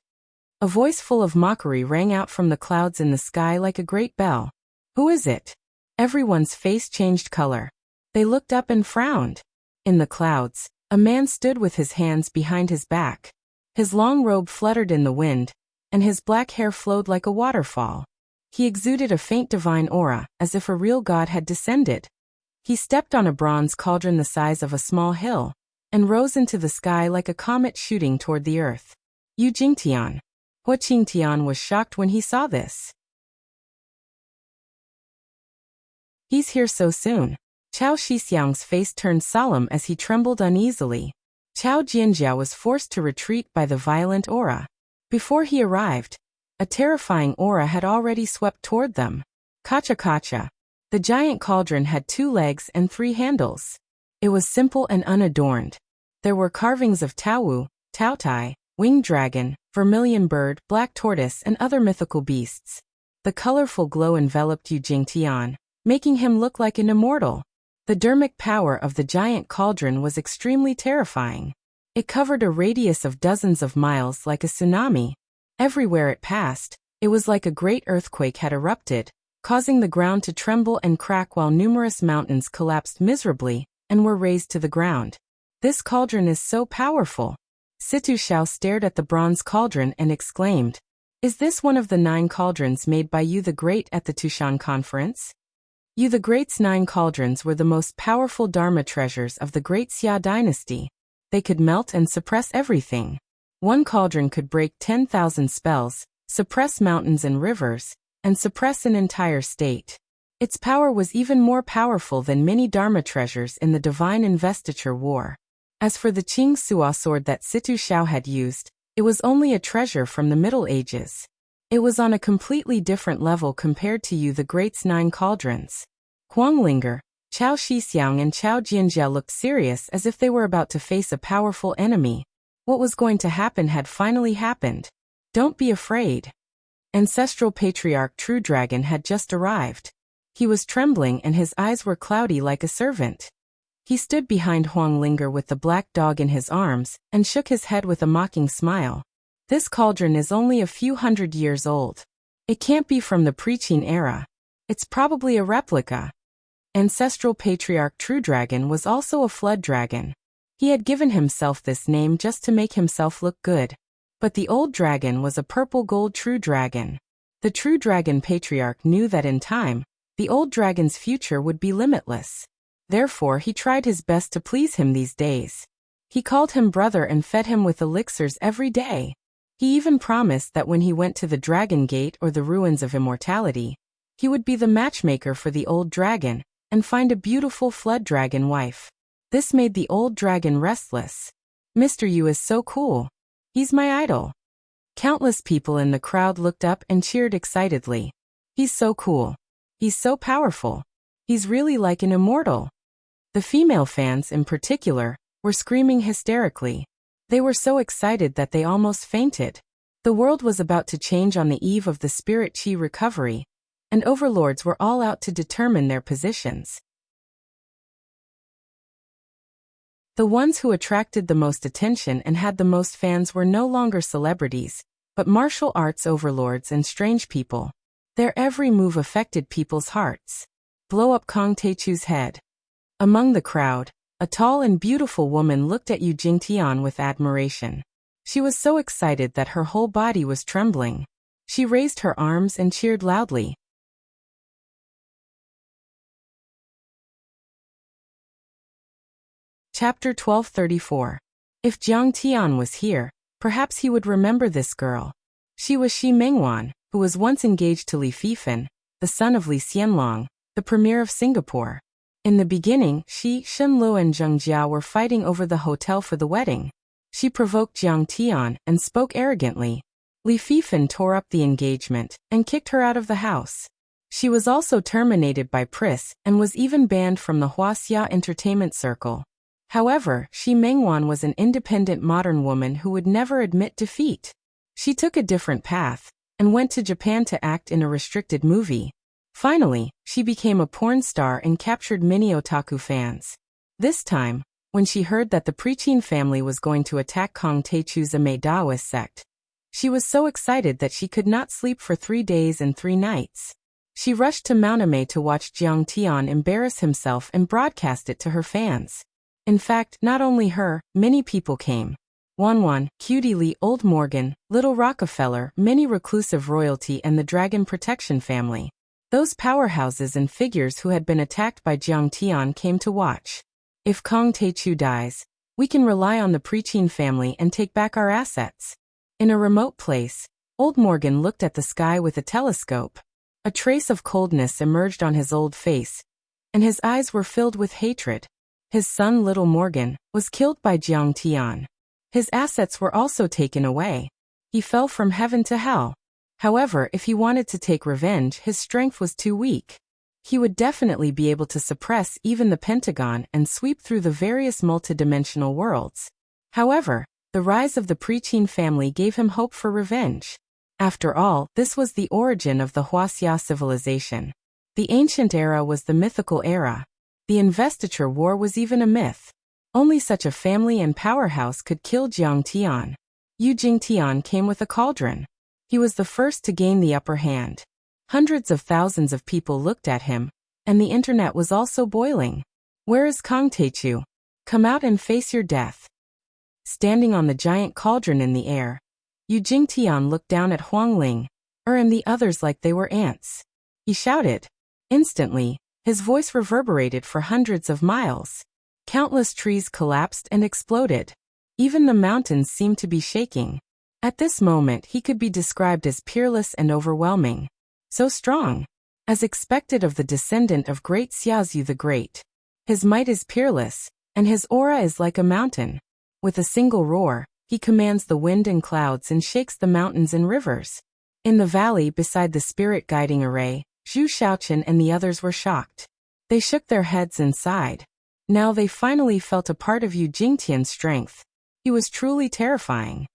A voice full of mockery rang out from the clouds in the sky like a great bell. Who is it? Everyone's face changed color. They looked up and frowned. In the clouds, a man stood with his hands behind his back. His long robe fluttered in the wind, and his black hair flowed like a waterfall. He exuded a faint divine aura, as if a real god had descended. He stepped on a bronze cauldron the size of a small hill, and rose into the sky like a comet shooting toward the earth. Yu Jingtian. Hua Qingtian was shocked when he saw this. He's here so soon. Chao Shixiang's face turned solemn as he trembled uneasily. Chao Jianjia was forced to retreat by the violent aura. Before he arrived, a terrifying aura had already swept toward them. Kacha. The giant cauldron had 2 legs and 3 handles. It was simple and unadorned. There were carvings of Taowu, Taotai, winged dragon, vermilion bird, black tortoise, and other mythical beasts. The colorful glow enveloped Yu Jingtian, making him look like an immortal. The dermic power of the giant cauldron was extremely terrifying. It covered a radius of dozens of miles like a tsunami. Everywhere it passed, it was like a great earthquake had erupted, causing the ground to tremble and crack while numerous mountains collapsed miserably and were razed to the ground. This cauldron is so powerful. Situ Shao stared at the bronze cauldron and exclaimed, "Is this one of the 9 cauldrons made by Yu the Great at the Tushan conference?" Yu the Great's 9 cauldrons were the most powerful Dharma treasures of the Great Xia dynasty. They could melt and suppress everything. One cauldron could break 10,000 spells, suppress mountains and rivers, and suppress an entire state. Its power was even more powerful than many Dharma treasures in the Divine Investiture War. As for the Qing Sua sword that Situ Shao had used, it was only a treasure from the Middle Ages. It was on a completely different level compared to Yu the Great's 9 cauldrons. Huanglinger, Chao Shixiang and Chao Jianjia looked serious as if they were about to face a powerful enemy. What was going to happen had finally happened. Don't be afraid. Ancestral Patriarch True Dragon had just arrived. He was trembling and his eyes were cloudy like a servant. He stood behind Huanglinger with the black dog in his arms and shook his head with a mocking smile. This cauldron is only a few hundred years old. It can't be from the preaching era. It's probably a replica. Ancestral patriarch True Dragon was also a flood dragon. He had given himself this name just to make himself look good. But the old dragon was a purple gold true dragon. The True Dragon patriarch knew that in time, the old dragon's future would be limitless. Therefore he tried his best to please him these days. He called him brother and fed him with elixirs every day. He even promised that when he went to the Dragon Gate or the ruins of immortality, he would be the matchmaker for the old dragon, and find a beautiful flood dragon wife. This made the old dragon restless. Mr. Yu is so cool. He's my idol. Countless people in the crowd looked up and cheered excitedly. He's so cool. He's so powerful. He's really like an immortal. The female fans, in particular, were screaming hysterically. They were so excited that they almost fainted. The world was about to change on the eve of the spirit chi recovery, and overlords were all out to determine their positions. The ones who attracted the most attention and had the most fans were no longer celebrities, but martial arts overlords and strange people. Their every move affected people's hearts. Blow up Kong Teichu's head. Among the crowd, a tall and beautiful woman looked at Yu Jingtian with admiration. She was so excited that her whole body was trembling. She raised her arms and cheered loudly. Chapter 1234. If Jiang Tian was here, perhaps he would remember this girl. She was Shi Mengwan, who was once engaged to Li Fifan, the son of Li Xianlong, the premier of Singapore. In the beginning, Shi, Shenlu and Zheng Jia were fighting over the hotel for the wedding. She provoked Jiang Tian and spoke arrogantly. Li Fifan tore up the engagement and kicked her out of the house. She was also terminated by Pris and was even banned from the Wuxia entertainment circle. However, Shi Mengwan was an independent modern woman who would never admit defeat. She took a different path and went to Japan to act in a restricted movie. Finally, she became a porn star and captured many otaku fans. This time, when she heard that the Preaching family was going to attack Kong Teichu's Ame Daoist sect, she was so excited that she could not sleep for 3 days and 3 nights. She rushed to Mount Ame to watch Jiang Tian embarrass himself and broadcast it to her fans. In fact, not only her, many people came. Wanwan, Cutie Lee, Old Morgan, Little Rockefeller, many reclusive royalty and the Dragon Protection family. Those powerhouses and figures who had been attacked by Jiang Tian came to watch. If Kong Teichu dies, we can rely on the Preaching family and take back our assets. In a remote place, Old Morgan looked at the sky with a telescope. A trace of coldness emerged on his old face, and his eyes were filled with hatred. His son Little Morgan was killed by Jiang Tian. His assets were also taken away. He fell from heaven to hell. However, if he wanted to take revenge, his strength was too weak. He would definitely be able to suppress even the Pentagon and sweep through the various multidimensional worlds. However, the rise of the Preaching family gave him hope for revenge. After all, this was the origin of the Wuxia civilization. The ancient era was the mythical era. The investiture war was even a myth. Only such a family and powerhouse could kill Jiang Tian. Yu Jingtian came with a cauldron. He was the first to gain the upper hand. Hundreds of thousands of people looked at him, and the internet was also boiling. Where is Kong Teichu? Come out and face your death. Standing on the giant cauldron in the air, Yu Jingtian looked down at Huang Ling, and the others like they were ants. He shouted. Instantly, his voice reverberated for hundreds of miles. Countless trees collapsed and exploded. Even the mountains seemed to be shaking. At this moment he could be described as peerless and overwhelming. So strong. As expected of the descendant of great Xiaozu the Great. His might is peerless, and his aura is like a mountain. With a single roar, he commands the wind and clouds and shakes the mountains and rivers. In the valley beside the spirit guiding array, Zhu Shaochen and the others were shocked. They shook their heads and sighed. Now they finally felt a part of Yu Jingtian's strength. He was truly terrifying.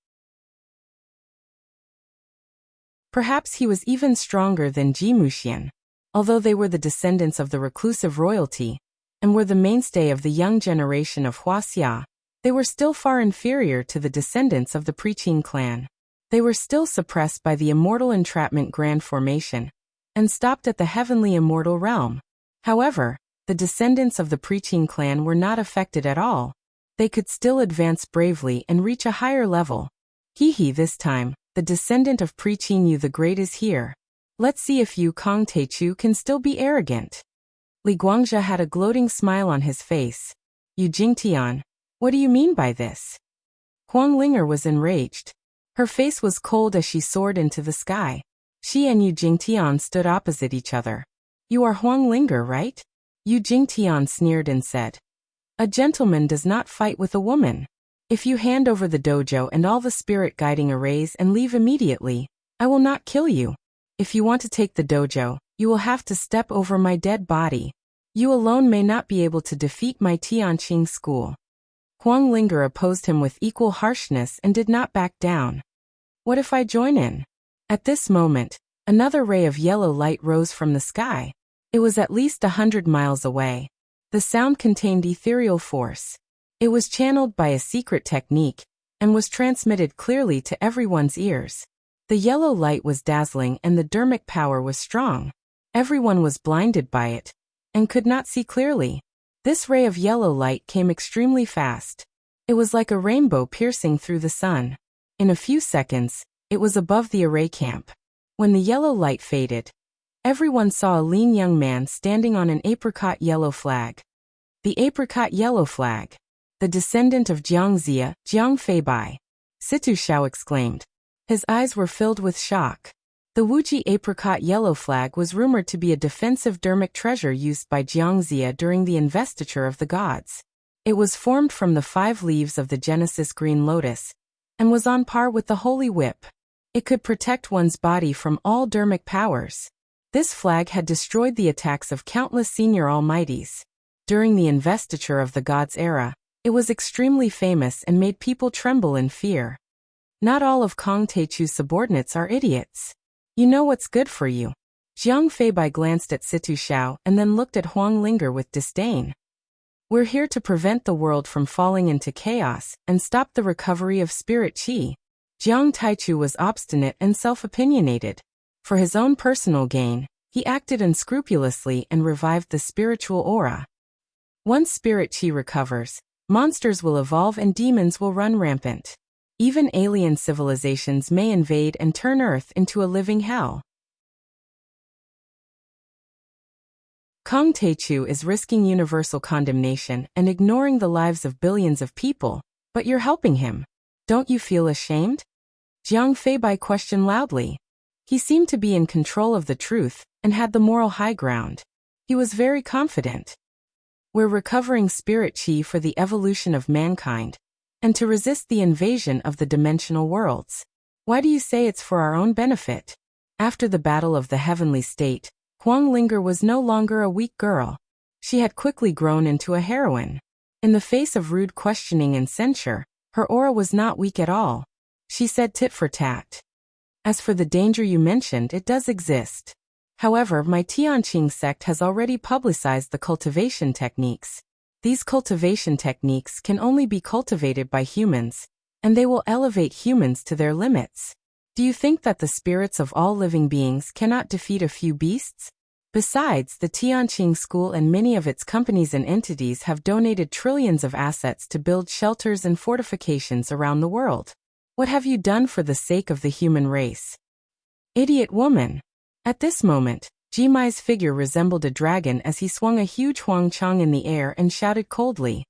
Perhaps he was even stronger than Ji Muxian. Although they were the descendants of the reclusive royalty, and were the mainstay of the young generation of Wuxia, they were still far inferior to the descendants of the Preaching clan. They were still suppressed by the immortal entrapment grand formation, and stopped at the heavenly immortal realm. However, the descendants of the Preaching clan were not affected at all. They could still advance bravely and reach a higher level. Hee this time, the descendant of Preaching Yu the Great is here. Let's see if you Kong Teichu can still be arrogant. Li Guangzhe had a gloating smile on his face. Yu Jingtian, what do you mean by this? Huang Linger was enraged. Her face was cold as she soared into the sky. She and Yu Jingtian stood opposite each other. You are Huang Linger, right? Yu Jingtian sneered and said. A gentleman does not fight with a woman. If you hand over the dojo and all the spirit guiding arrays and leave immediately, I will not kill you. If you want to take the dojo, you will have to step over my dead body. You alone may not be able to defeat my Tianqing school. Huang Linger opposed him with equal harshness and did not back down. What if I join in? At this moment, another ray of yellow light rose from the sky. It was at least 100 miles away. The sound contained ethereal force. It was channeled by a secret technique, and was transmitted clearly to everyone's ears. The yellow light was dazzling and the dermic power was strong. Everyone was blinded by it, and could not see clearly. This ray of yellow light came extremely fast. It was like a rainbow piercing through the sun. In a few seconds, it was above the array camp. When the yellow light faded, everyone saw a lean young man standing on an apricot yellow flag. The apricot yellow flag. The descendant of Jiangxia, Jiang Feibai. Situ Xiao exclaimed. His eyes were filled with shock. The Wuxia apricot yellow flag was rumored to be a defensive dermic treasure used by Jiangxia during the investiture of the gods. It was formed from the 5 leaves of the Genesis green lotus, and was on par with the Holy Whip. It could protect one's body from all dermic powers. This flag had destroyed the attacks of countless senior almighties. During the investiture of the gods' era, it was extremely famous and made people tremble in fear. Not all of Kong Teichu's subordinates are idiots. You know what's good for you. Jiang Feibai glanced at Situ Xiao and then looked at Huang Linger with disdain. We're here to prevent the world from falling into chaos and stop the recovery of spirit qi. Jiang Taichu was obstinate and self-opinionated. For his own personal gain, he acted unscrupulously and revived the spiritual aura. Once spirit qi recovers, monsters will evolve and demons will run rampant. Even alien civilizations may invade and turn Earth into a living hell. Kong Teichu is risking universal condemnation and ignoring the lives of billions of people, but you're helping him. Don't you feel ashamed? Jiang Feibai questioned loudly. He seemed to be in control of the truth and had the moral high ground. He was very confident. We're recovering spirit qi for the evolution of mankind, and to resist the invasion of the dimensional worlds. Why do you say it's for our own benefit? After the battle of the heavenly state, Huang Linger was no longer a weak girl. She had quickly grown into a heroine. In the face of rude questioning and censure, her aura was not weak at all. She said tit for tat. As for the danger you mentioned, it does exist. However, my Tianqing sect has already publicized the cultivation techniques. These cultivation techniques can only be cultivated by humans, and they will elevate humans to their limits. Do you think that the spirits of all living beings cannot defeat a few beasts? Besides, the Tianqing school and many of its companies and entities have donated trillions of assets to build shelters and fortifications around the world. What have you done for the sake of the human race? Idiot woman! At this moment, Jimai's figure resembled a dragon as he swung a huge huangchang in the air and shouted coldly.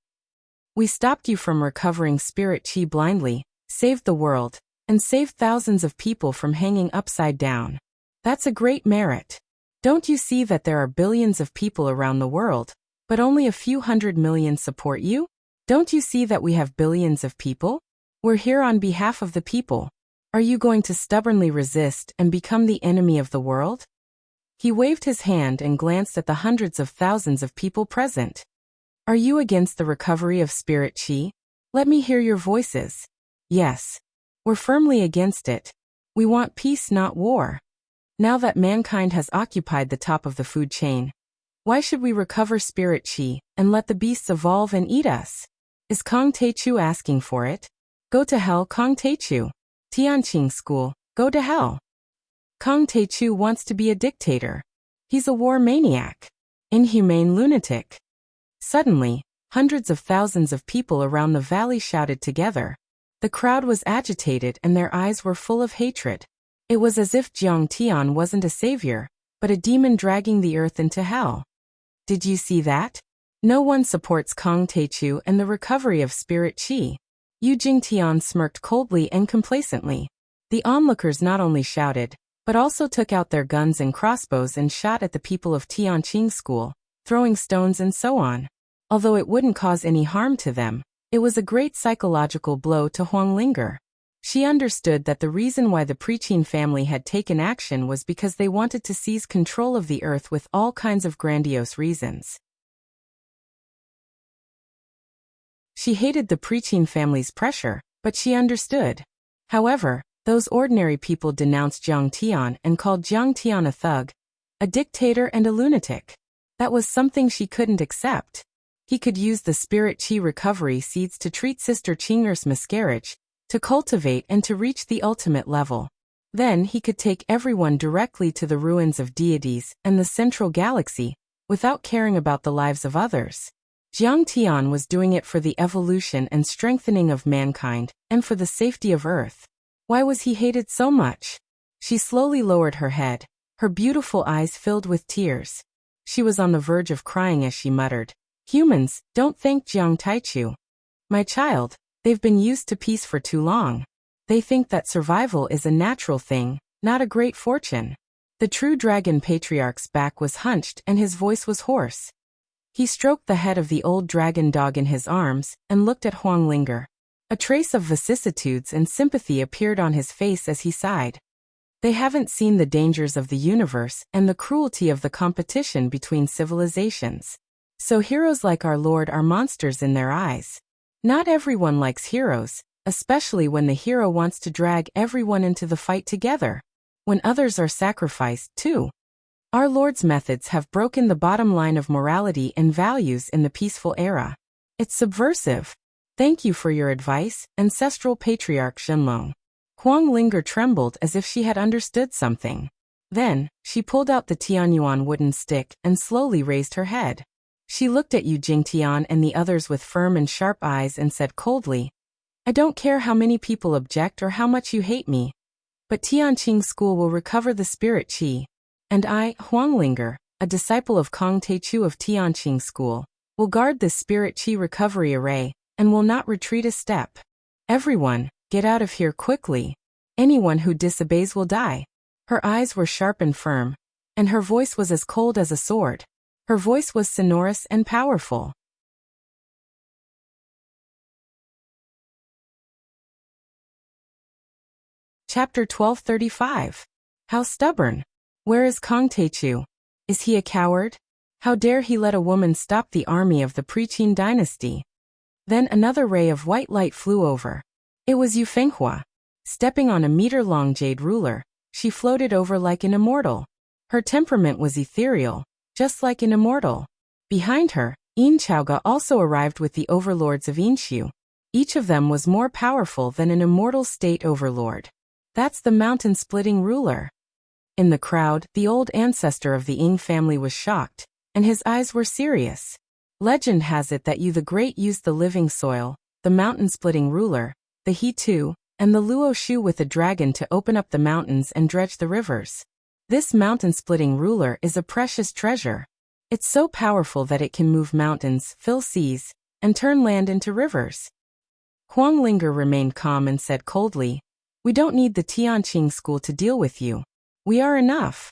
We stopped you from recovering spirit qi blindly, saved the world, and saved thousands of people from hanging upside down. That's a great merit. Don't you see that there are billions of people around the world, but only a few 100 million support you? Don't you see that we have billions of people? We're here on behalf of the people. Are you going to stubbornly resist and become the enemy of the world? He waved his hand and glanced at the hundreds of thousands of people present. Are you against the recovery of spirit qi? Let me hear your voices. Yes. We're firmly against it. We want peace, not war. Now that mankind has occupied the top of the food chain, why should we recover spirit qi and let the beasts evolve and eat us? Is Kong Teichu asking for it? Go to hell, Kong Teichu. Tianqing school, go to hell. Kong Teichu wants to be a dictator. He's a war maniac. Inhumane lunatic. Suddenly, hundreds of thousands of people around the valley shouted together. The crowd was agitated and their eyes were full of hatred. It was as if Jiang Tian wasn't a savior, but a demon dragging the earth into hell. Did you see that? No one supports Kang Taichu and the recovery of spirit qi. Yu Jingtian smirked coldly and complacently. The onlookers not only shouted, but also took out their guns and crossbows and shot at the people of Tianqing School, throwing stones and so on. Although it wouldn't cause any harm to them, it was a great psychological blow to Huang Linger. She understood that the reason why the Preqin family had taken action was because they wanted to seize control of the earth with all kinds of grandiose reasons. She hated the Preqin family's pressure, but she understood. However, those ordinary people denounced Jiang Tian and called Jiang Tian a thug, a dictator and a lunatic. That was something she couldn't accept. He could use the spirit qi recovery seeds to treat Sister Qing'er's miscarriage, to cultivate and to reach the ultimate level. Then he could take everyone directly to the ruins of deities and the central galaxy, without caring about the lives of others. Jiang Tian was doing it for the evolution and strengthening of mankind, and for the safety of Earth. Why was he hated so much? She slowly lowered her head, her beautiful eyes filled with tears. She was on the verge of crying as she muttered, "Humans, don't thank Jiang Taichu. My child, they've been used to peace for too long. They think that survival is a natural thing, not a great fortune." The true dragon patriarch's back was hunched and his voice was hoarse. He stroked the head of the old dragon dog in his arms and looked at Huang Linger. A trace of vicissitudes and sympathy appeared on his face as he sighed. They haven't seen the dangers of the universe and the cruelty of the competition between civilizations. So heroes like our Lord are monsters in their eyes. Not everyone likes heroes, especially when the hero wants to drag everyone into the fight together. When others are sacrificed, too. Our Lord's methods have broken the bottom line of morality and values in the peaceful era. It's subversive. Thank you for your advice, Ancestral Patriarch Shenlong. Huang Linger trembled as if she had understood something. Then, she pulled out the Tianyuan wooden stick and slowly raised her head. She looked at Yu Jingtian and the others with firm and sharp eyes and said coldly, "I don't care how many people object or how much you hate me, but Tianqing School will recover the spirit qi. And I, Huang Linger, a disciple of Kang Taichu of Tianqing School, will guard this spirit qi recovery array, and will not retreat a step. Everyone, get out of here quickly. Anyone who disobeys will die." Her eyes were sharp and firm, and her voice was as cold as a sword. Her voice was sonorous and powerful. Chapter 1235. How stubborn. Where is Kang Taichu? Is he a coward? How dare he let a woman stop the army of the Preqin dynasty? Then another ray of white light flew over. It was Yu Fenghua. Stepping on a meter-long jade ruler, she floated over like an immortal. Her temperament was ethereal, just like an immortal. Behind her, Yin Chaoga also arrived with the overlords of Yinshu. Each of them was more powerful than an immortal state overlord. That's the mountain-splitting ruler. In the crowd, the old ancestor of the Ying family was shocked, and his eyes were serious. Legend has it that Yu the Great used the living soil, the mountain-splitting ruler, the He Tu, and the Luo Shu with a dragon to open up the mountains and dredge the rivers. This mountain-splitting ruler is a precious treasure. It's so powerful that it can move mountains, fill seas, and turn land into rivers. Huang Linger remained calm and said coldly, "We don't need the Tianqing School to deal with you. We are enough."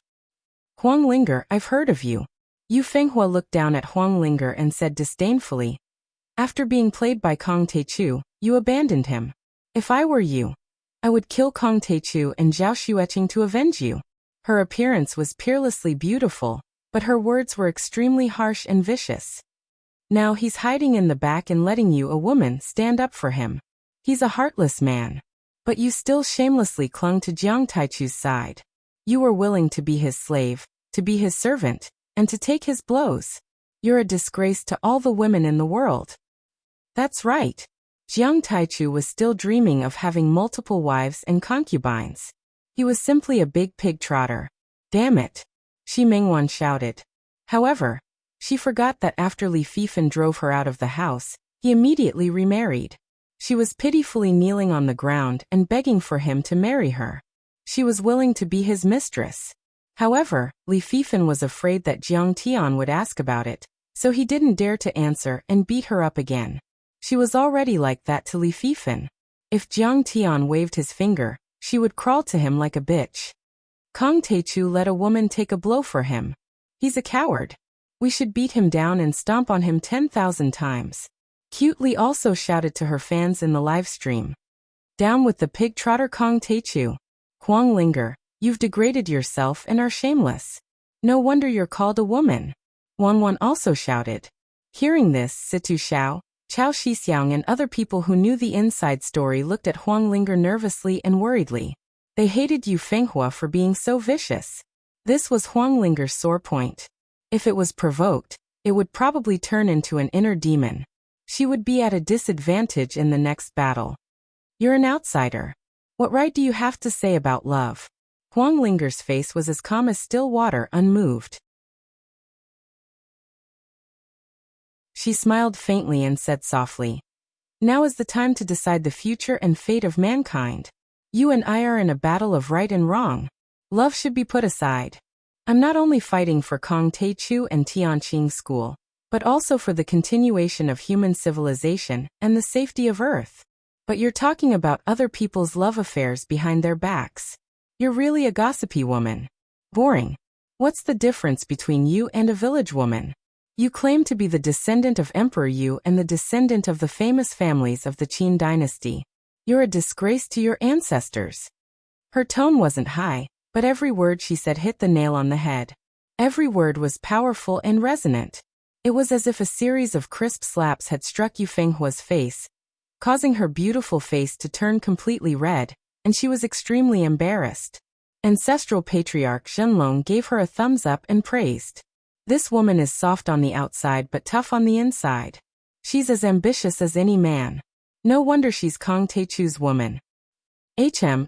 "Huang Linger, I've heard of you." Yu Fenghua looked down at Huang Linger and said disdainfully, "After being played by Kang Taichu, you abandoned him. If I were you, I would kill Kang Taichu and Zhao Xueqing to avenge you." Her appearance was peerlessly beautiful, but her words were extremely harsh and vicious. Now he's hiding in the back and letting you, a woman, stand up for him. He's a heartless man. But you still shamelessly clung to Jiang Taichu's side. You were willing to be his slave, to be his servant, and to take his blows. You're a disgrace to all the women in the world. That's right. Jiang Taichu was still dreaming of having multiple wives and concubines. He was simply a big pig trotter. Damn it! Shi Mingwan shouted. However, She forgot that after Li Fifan drove her out of the house, he immediately remarried. She was pitifully kneeling on the ground and begging for him to marry her. She was willing to be his mistress. However, Li Fifan was afraid that Jiang Tian would ask about it, so he didn't dare to answer and beat her up again. She was already like that to Li Fifan. If Jiang Tian waved his finger, she would crawl to him like a bitch. Kong Teichu let a woman take a blow for him. He's a coward. We should beat him down and stomp on him 10,000 times. Cute Li also shouted to her fans in the live stream. Down with the pig trotter Kong Teichu. Huang Linger, you've degraded yourself and are shameless. No wonder you're called a woman. Wan also shouted. Hearing this, Situ Xiao, Chao Shixiang and other people who knew the inside story looked at Huang Linger nervously and worriedly. They hated Yu Fenghua for being so vicious. This was Huang Linger's sore point. If it was provoked, it would probably turn into an inner demon. She would be at a disadvantage in the next battle. You're an outsider. What right do you have to say about love? Huang Linger's face was as calm as still water, unmoved. She smiled faintly and said softly, "Now is the time to decide the future and fate of mankind. You and I are in a battle of right and wrong. Love should be put aside. I'm not only fighting for Kong Teichu and Tianqing School, but also for the continuation of human civilization and the safety of Earth. But you're talking about other people's love affairs behind their backs. You're really a gossipy woman. Boring. What's the difference between you and a village woman? You claim to be the descendant of Emperor Yu and the descendant of the famous families of the Qin dynasty. You're a disgrace to your ancestors." Her tone wasn't high, but every word she said hit the nail on the head. Every word was powerful and resonant. It was as if a series of crisp slaps had struck Yu Fenghua's face, causing her beautiful face to turn completely red, and she was extremely embarrassed. Ancestral patriarch Shenlong gave her a thumbs up and praised. This woman is soft on the outside but tough on the inside. She's as ambitious as any man. No wonder she's Kong Teichu's woman.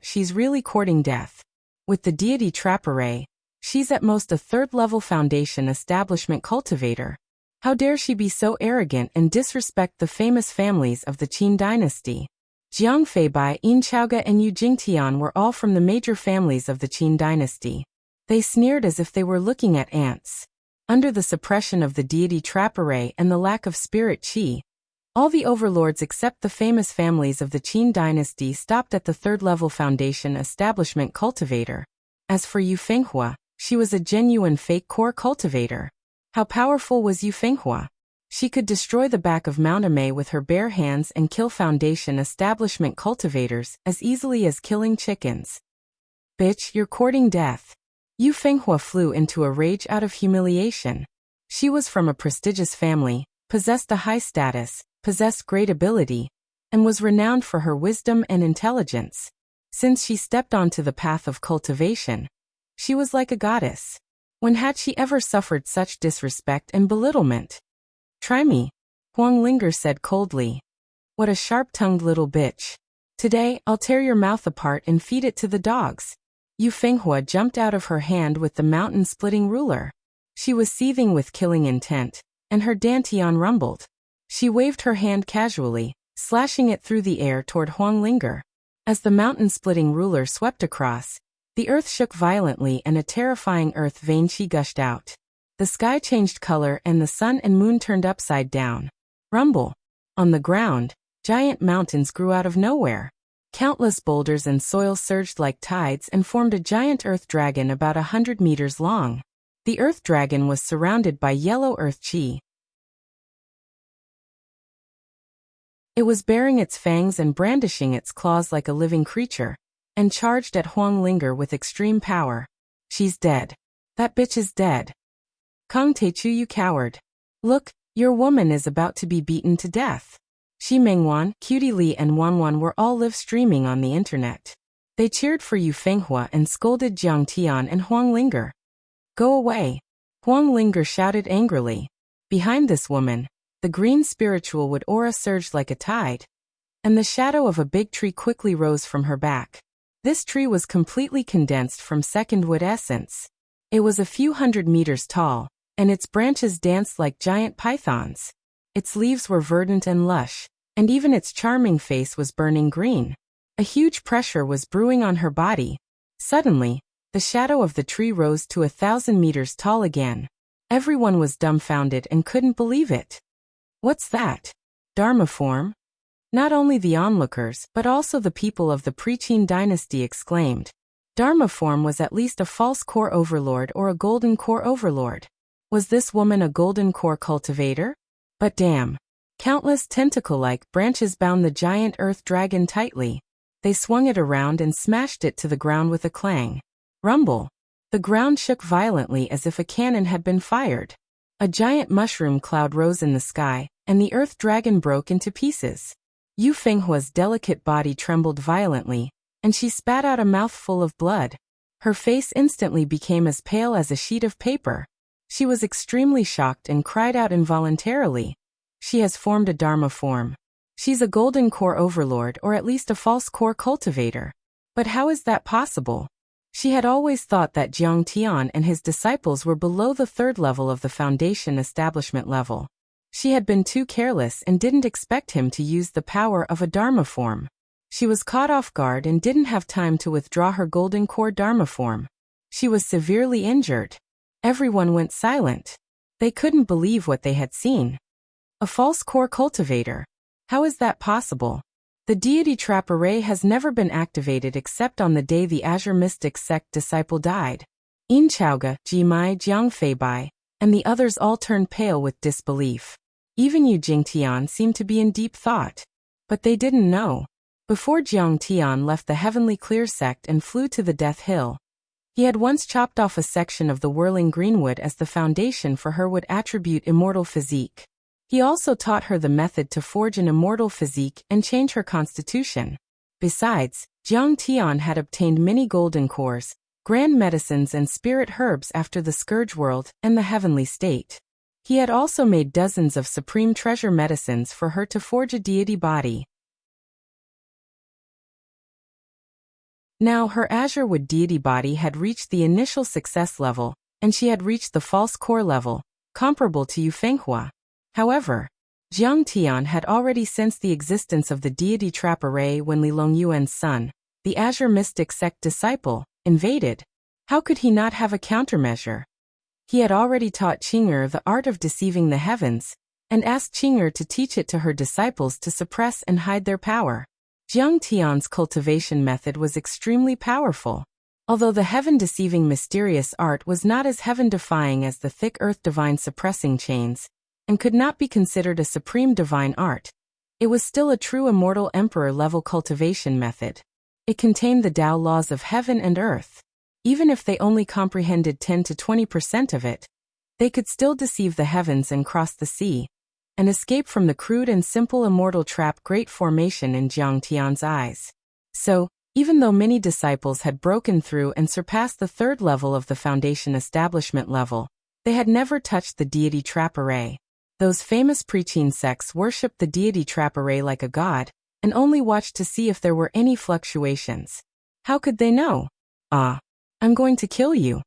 She's really courting death. With the deity trap array, she's at most a third-level foundation establishment cultivator. How dare she be so arrogant and disrespect the famous families of the Qin dynasty? Jiang Feibai, Yin Chaoga and Yu Jingtian were all from the major families of the Qin dynasty. They sneered as if they were looking at ants. Under the suppression of the deity trap array and the lack of spirit qi, all the overlords except the famous families of the Qin dynasty stopped at the third-level foundation establishment cultivator. As for Yu Fenghua, she was a genuine fake core cultivator. How powerful was Yu Fenghua? She could destroy the back of Mount Amei with her bare hands and kill foundation establishment cultivators as easily as killing chickens. Bitch, you're courting death. Yu Fenghua flew into a rage out of humiliation. She was from a prestigious family, possessed a high status, possessed great ability, and was renowned for her wisdom and intelligence. Since she stepped onto the path of cultivation, she was like a goddess. When had she ever suffered such disrespect and belittlement? "Try me," Huang Linger said coldly. "What a sharp-tongued little bitch. Today, I'll tear your mouth apart and feed it to the dogs." Yu Fenghua jumped out of her hand with the mountain-splitting ruler. She was seething with killing intent, and her dantian rumbled. She waved her hand casually, slashing it through the air toward Huang Linger. As the mountain-splitting ruler swept across, the earth shook violently and a terrifying earth vein chi gushed out. The sky changed color and the sun and moon turned upside down. Rumble. On the ground, giant mountains grew out of nowhere. Countless boulders and soil surged like tides and formed a giant earth dragon about 100 meters long. The earth dragon was surrounded by yellow earth chi. It was baring its fangs and brandishing its claws like a living creature, and charged at Huang Linger with extreme power. "She's dead. That bitch is dead. Kong Teichu, you coward. Look, your woman is about to be beaten to death." Shi Mengwan, Cutie Li and Wanwan were all live streaming on the internet. They cheered for Yu Fenghua and scolded Jiang Tian and Huang Linger. "Go away." Huang Linger shouted angrily. Behind this woman, the green spiritual wood aura surged like a tide, and the shadow of a big tree quickly rose from her back. This tree was completely condensed from second wood essence. It was a few hundred meters tall, and its branches danced like giant pythons. Its leaves were verdant and lush, and even its charming face was burning green. A huge pressure was brewing on her body. Suddenly, the shadow of the tree rose to 1,000 meters tall again. Everyone was dumbfounded and couldn't believe it. What's that? Dharma form? Not only the onlookers, but also the people of the pre-Qin dynasty exclaimed. Dharma form was at least a false core overlord or a golden core overlord. Was this woman a golden core cultivator? But damn. Countless tentacle-like branches bound the giant earth dragon tightly. They swung it around and smashed it to the ground with a clang. Rumble. The ground shook violently as if a cannon had been fired. A giant mushroom cloud rose in the sky, and the earth dragon broke into pieces. Yu Fenghua's delicate body trembled violently, and she spat out a mouthful of blood. Her face instantly became as pale as a sheet of paper. She was extremely shocked and cried out involuntarily. She has formed a Dharma form. She's a golden core overlord or at least a false core cultivator. But how is that possible? She had always thought that Jiang Tian and his disciples were below the third level of the foundation establishment level. She had been too careless and didn't expect him to use the power of a Dharma form. She was caught off guard and didn't have time to withdraw her golden core Dharma form. She was severely injured. Everyone went silent. They couldn't believe what they had seen. A false core cultivator. How is that possible? The deity trap array has never been activated except on the day the Azure Mystic sect disciple died. Yin Chaoge, Jimai, Jiang Feibai, and the others all turned pale with disbelief. Even Yu Jingtian seemed to be in deep thought. But they didn't know. Before Jiang Tian left the Heavenly Clear sect and flew to the Death Hill, he had once chopped off a section of the whirling greenwood as the foundation for her would attribute immortal physique. He also taught her the method to forge an immortal physique and change her constitution. Besides, Jiang Tian had obtained many golden cores, grand medicines and spirit herbs after the Scourge World and the Heavenly State. He had also made dozens of supreme treasure medicines for her to forge a deity body. Now her Azure Wood deity body had reached the initial success level, and she had reached the false core level, comparable to Yu Fenghua. However, Jiang Tian had already sensed the existence of the deity trap array when Li Longyuan's son, the Azure Mystic sect disciple, invaded. How could he not have a countermeasure? He had already taught Qing'er the art of deceiving the heavens, and asked Qing'er to teach it to her disciples to suppress and hide their power. Jiang Tian's cultivation method was extremely powerful. Although the heaven-deceiving mysterious art was not as heaven-defying as the thick earth divine suppressing chains, and could not be considered a supreme divine art, it was still a true immortal emperor-level cultivation method. It contained the Tao laws of heaven and earth. Even if they only comprehended 10 to 20% of it, they could still deceive the heavens and cross the sea, and escape from the crude and simple immortal trap great formation in Jiang Tian's eyes. So, even though many disciples had broken through and surpassed the third level of the foundation establishment level, they had never touched the deity trap array. Those famous pre-Qin sects worshipped the deity trap array like a god, and only watched to see if there were any fluctuations. How could they know? I'm going to kill you.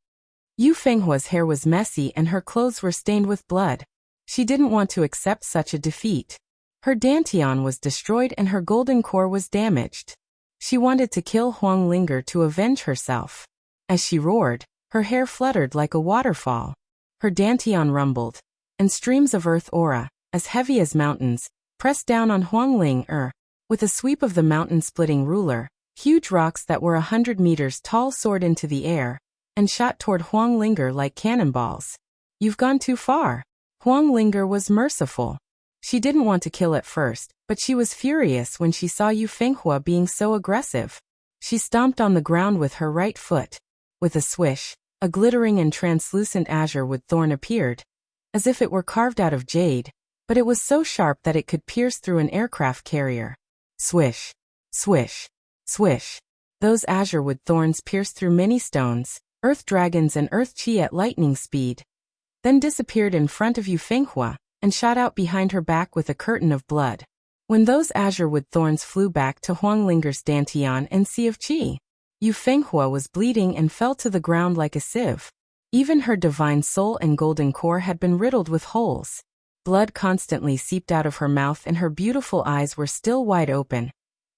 Yu Fenghua's hair was messy and her clothes were stained with blood. She didn't want to accept such a defeat. Her dantian was destroyed and her golden core was damaged. She wanted to kill Huang Linger to avenge herself. As she roared, her hair fluttered like a waterfall. Her dantian rumbled, and streams of earth aura, as heavy as mountains, pressed down on Huang Linger. With a sweep of the mountain-splitting ruler, huge rocks that were 100 meters tall soared into the air, and shot toward Huang Linger like cannonballs. You've gone too far. Huang Linger was merciful. She didn't want to kill at first, but she was furious when she saw Yu Fenghua being so aggressive. She stomped on the ground with her right foot. With a swish, a glittering and translucent azure wood thorn appeared, as if it were carved out of jade, but it was so sharp that it could pierce through an aircraft carrier. Swish, swish, swish. Those azure wood thorns pierced through many stones, earth dragons and earth chi at lightning speed, then disappeared in front of Yu Fenghua, and shot out behind her back with a curtain of blood. When those azure wood thorns flew back to Huang Linger's dantian and sea of qi, Yu Fenghua was bleeding and fell to the ground like a sieve. Even her divine soul and golden core had been riddled with holes. Blood constantly seeped out of her mouth and her beautiful eyes were still wide open,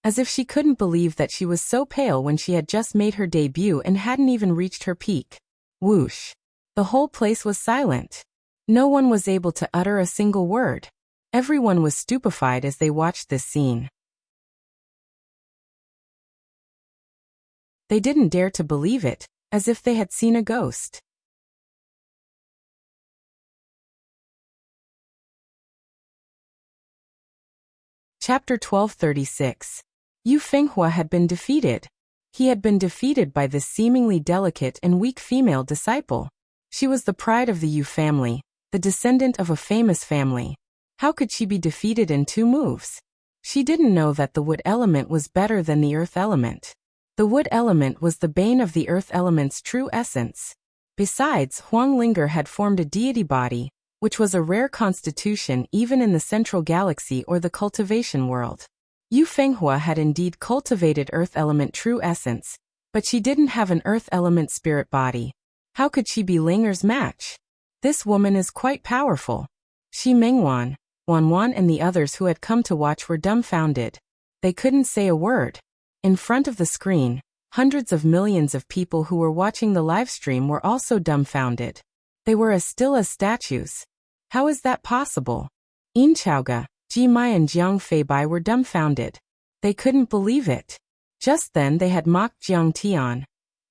as if she couldn't believe that she was so pale when she had just made her debut and hadn't even reached her peak. Whoosh! The whole place was silent. No one was able to utter a single word. Everyone was stupefied as they watched this scene. They didn't dare to believe it, as if they had seen a ghost. Chapter 1236. Yu Fenghua had been defeated. He had been defeated by this seemingly delicate and weak female disciple. She was the pride of the Yu family, the descendant of a famous family. How could she be defeated in 2 moves? She didn't know that the wood element was better than the earth element. The wood element was the bane of the earth element's true essence. Besides, Huang Linger had formed a deity body, which was a rare constitution even in the central galaxy or the cultivation world. Yu Fenghua had indeed cultivated earth element true essence, but she didn't have an earth element spirit body. How could she be Linger's match? This woman is quite powerful. Shi Mengwan, Wan and the others who had come to watch were dumbfounded. They couldn't say a word. In front of the screen, hundreds of millions of people who were watching the live stream were also dumbfounded. They were as still as statues. How is that possible? Yin Chaoga, Ji Mai and Jiang Feibai were dumbfounded. They couldn't believe it. Just then they had mocked Jiang Tian,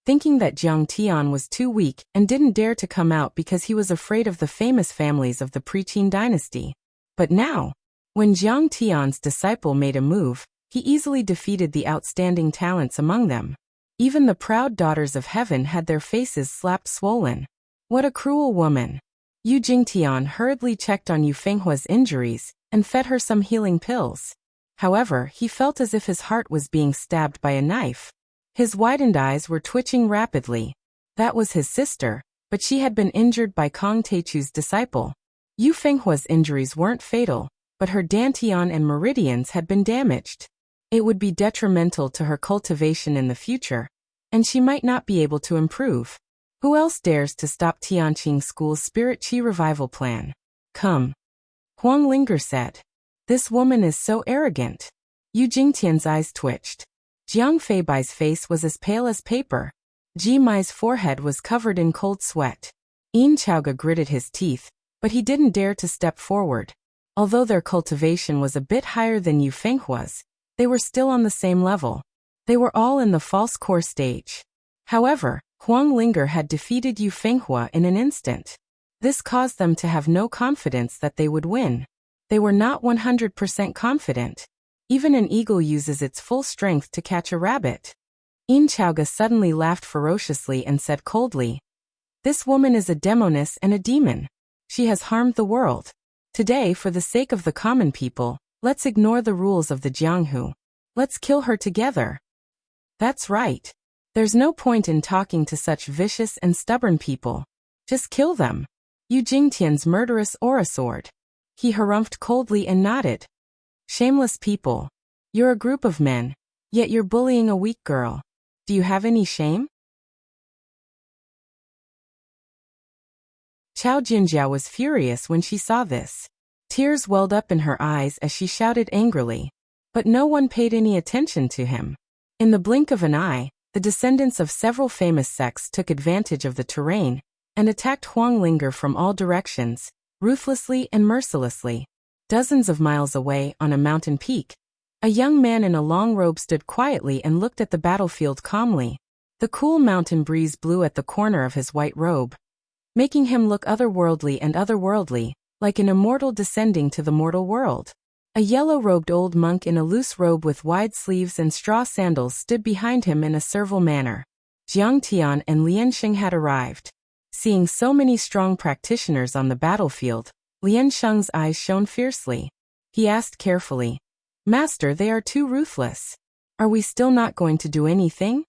thinking that Jiang Tian was too weak and didn't dare to come out because he was afraid of the famous families of the pre-Qin dynasty. But now, when Jiang Tian's disciple made a move, he easily defeated the outstanding talents among them. Even the proud daughters of heaven had their faces slapped swollen. What a cruel woman! Yu Jingtian hurriedly checked on Yu Fenghua's injuries and fed her some healing pills. However, he felt as if his heart was being stabbed by a knife. His widened eyes were twitching rapidly. That was his sister, but she had been injured by Kong Teichu's disciple. Yu Fenghua's injuries weren't fatal, but her dantian and meridians had been damaged. It would be detrimental to her cultivation in the future, and she might not be able to improve. Who else dares to stop Tianqing School's Spirit Qi revival plan? Come. Huang Linger said. This woman is so arrogant. Yu Jingtian's eyes twitched. Jiang Feibai's face was as pale as paper. Ji Mai's forehead was covered in cold sweat. Yin Chaoga gritted his teeth, but he didn't dare to step forward. Although their cultivation was a bit higher than Yu Fenghua's, they were still on the same level. They were all in the false core stage. However, Huang Linger had defeated Yu Fenghua in an instant. This caused them to have no confidence that they would win. They were not 100% confident. Even an eagle uses its full strength to catch a rabbit. Yin Chaoga suddenly laughed ferociously and said coldly, "This woman is a demoness and a demon. She has harmed the world. Today, for the sake of the common people, let's ignore the rules of the Jianghu. Let's kill her together." That's right. There's no point in talking to such vicious and stubborn people. Just kill them. Yu Jingtian's murderous aura sword. He harumphed coldly and nodded. Shameless people. You're a group of men, yet you're bullying a weak girl. Do you have any shame? Chao Jinjiao was furious when she saw this. Tears welled up in her eyes as she shouted angrily. But no one paid any attention to him. In the blink of an eye, the descendants of several famous sects took advantage of the terrain and attacked Huang Linger from all directions, ruthlessly and mercilessly. Dozens of miles away, on a mountain peak, a young man in a long robe stood quietly and looked at the battlefield calmly. The cool mountain breeze blew at the corner of his white robe, making him look otherworldly, like an immortal descending to the mortal world. A yellow-robed old monk in a loose robe with wide sleeves and straw sandals stood behind him in a servile manner. Jiang Tian and Liansheng had arrived. Seeing so many strong practitioners on the battlefield, Liansheng's eyes shone fiercely. He asked carefully, "Master, they are too ruthless. Are we still not going to do anything?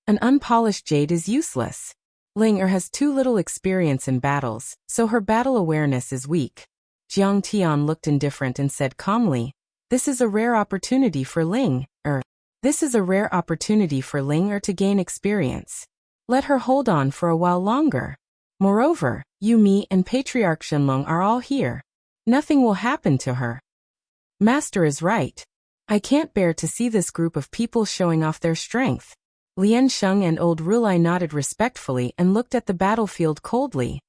An unpolished jade is useless. Linger has too little experience in battles, so her battle awareness is weak." Jiang Tian looked indifferent and said calmly, This is a rare opportunity for Linger to gain experience. Let her hold on for a while longer." Moreover, Yu Mi and Patriarch Shenlong are all here. Nothing will happen to her. Master is right. I can't bear to see this group of people showing off their strength. Lian Sheng and old Rulai nodded respectfully and looked at the battlefield coldly.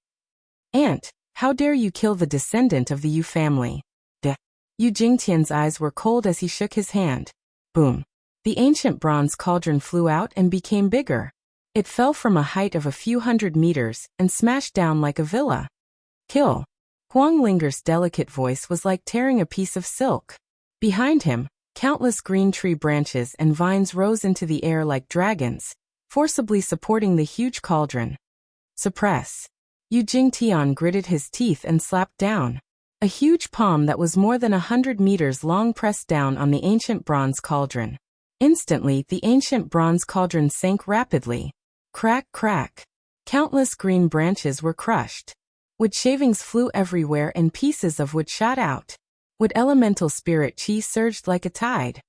Aunt, how dare you kill the descendant of the Yu family? Yu Jingtian's eyes were cold as he shook his hand. Boom. The ancient bronze cauldron flew out and became bigger. It fell from a height of a few hundred meters and smashed down like a villa. Kill. Huang Linger's delicate voice was like tearing a piece of silk. Behind him, countless green tree branches and vines rose into the air like dragons, forcibly supporting the huge cauldron. Suppress. Yu Jingtian gritted his teeth and slapped down. A huge palm that was more than 100 meters long pressed down on the ancient bronze cauldron. Instantly, the ancient bronze cauldron sank rapidly. Crack, crack. Countless green branches were crushed. Wood shavings flew everywhere and pieces of wood shot out. Wood elemental spirit chi surged like a tide.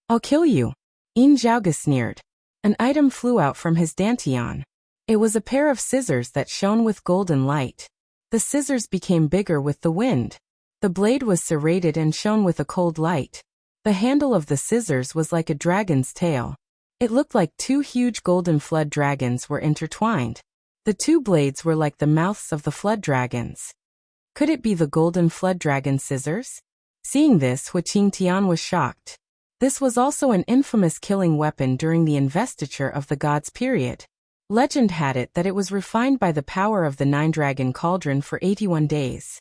I'll kill you. Yin Zhaoge sneered. An item flew out from his dantian. It was a pair of scissors that shone with golden light. The scissors became bigger with the wind. The blade was serrated and shone with a cold light. The handle of the scissors was like a dragon's tail. It looked like two huge golden flood dragons were intertwined. The two blades were like the mouths of the flood dragons. Could it be the golden flood dragon scissors? Seeing this, Hu Qingtian was shocked. This was also an infamous killing weapon during the investiture of the gods period. Legend had it that it was refined by the power of the nine-dragon cauldron for 81 days.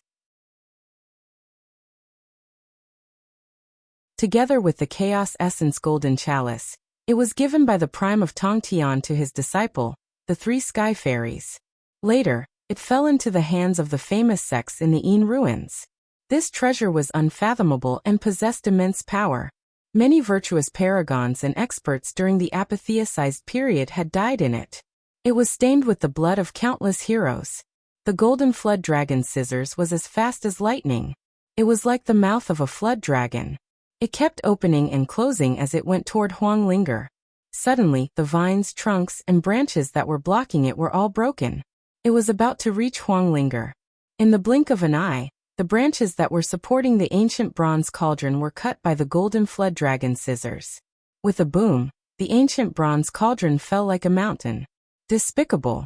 Together with the Chaos Essence Golden Chalice, it was given by the Prime of Tongtian to his disciple, the three Sky Fairies. Later, it fell into the hands of the famous sects in the Yin ruins. This treasure was unfathomable and possessed immense power. Many virtuous paragons and experts during the apatheicized period had died in it. It was stained with the blood of countless heroes. The golden flood dragon scissors was as fast as lightning. It was like the mouth of a flood dragon. It kept opening and closing as it went toward Huang Linger. Suddenly, the vines, trunks, and branches that were blocking it were all broken. It was about to reach Huang Linger. In the blink of an eye, the branches that were supporting the ancient bronze cauldron were cut by the golden flood dragon scissors. With a boom, the ancient bronze cauldron fell like a mountain. Despicable.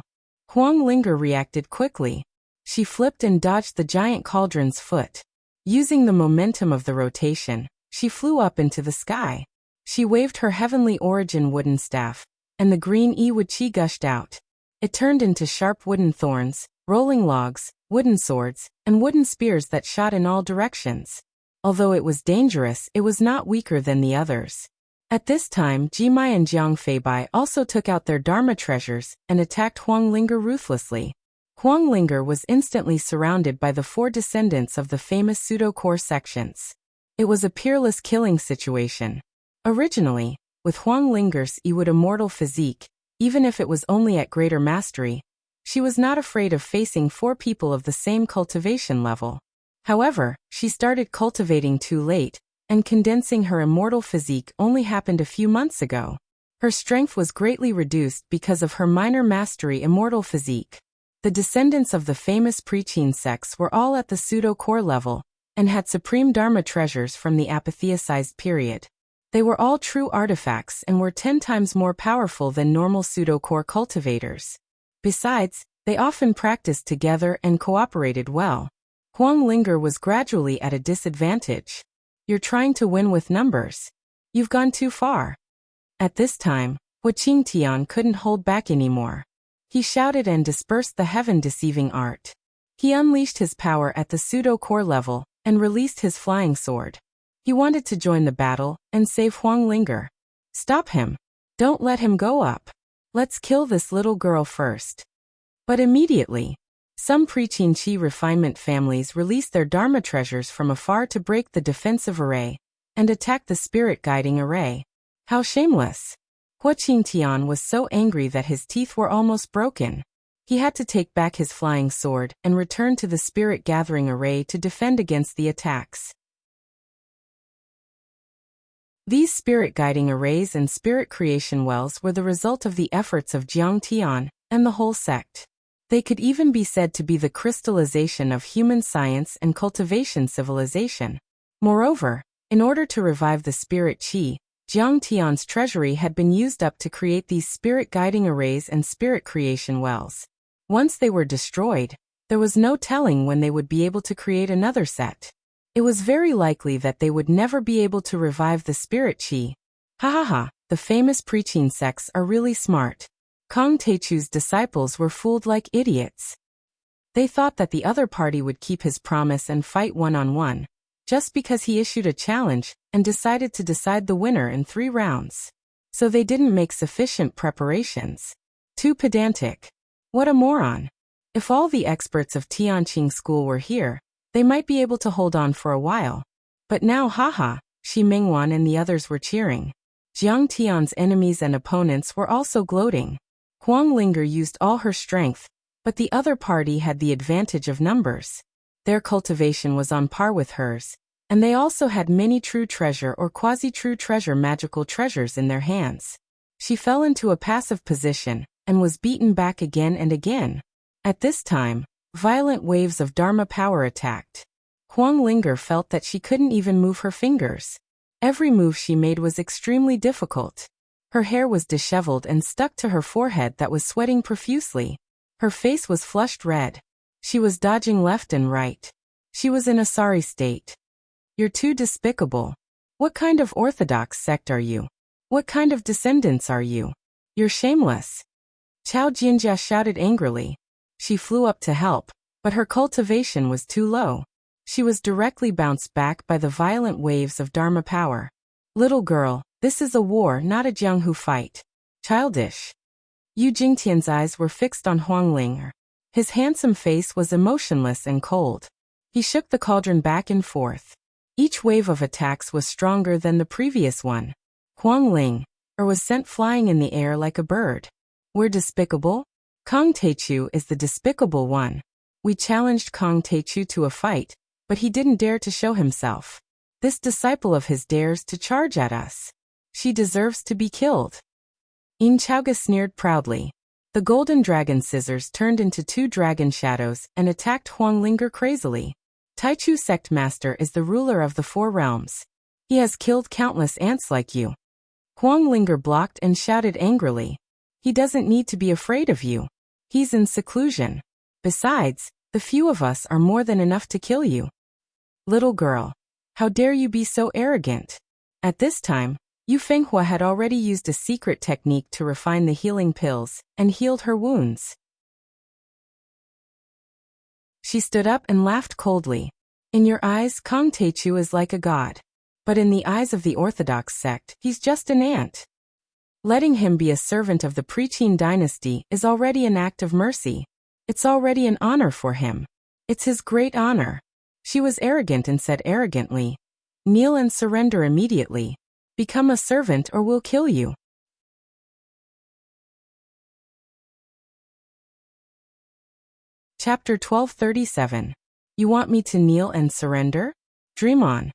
Huang Linger reacted quickly. She flipped and dodged the giant cauldron's foot. Using the momentum of the rotation, she flew up into the sky. She waved her heavenly origin wooden staff, and the green Yi Chi gushed out. It turned into sharp wooden thorns, rolling logs, wooden swords, and wooden spears that shot in all directions. Although it was dangerous, it was not weaker than the others. At this time, Jimai and Jiang Feibai also took out their Dharma treasures and attacked Huang Linger ruthlessly. Huang Linger was instantly surrounded by the four descendants of the famous pseudo-core sections. It was a peerless killing situation. Originally, with Huang Linger's immortal physique, even if it was only at greater mastery, she was not afraid of facing four people of the same cultivation level. However, she started cultivating too late, and condensing her immortal physique only happened a few months ago. Her strength was greatly reduced because of her minor mastery immortal physique. The descendants of the famous Preqin sects were all at the pseudo-core level, and had supreme Dharma treasures from the apatheicized period. They were all true artifacts and were 10 times more powerful than normal pseudo-core cultivators. Besides, they often practiced together and cooperated well. Huang Linger was gradually at a disadvantage. You're trying to win with numbers. You've gone too far. At this time, Hu Qingtian couldn't hold back anymore. He shouted and dispersed the heaven-deceiving art. He unleashed his power at the pseudo-core level and released his flying sword. He wanted to join the battle and save Huang Linger. Stop him. Don't let him go up. Let's kill this little girl first. But immediately, some Preqin Qi refinement families released their Dharma treasures from afar to break the defensive array and attack the spirit-guiding array. How shameless! Hu Qingtian was so angry that his teeth were almost broken. He had to take back his flying sword and return to the spirit-gathering array to defend against the attacks. These spirit-guiding arrays and spirit creation wells were the result of the efforts of Jiang Tian and the whole sect. They could even be said to be the crystallization of human science and cultivation civilization. Moreover, in order to revive the spirit qi, Jiang Tian's treasury had been used up to create these spirit guiding arrays and spirit creation wells. Once they were destroyed, there was no telling when they would be able to create another set. It was very likely that they would never be able to revive the spirit qi. Ha ha ha, the famous preaching sects are really smart. Kong Teichu's disciples were fooled like idiots. They thought that the other party would keep his promise and fight one-on-one, just because he issued a challenge and decided to decide the winner in 3 rounds. So they didn't make sufficient preparations. Too pedantic. What a moron. If all the experts of Tianqing school were here, they might be able to hold on for a while. But now haha, Shi Mingwan and the others were cheering. Jiang Tian's enemies and opponents were also gloating. Huang Linger used all her strength, but the other party had the advantage of numbers. Their cultivation was on par with hers, and they also had many true treasure or quasi-true treasure magical treasures in their hands. She fell into a passive position, and was beaten back again and again. At this time, violent waves of Dharma power attacked. Huang Linger felt that she couldn't even move her fingers. Every move she made was extremely difficult. Her hair was disheveled and stuck to her forehead that was sweating profusely. Her face was flushed red. She was dodging left and right. She was in a sorry state. You're too despicable. What kind of orthodox sect are you? What kind of descendants are you? You're shameless. Chao Jinjia shouted angrily. She flew up to help, but her cultivation was too low. She was directly bounced back by the violent waves of Dharma power. Little girl, this is a war, not a Jianghu fight. Childish. Yu Jingtian's eyes were fixed on Huang Linger. His handsome face was emotionless and cold. He shook the cauldron back and forth. Each wave of attacks was stronger than the previous one. Huang Linger was sent flying in the air like a bird. We're despicable? Kong Teichu is the despicable one. We challenged Kong Teichu to a fight, but he didn't dare to show himself. This disciple of his dares to charge at us. She deserves to be killed. Yin Chaoga sneered proudly. The golden dragon scissors turned into 2 dragon shadows and attacked Huang Linger crazily. Taichu sect master is the ruler of the 4 realms. He has killed countless ants like you. Huang Linger blocked and shouted angrily. He doesn't need to be afraid of you. He's in seclusion. Besides, the few of us are more than enough to kill you. Little girl, how dare you be so arrogant? At this time, Yu Fenghua had already used a secret technique to refine the healing pills and healed her wounds. She stood up and laughed coldly. In your eyes, Kong Teichu is like a god. But in the eyes of the Orthodox sect, he's just an ant. Letting him be a servant of the Preqin dynasty is already an act of mercy. It's already an honor for him. It's his great honor. She was arrogant and said arrogantly, kneel and surrender immediately. Become a servant or we'll kill you. Chapter 1237. You want me to kneel and surrender? Dream on.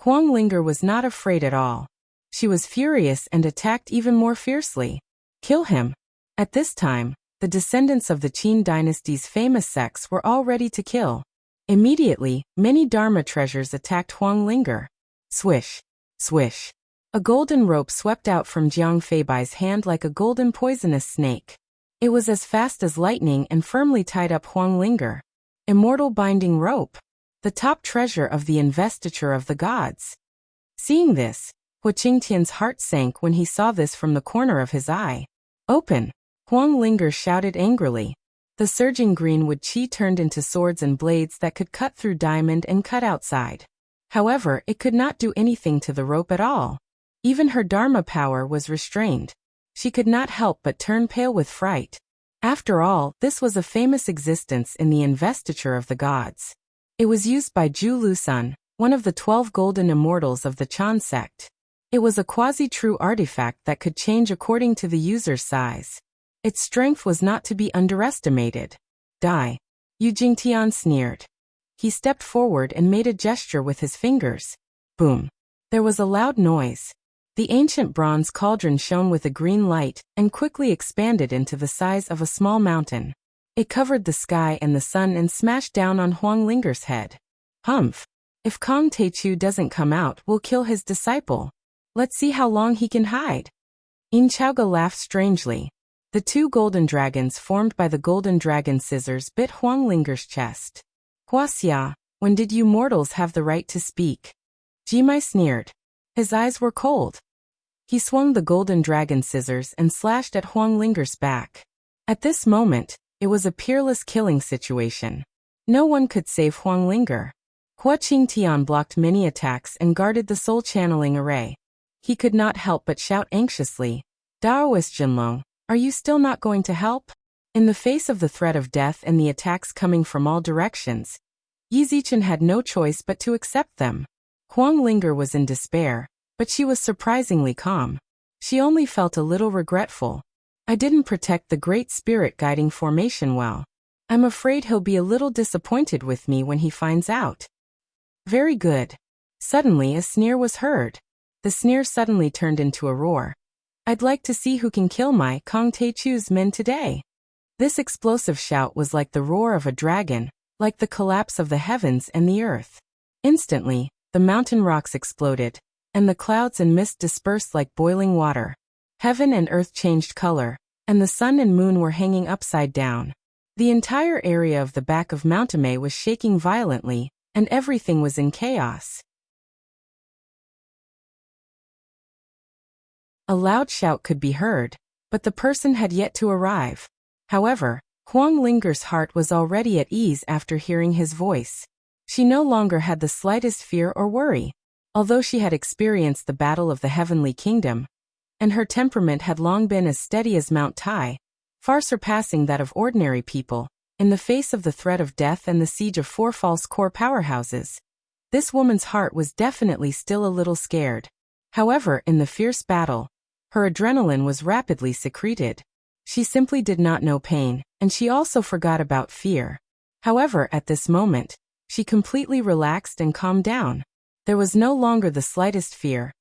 Huang Linger was not afraid at all. She was furious and attacked even more fiercely. Kill him. At this time, the descendants of the Qin dynasty's famous sects were all ready to kill. Immediately, many Dharma treasures attacked Huang Linger. Swish. Swish. A golden rope swept out from Jiang Feibai's hand like a golden poisonous snake. It was as fast as lightning and firmly tied up Huang Linger. Immortal binding rope. The top treasure of the investiture of the gods. Seeing this, Hu Qingtian's heart sank when he saw this from the corner of his eye. Open! Huang Linger shouted angrily. The surging green wood qi turned into swords and blades that could cut through diamond and cut outside. However, it could not do anything to the rope at all. Even her Dharma power was restrained. She could not help but turn pale with fright. After all, this was a famous existence in the investiture of the gods. It was used by Zhu Lusun, one of the 12 golden immortals of the Chan sect. It was a quasi-true artifact that could change according to the user's size. Its strength was not to be underestimated. Die. Yu Jingtian sneered. He stepped forward and made a gesture with his fingers. Boom. There was a loud noise. The ancient bronze cauldron shone with a green light and quickly expanded into the size of a small mountain. It covered the sky and the sun and smashed down on Huang Linger's head. Humph! If Kong Teichu doesn't come out, we'll kill his disciple. Let's see how long he can hide. Yin Chaoga laughed strangely. The two golden dragons formed by the golden dragon scissors bit Huang Linger's chest. Wuxia, when did you mortals have the right to speak? Jimai sneered. His eyes were cold. He swung the golden dragon scissors and slashed at Huang Linger's back. At this moment, it was a peerless killing situation. No one could save Huang Linger. Hua Qingtian blocked many attacks and guarded the soul channeling array. He could not help but shout anxiously, Daoist Jinlong, are you still not going to help? In the face of the threat of death and the attacks coming from all directions, Yi Zichen had no choice but to accept them. Huang Linger was in despair, but she was surprisingly calm. She only felt a little regretful. I didn't protect the Great Spirit guiding formation well. I'm afraid he'll be a little disappointed with me when he finds out. Very good. Suddenly a sneer was heard. The sneer suddenly turned into a roar. I'd like to see who can kill my Kong Teichu's men today. This explosive shout was like the roar of a dragon, like the collapse of the heavens and the earth. Instantly, the mountain rocks exploded, and the clouds and mist dispersed like boiling water. Heaven and earth changed color, and the sun and moon were hanging upside down. The entire area of the back of Mount Amei was shaking violently, and everything was in chaos. A loud shout could be heard, but the person had yet to arrive. However, Huang Linger's heart was already at ease after hearing his voice. She no longer had the slightest fear or worry. Although she had experienced the battle of the Heavenly Kingdom, and her temperament had long been as steady as Mount Tai, far surpassing that of ordinary people, in the face of the threat of death and the siege of 4 false core powerhouses, this woman's heart was definitely still a little scared. However, in the fierce battle, her adrenaline was rapidly secreted. She simply did not know pain, and she also forgot about fear. However, at this moment, she completely relaxed and calmed down. There was no longer the slightest fear,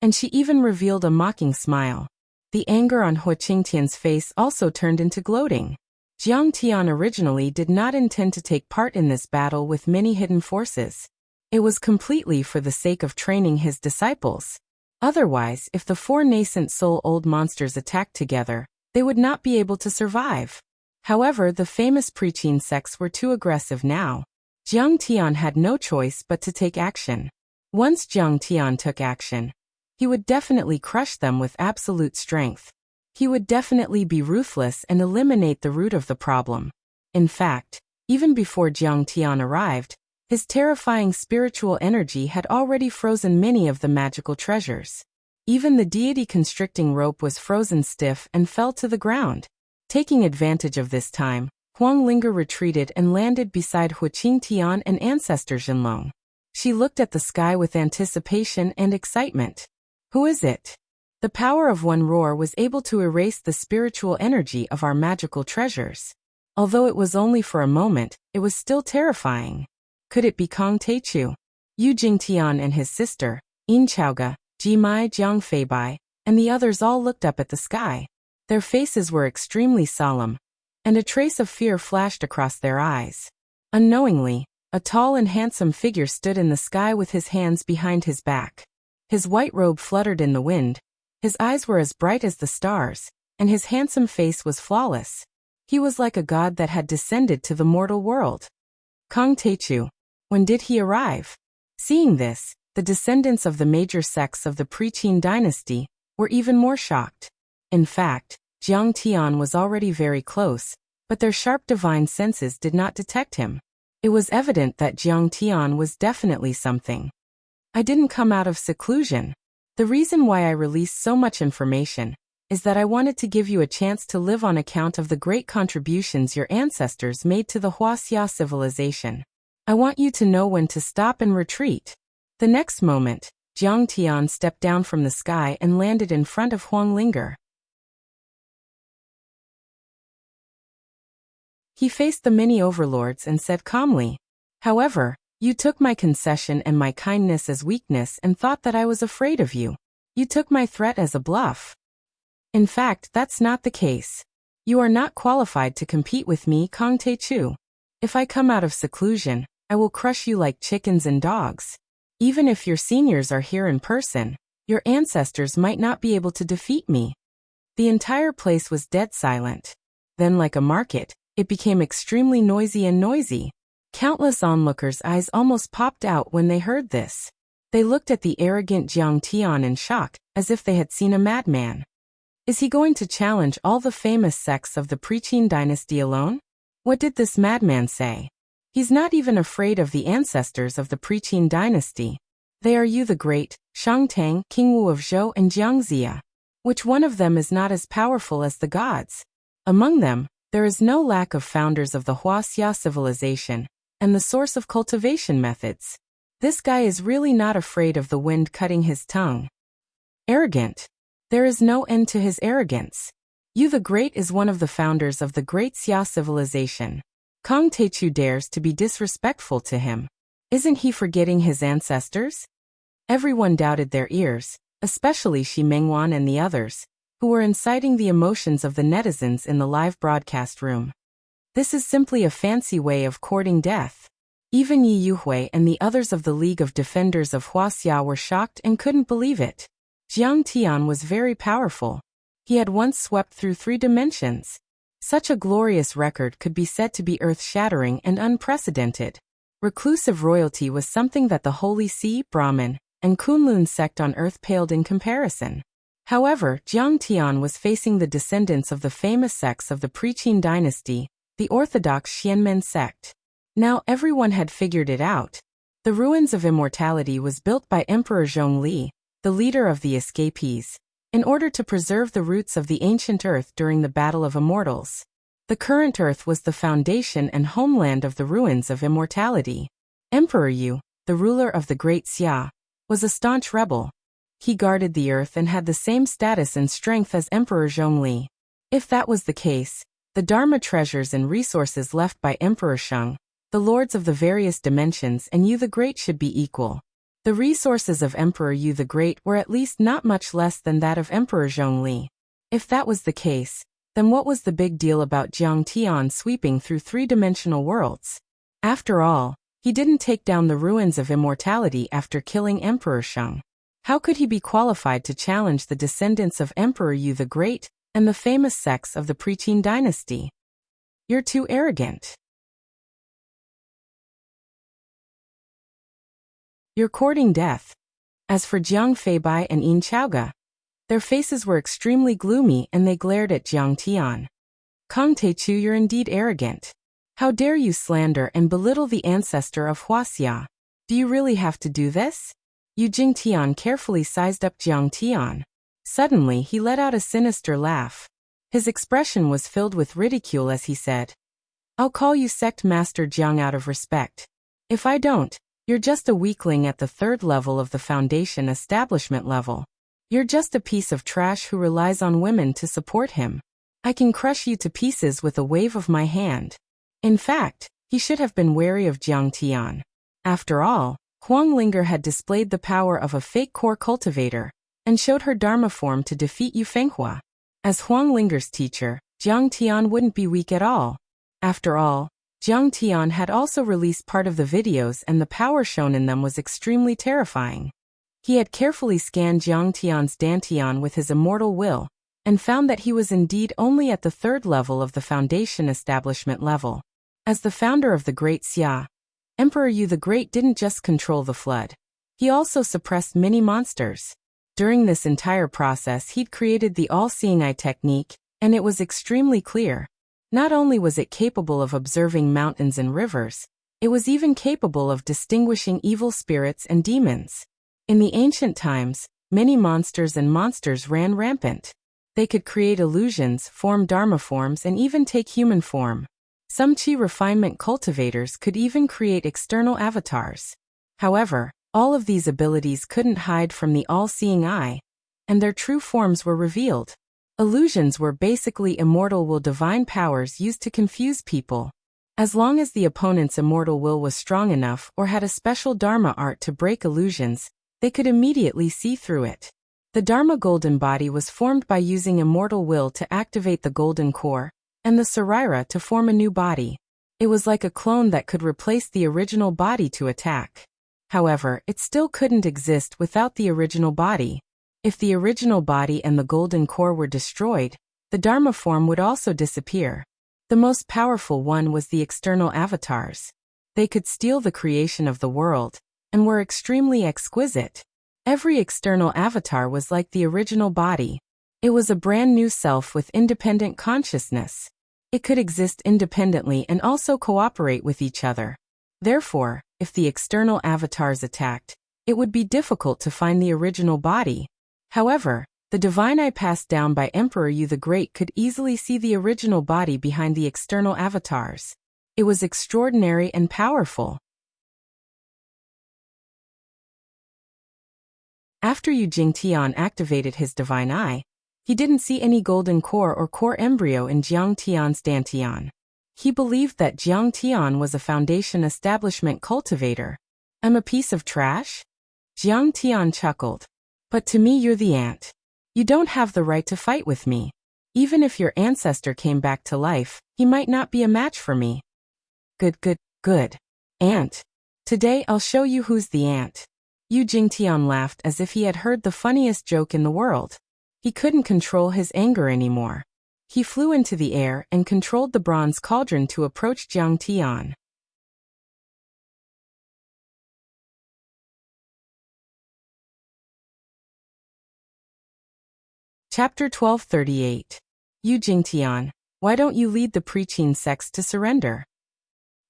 and she even revealed a mocking smile. The anger on Hua Qingtian's face also turned into gloating. Jiang Tian originally did not intend to take part in this battle with many hidden forces. It was completely for the sake of training his disciples. Otherwise, if the 4 nascent soul-old monsters attacked together, they would not be able to survive. However, the famous preteen sects were too aggressive now. Jiang Tian had no choice but to take action. Once Jiang Tian took action, he would definitely crush them with absolute strength. He would definitely be ruthless and eliminate the root of the problem. In fact, even before Jiang Tian arrived, his terrifying spiritual energy had already frozen many of the magical treasures. Even the deity-constricting rope was frozen stiff and fell to the ground. Taking advantage of this time, Huang Linger retreated and landed beside Hua Qingtian and Ancestor Jinlong. She looked at the sky with anticipation and excitement. Who is it? The power of one roar was able to erase the spiritual energy of our magical treasures. Although it was only for a moment, it was still terrifying. Could it be Kong Teichu? Yu Jingtian and his sister, Yin Chaoga, Jimai Jiang Feibai, and the others all looked up at the sky. Their faces were extremely solemn, and a trace of fear flashed across their eyes. Unknowingly, a tall and handsome figure stood in the sky with his hands behind his back. His white robe fluttered in the wind, his eyes were as bright as the stars, and his handsome face was flawless. He was like a god that had descended to the mortal world. Kong Teichu. When did he arrive? Seeing this, the descendants of the major sects of the Preqin dynasty were even more shocked. In fact, Jiang Tian was already very close, but their sharp divine senses did not detect him. It was evident that Jiang Tian was definitely something. I didn't come out of seclusion. The reason why I released so much information is that I wanted to give you a chance to live on account of the great contributions your ancestors made to the Wuxia civilization. I want you to know when to stop and retreat. The next moment, Jiang Tian stepped down from the sky and landed in front of Huang Linger. He faced the many overlords and said calmly, "However, you took my concession and my kindness as weakness and thought that I was afraid of you. You took my threat as a bluff. In fact, that's not the case. You are not qualified to compete with me, Kang Tae-chu. If I come out of seclusion, I will crush you like chickens and dogs. Even if your seniors are here in person, your ancestors might not be able to defeat me. The entire place was dead silent. Then, like a market, it became extremely noisy. Countless onlookers' eyes almost popped out when they heard this. They looked at the arrogant Jiang Tian in shock, as if they had seen a madman. Is he going to challenge all the famous sects of the Pre-Qin dynasty alone? What did this madman say? He's not even afraid of the ancestors of the Pre-Qin dynasty. They are Yu the Great, Shang Tang, King Wu of Zhou, and Jiang Xia. Which one of them is not as powerful as the gods? Among them, there is no lack of founders of the Wuxia civilization, and the source of cultivation methods. This guy is really not afraid of the wind cutting his tongue. Arrogant. There is no end to his arrogance. Yu the Great is one of the founders of the Great Xia civilization. Kang Tae-chu dares to be disrespectful to him. Isn't he forgetting his ancestors? Everyone doubted their ears, especially Shi Mengwan and the others, who were inciting the emotions of the netizens in the live broadcast room. This is simply a fancy way of courting death. Even Yi Yuhui and the others of the League of Defenders of Wuxia were shocked and couldn't believe it. Jiang Tian was very powerful. He had once swept through 3 dimensions. Such a glorious record could be said to be earth-shattering and unprecedented. Reclusive royalty was something that the Holy See, Brahmin, and Kunlun sect on earth paled in comparison. However, Jiang Tian was facing the descendants of the famous sects of the Pre-Qin dynasty, the Orthodox Xianmen sect. Now everyone had figured it out. The Ruins of Immortality was built by Emperor Zhongli, the leader of the escapees, in order to preserve the roots of the ancient earth during the Battle of Immortals. The current earth was the foundation and homeland of the Ruins of Immortality. Emperor Yu, the ruler of the Great Xia, was a staunch rebel. He guarded the earth and had the same status and strength as Emperor Zhongli. If that was the case, the Dharma treasures and resources left by Emperor Sheng, the lords of the various dimensions, and Yu the Great should be equal. The resources of Emperor Yu the Great were at least not much less than that of Emperor Zhongli. If that was the case, then what was the big deal about Jiang Tian sweeping through 3-dimensional worlds? After all, he didn't take down the Ruins of Immortality after killing Emperor Sheng. How could he be qualified to challenge the descendants of Emperor Yu the Great and the famous sects of the Pre-Qin dynasty? You're too arrogant. You're courting death. As for Jiang Feibai and Yin Chaoga, their faces were extremely gloomy and they glared at Jiang Tian. Kang Tae-chu, you're indeed arrogant. How dare you slander and belittle the ancestor of Wuxia? Do you really have to do this? Yu Jingtian carefully sized up Jiang Tian. Suddenly he let out a sinister laugh. His expression was filled with ridicule as he said, I'll call you Sect Master Jiang out of respect. If I don't, you're just a weakling at the 3rd level of the Foundation establishment level. You're just a piece of trash who relies on women to support him. I can crush you to pieces with a wave of my hand. In fact, he should have been wary of Jiang Tian. After all, Huang Linger had displayed the power of a fake core cultivator, and showed her Dharma form to defeat Yu Fenghua. As Huang Linger's teacher, Jiang Tian wouldn't be weak at all. After all, Jiang Tian had also released part of the videos and the power shown in them was extremely terrifying. He had carefully scanned Jiang Tian's Dantian with his immortal will, and found that he was indeed only at the 3rd level of the Foundation establishment level. As the founder of the Great Xia, Emperor Yu the Great didn't just control the flood. He also suppressed many monsters. During this entire process he'd created the all-seeing eye technique, and it was extremely clear. Not only was it capable of observing mountains and rivers, it was even capable of distinguishing evil spirits and demons. In the ancient times, many monsters ran rampant. They could create illusions, form Dharma forms, and even take human form. Some Qi refinement cultivators could even create external avatars. However, all of these abilities couldn't hide from the all-seeing eye, and their true forms were revealed. Illusions were basically immortal will divine powers used to confuse people. As long as the opponent's immortal will was strong enough or had a special Dharma art to break illusions, they could immediately see through it. The Dharma golden body was formed by using immortal will to activate the golden core, and the Sarira to form a new body. It was like a clone that could replace the original body to attack. However, it still couldn't exist without the original body. If the original body and the golden core were destroyed, the Dharma form would also disappear. The most powerful one was the external avatars. They could steal the creation of the world, and were extremely exquisite. Every external avatar was like the original body. It was a brand new self with independent consciousness. It could exist independently and also cooperate with each other. Therefore, if the external avatars attacked, it would be difficult to find the original body. However, the divine eye passed down by Emperor Yu the Great could easily see the original body behind the external avatars. It was extraordinary and powerful. After Yu Jingtian activated his divine eye, he didn't see any golden core or core embryo in Jiang Tian's Dantian. He believed that Jiang Tian was a foundation establishment cultivator. I'm a piece of trash? Jiang Tian chuckled. But to me you're the ant. You don't have the right to fight with me. Even if your ancestor came back to life, he might not be a match for me. Good. Ant. Today I'll show you who's the ant. Yu Jingtian laughed as if he had heard the funniest joke in the world. He couldn't control his anger anymore. He flew into the air and controlled the bronze cauldron to approach Jiang Tian. Chapter 1238. Yu Jingtian, why don't you lead the preaching sects to surrender?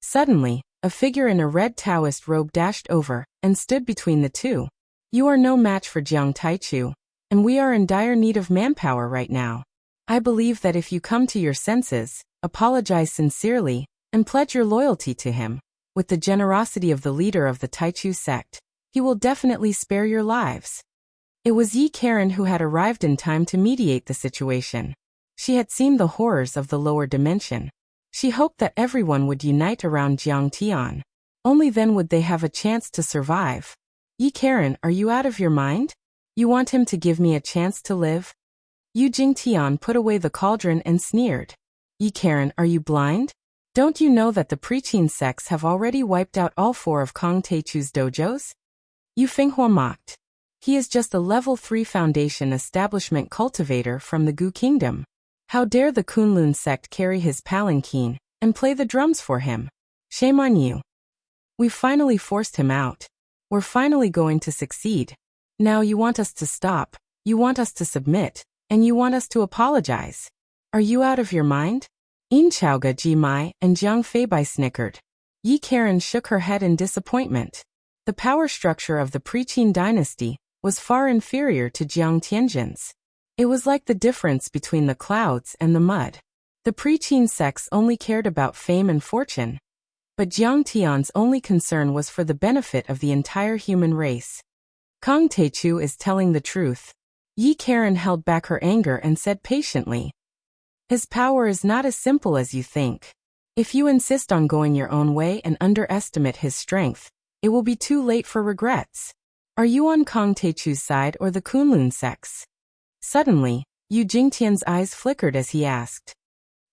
Suddenly, a figure in a red Taoist robe dashed over and stood between the two. You are no match for Jiang Taichu, and we are in dire need of manpower right now. I believe that if you come to your senses, apologize sincerely, and pledge your loyalty to him, with the generosity of the leader of the Taichu sect, he will definitely spare your lives. It was Yi Karen who had arrived in time to mediate the situation. She had seen the horrors of the lower dimension. She hoped that everyone would unite around Jiang Tian. Only then would they have a chance to survive. Yi Karen, are you out of your mind? You want him to give me a chance to live? Yu Jingtian put away the cauldron and sneered. Yi Karen, are you blind? Don't you know that the preaching sects have already wiped out all 4 of Kong Teichu's dojos? Yu Finghua mocked. He is just a level 3 foundation establishment cultivator from the Gu Kingdom. How dare the Kunlun sect carry his palanquin and play the drums for him? Shame on you. We've finally forced him out. We're finally going to succeed. Now you want us to stop, you want us to submit, and you want us to apologize. Are you out of your mind? Yin Chaoga Ji Mai and Jiang Feibai snickered. Yi Karen shook her head in disappointment. The power structure of the Preqin dynasty was far inferior to Jiang Tianjin's. It was like the difference between the clouds and the mud. The Preqin sects only cared about fame and fortune, but Jiang Tian's only concern was for the benefit of the entire human race. Kong Teichu is telling the truth. Yi Karen held back her anger and said patiently, his power is not as simple as you think. If you insist on going your own way and underestimate his strength, it will be too late for regrets. Are you on Kong Teichu's side or the Kunlun sects? Suddenly, Yu Jingtian's eyes flickered as he asked.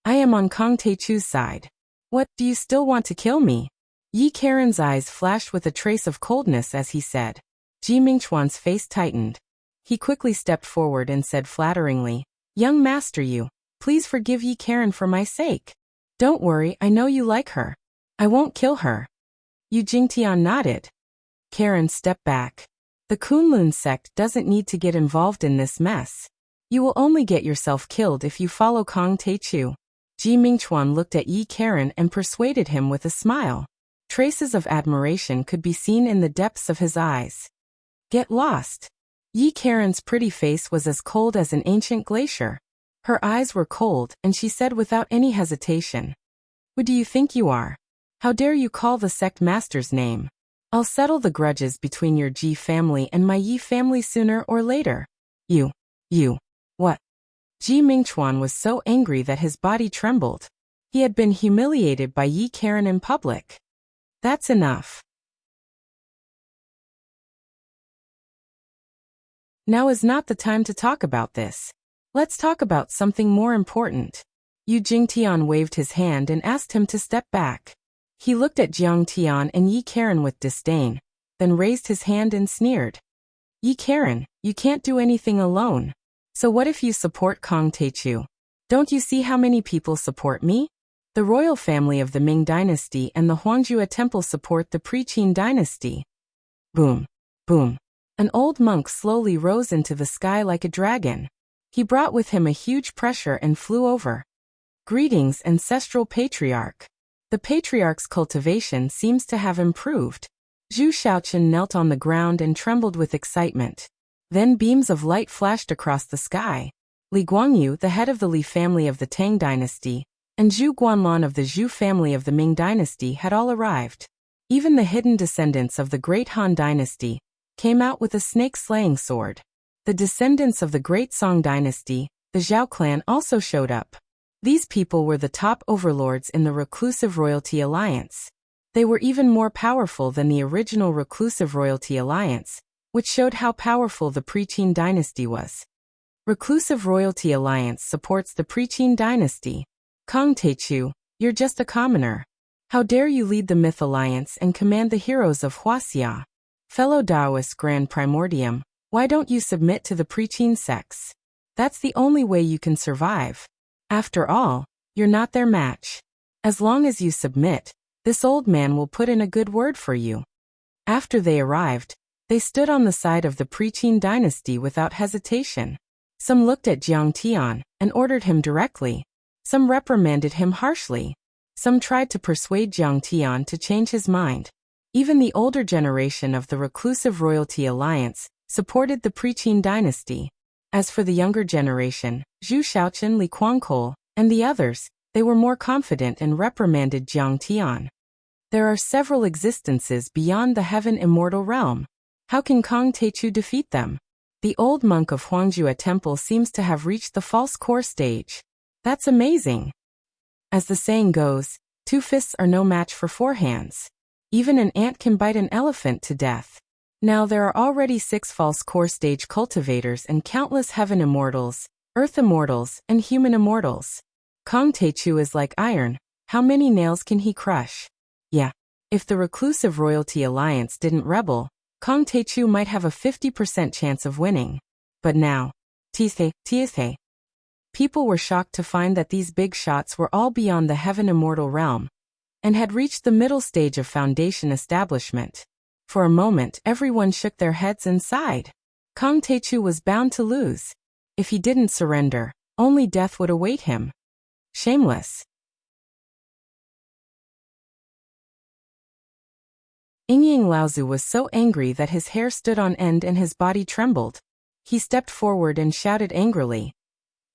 I am on Kong Teichu's side. What, do you still want to kill me? Yi Karen's eyes flashed with a trace of coldness as he said. Ji Mingchuan's face tightened. He quickly stepped forward and said flatteringly, Young master Yu, please forgive Yi Karen for my sake. Don't worry, I know you like her. I won't kill her. Yu Jingtian nodded. Karen stepped back. The Kunlun sect doesn't need to get involved in this mess. You will only get yourself killed if you follow Kong Teichu. Ji Mingchuan looked at Yi Karen and persuaded him with a smile. Traces of admiration could be seen in the depths of his eyes. Get lost. Yi Karen's pretty face was as cold as an ancient glacier. Her eyes were cold and she said without any hesitation. Who do you think you are? How dare you call the sect master's name? I'll settle the grudges between your Ji family and my Yi family sooner or later. You. What? Ji Mingchuan was so angry that his body trembled. He had been humiliated by Yi Karen in public. That's enough. Now is not the time to talk about this. Let's talk about something more important. Yu Jingtian waved his hand and asked him to step back. He looked at Jiang Tian and Yi Karen with disdain, then raised his hand and sneered. Yi Karen, you can't do anything alone. So what if you support Kong Teichu? Don't you see how many people support me? The royal family of the Ming dynasty and the Huangjue temple support the Pre-Qin dynasty. Boom. Boom. An old monk slowly rose into the sky like a dragon. He brought with him a huge pressure and flew over. Greetings, ancestral patriarch. The patriarch's cultivation seems to have improved. Zhu Shaoqian knelt on the ground and trembled with excitement. Then beams of light flashed across the sky. Li Guangyu, the head of the Li family of the Tang dynasty, and Zhu Guanlan of the Zhu family of the Ming dynasty had all arrived. Even the hidden descendants of the great Han dynasty came out with a snake-slaying sword. The descendants of the great Song dynasty, the Zhao clan, also showed up. These people were the top overlords in the Reclusive Royalty Alliance. They were even more powerful than the original Reclusive Royalty Alliance, which showed how powerful the Pre-Qin dynasty was. Reclusive Royalty Alliance supports the Pre-Qin dynasty. Kong Teichu, you're just a commoner. How dare you lead the Myth Alliance and command the heroes of Wuxia? Fellow Taoist Grand Primordium, why don't you submit to the Pre-Qin sects? That's the only way you can survive. After all, you're not their match. As long as you submit, this old man will put in a good word for you. After they arrived, they stood on the side of the Pre-Qin dynasty without hesitation. Some looked at Jiang Tian and ordered him directly. Some reprimanded him harshly. Some tried to persuade Jiang Tian to change his mind. Even the older generation of the Reclusive Royalty Alliance supported the Pre-Qin dynasty. As for the younger generation, Zhu Shaoqian, Li Guangkol, and the others, they were more confident and reprimanded Jiang Tian. There are several existences beyond the heaven immortal realm. How can Kong Teichu defeat them? The old monk of Huangjue temple seems to have reached the false core stage. That's amazing. As the saying goes, 2 fists are no match for 4 hands. Even an ant can bite an elephant to death. Now there are already 6 false core stage cultivators and countless heaven immortals, earth immortals, and human immortals. Kong Teichu is like iron. How many nails can he crush? Yeah. If the Reclusive Royalty Alliance didn't rebel, Kong Teichu might have a 50% chance of winning. But now, Tiethe. People were shocked to find that these big shots were all beyond the heaven immortal realm, and had reached the middle stage of foundation establishment. For a moment, everyone shook their heads and sighed. Kong Teichu was bound to lose. If he didn't surrender, only death would await him. Shameless. Yingying Laozu was so angry that his hair stood on end and his body trembled. He stepped forward and shouted angrily.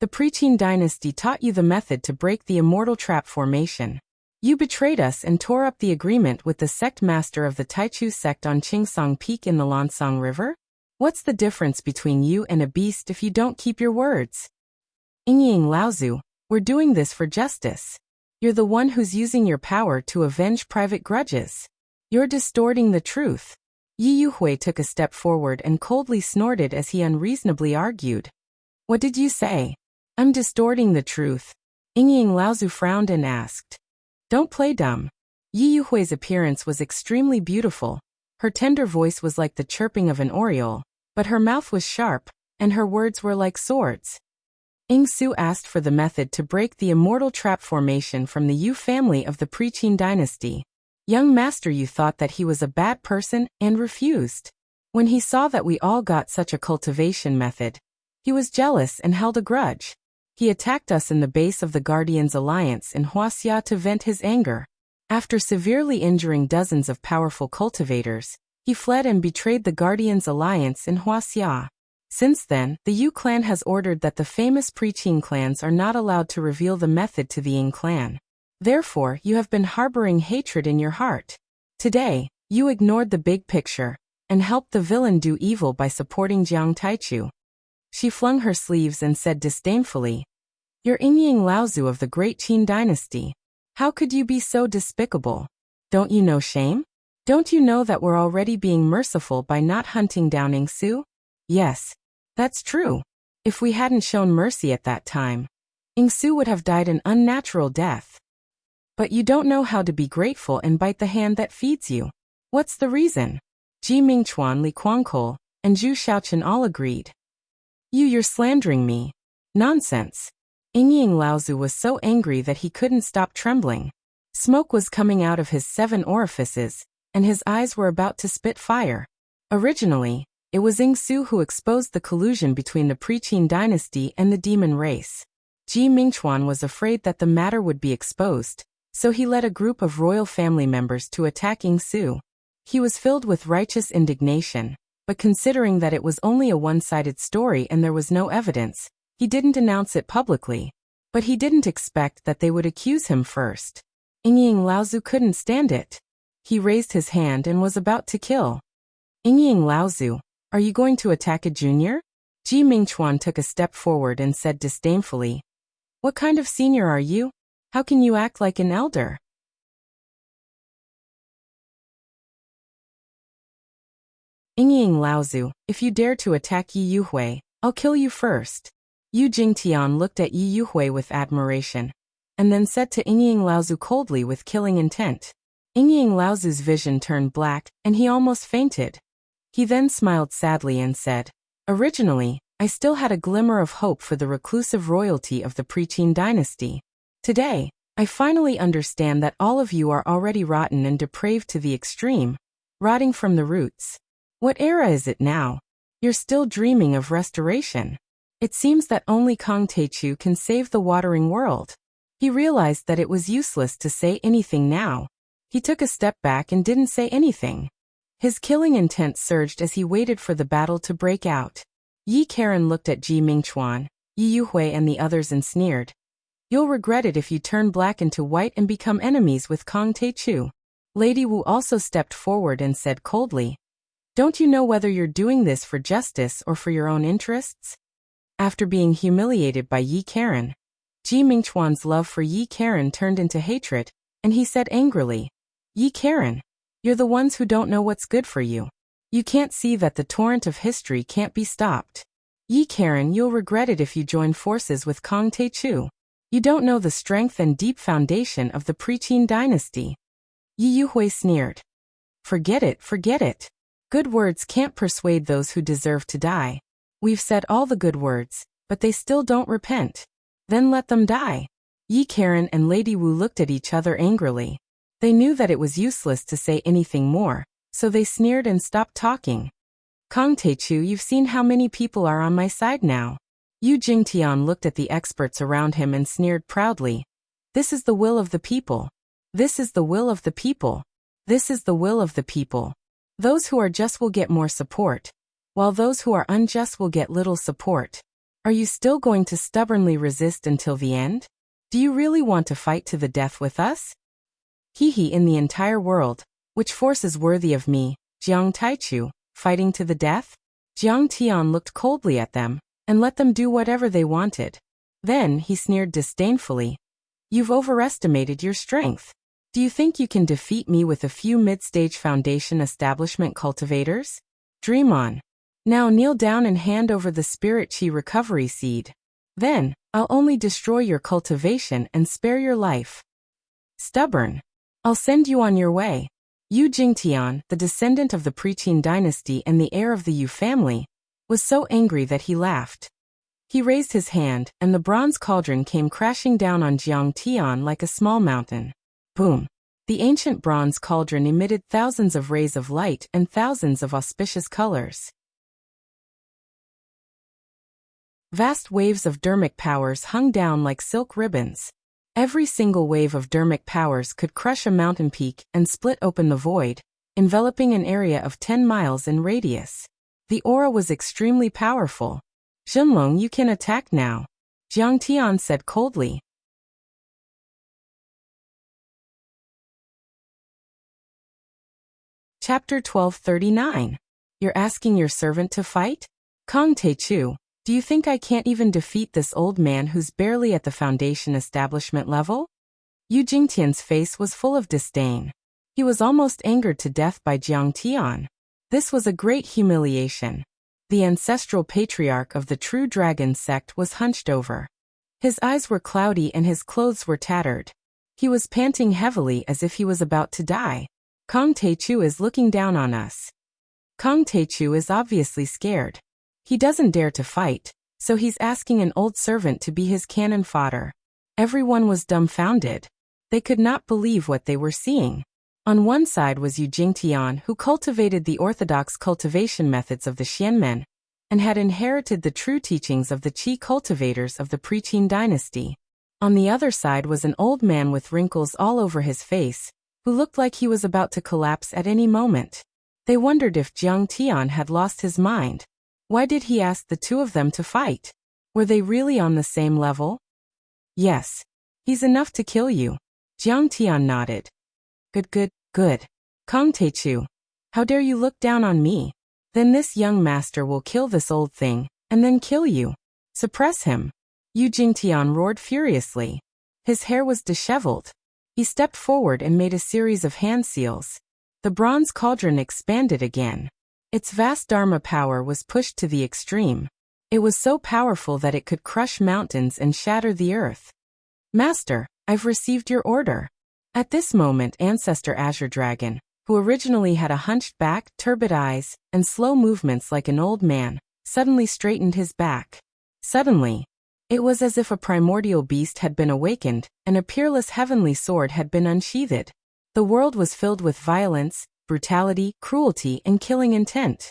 The Pre-Qin dynasty taught you the method to break the immortal trap formation. You betrayed us and tore up the agreement with the sect master of the Taichu sect on Qingsong Peak in the Lansong River? What's the difference between you and a beast if you don't keep your words? Yingying Laozu, we're doing this for justice. You're the one who's using your power to avenge private grudges. You're distorting the truth. Yi Yuhui took a step forward and coldly snorted as he unreasonably argued. What did you say? I'm distorting the truth. Yingying Laozu frowned and asked. Don't play dumb. Yi Yuhui's appearance was extremely beautiful. Her tender voice was like the chirping of an oriole, but her mouth was sharp, and her words were like swords. Ying Su asked for the method to break the immortal trap formation from the Yu family of the Pre-Qin dynasty. Young master Yu thought that he was a bad person and refused. When he saw that we all got such a cultivation method, he was jealous and held a grudge. He attacked us in the base of the Guardians Alliance in Wuxia to vent his anger. After severely injuring dozens of powerful cultivators, he fled and betrayed the Guardians Alliance in Wuxia. Since then, the Yu clan has ordered that the famous Pre-Qin clans are not allowed to reveal the method to the Ying clan. Therefore, you have been harboring hatred in your heart. Today, you ignored the big picture and helped the villain do evil by supporting Jiang Taichu. She flung her sleeves and said disdainfully, You're Yingying Laozu of the great Qin dynasty. How could you be so despicable? Don't you know shame? Don't you know that we're already being merciful by not hunting down Ying Su? Yes. That's true. If we hadn't shown mercy at that time, Ingsu would have died an unnatural death. But you don't know how to be grateful and bite the hand that feeds you. What's the reason? Ji Mingchuan, Li Guangkol, and Zhu Xiaochen all agreed. You're slandering me. Nonsense. Yingying Laozu was so angry that he couldn't stop trembling. Smoke was coming out of his 7 orifices, and his eyes were about to spit fire. Originally, it was Ingsu who exposed the collusion between the Pre-Qin dynasty and the demon race. Ji Mingchuan was afraid that the matter would be exposed, so he led a group of royal family members to attack Ingsu. He was filled with righteous indignation, but considering that it was only a one-sided story and there was no evidence, he didn't announce it publicly. But he didn't expect that they would accuse him first. Yingying Laozu couldn't stand it. He raised his hand and was about to kill. Yingying Laozu, are you going to attack a junior? Ji Mingchuan took a step forward and said disdainfully, What kind of senior are you? How can you act like an elder? Yingying Laozu, if you dare to attack Yi Yuhui, I'll kill you first. Yu Jingtian looked at Yi Yuhui with admiration, and then said to Yingying Laozu coldly with killing intent. Yingying Laozu's vision turned black, and he almost fainted. He then smiled sadly and said, Originally, I still had a glimmer of hope for the reclusive royalty of the Pre-Qin dynasty. Today, I finally understand that all of you are already rotten and depraved to the extreme, rotting from the roots. What era is it now? You're still dreaming of restoration. It seems that only Kong Teichu can save the watering world. He realized that it was useless to say anything now. He took a step back and didn't say anything. His killing intent surged as he waited for the battle to break out. Yi Karen looked at Ji Mingchuan, Yi Yuhui and the others and sneered. You'll regret it if you turn black into white and become enemies with Kong Teichu. Lady Wu also stepped forward and said coldly, Don't you know whether you're doing this for justice or for your own interests? After being humiliated by Yi Karen, Ji Mingchuan's love for Yi Karen turned into hatred, and he said angrily, Yi Karen, you're the ones who don't know what's good for you. You can't see that the torrent of history can't be stopped. Yi Karen, you'll regret it if you join forces with Kong Teichu. You don't know the strength and deep foundation of the Pre-Qin dynasty. Yi Yuhui sneered. Forget it, forget it. Good words can't persuade those who deserve to die. We've said all the good words, but they still don't repent. Then let them die. Yi Karen and Lady Wu looked at each other angrily. They knew that it was useless to say anything more, so they sneered and stopped talking. Kong Teichu, you've seen how many people are on my side now. Yu Jingtian looked at the experts around him and sneered proudly. This is the will of the people. This is the will of the people. This is the will of the people. Those who are just will get more support, while those who are unjust will get little support. Are you still going to stubbornly resist until the end? Do you really want to fight to the death with us? In the entire world, which force is worthy of me, Jiang Taichu, fighting to the death? Jiang Tian looked coldly at them, and let them do whatever they wanted. Then he sneered disdainfully. You've overestimated your strength. Do you think you can defeat me with a few mid-stage foundation establishment cultivators? Dream on. Now kneel down and hand over the spirit chi recovery seed. Then, I'll only destroy your cultivation and spare your life. Stubborn. I'll send you on your way. Yu Jingtian, the descendant of the Pre-Qin dynasty and the heir of the Yu family, was so angry that he laughed. He raised his hand, and the bronze cauldron came crashing down on Jiang Tian like a small mountain. Boom. The ancient bronze cauldron emitted thousands of rays of light and thousands of auspicious colors. Vast waves of dermic powers hung down like silk ribbons. Every single wave of dermic powers could crush a mountain peak and split open the void, enveloping an area of 10 miles in radius. The aura was extremely powerful. Zhenlong, you can attack now, Jiang Tian said coldly. Chapter 1239. You're asking your servant to fight? Kong Teichu, do you think I can't even defeat this old man who's barely at the foundation establishment level? Yu Jingtian's face was full of disdain. He was almost angered to death by Jiang Tian. This was a great humiliation. The ancestral patriarch of the true dragon sect was hunched over. His eyes were cloudy and his clothes were tattered. He was panting heavily as if he was about to die. Kong Taechu is looking down on us. Kong Taechu is obviously scared. He doesn't dare to fight, so he's asking an old servant to be his cannon fodder. Everyone was dumbfounded. They could not believe what they were seeing. On one side was Yu Jingtian, who cultivated the orthodox cultivation methods of the Xianmen, and had inherited the true teachings of the Qi cultivators of the pre-Qin dynasty. On the other side was an old man with wrinkles all over his face, who looked like he was about to collapse at any moment. They wondered if Jiang Tian had lost his mind. Why did he ask the two of them to fight? Were they really on the same level? Yes. He's enough to kill you. Jiang Tian nodded. Good. Kong Taechu, how dare you look down on me? Then this young master will kill this old thing, and then kill you. Suppress him. Yu Jingtian roared furiously. His hair was disheveled. He stepped forward and made a series of hand seals. The bronze cauldron expanded again. Its vast dharma power was pushed to the extreme. It was so powerful that it could crush mountains and shatter the earth. Master, I've received your order. At this moment, Ancestor Azure Dragon, who originally had a hunched back, turbid eyes, and slow movements like an old man, suddenly straightened his back. Suddenly, it was as if a primordial beast had been awakened, and a peerless heavenly sword had been unsheathed. The world was filled with violence, brutality, cruelty, and killing intent.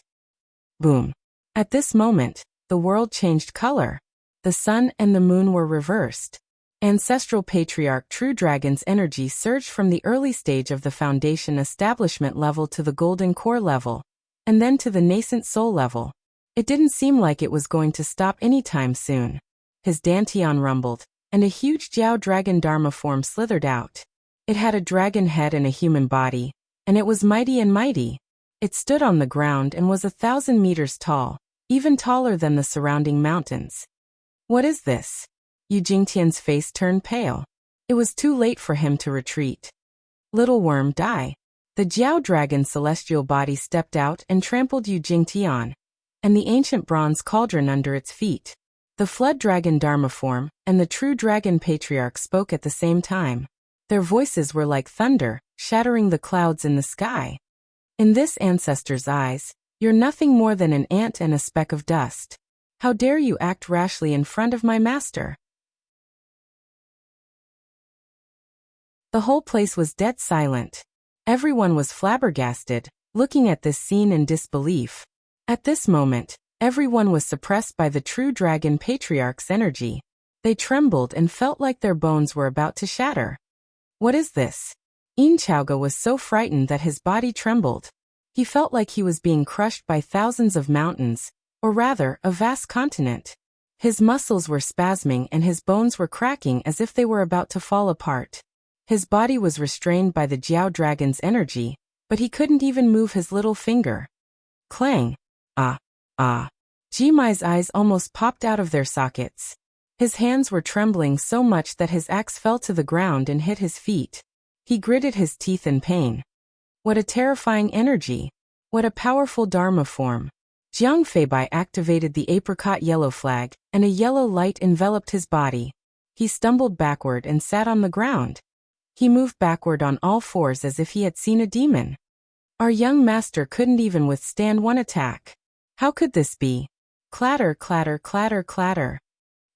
Boom. At this moment, the world changed color. The sun and the moon were reversed. Ancestral Patriarch True Dragon's energy surged from the early stage of the Foundation establishment level to the Golden Core level, and then to the Nascent Soul level. It didn't seem like it was going to stop anytime soon. His Dantian rumbled, and a huge Jiao Dragon Dharma form slithered out. It had a dragon head and a human body, and it was mighty and mighty. It stood on the ground and was 1,000 meters tall, even taller than the surrounding mountains. What is this? Yu Jingtian's face turned pale. It was too late for him to retreat. Little worm, die. The Jiao Dragon celestial body stepped out and trampled Yu Jingtian, and the ancient bronze cauldron under its feet. The Flood Dragon Dharma form and the True Dragon Patriarch spoke at the same time. Their voices were like thunder, shattering the clouds in the sky. In this ancestor's eyes, you're nothing more than an ant and a speck of dust. How dare you act rashly in front of my master? The whole place was dead silent. Everyone was flabbergasted, looking at this scene in disbelief. At this moment, everyone was suppressed by the True Dragon Patriarch's energy. They trembled and felt like their bones were about to shatter. What is this? Yin Chaoga was so frightened that his body trembled. He felt like he was being crushed by thousands of mountains, or rather, a vast continent. His muscles were spasming and his bones were cracking as if they were about to fall apart. His body was restrained by the Jiao Dragon's energy, but he couldn't even move his little finger. Clang! Jimai's eyes almost popped out of their sockets. His hands were trembling so much that his axe fell to the ground and hit his feet. He gritted his teeth in pain. What a terrifying energy! What a powerful Dharma form! Jiang Feibai activated the apricot yellow flag, and a yellow light enveloped his body. He stumbled backward and sat on the ground. He moved backward on all fours as if he had seen a demon. Our young master couldn't even withstand one attack. How could this be? Clatter, clatter, clatter, clatter.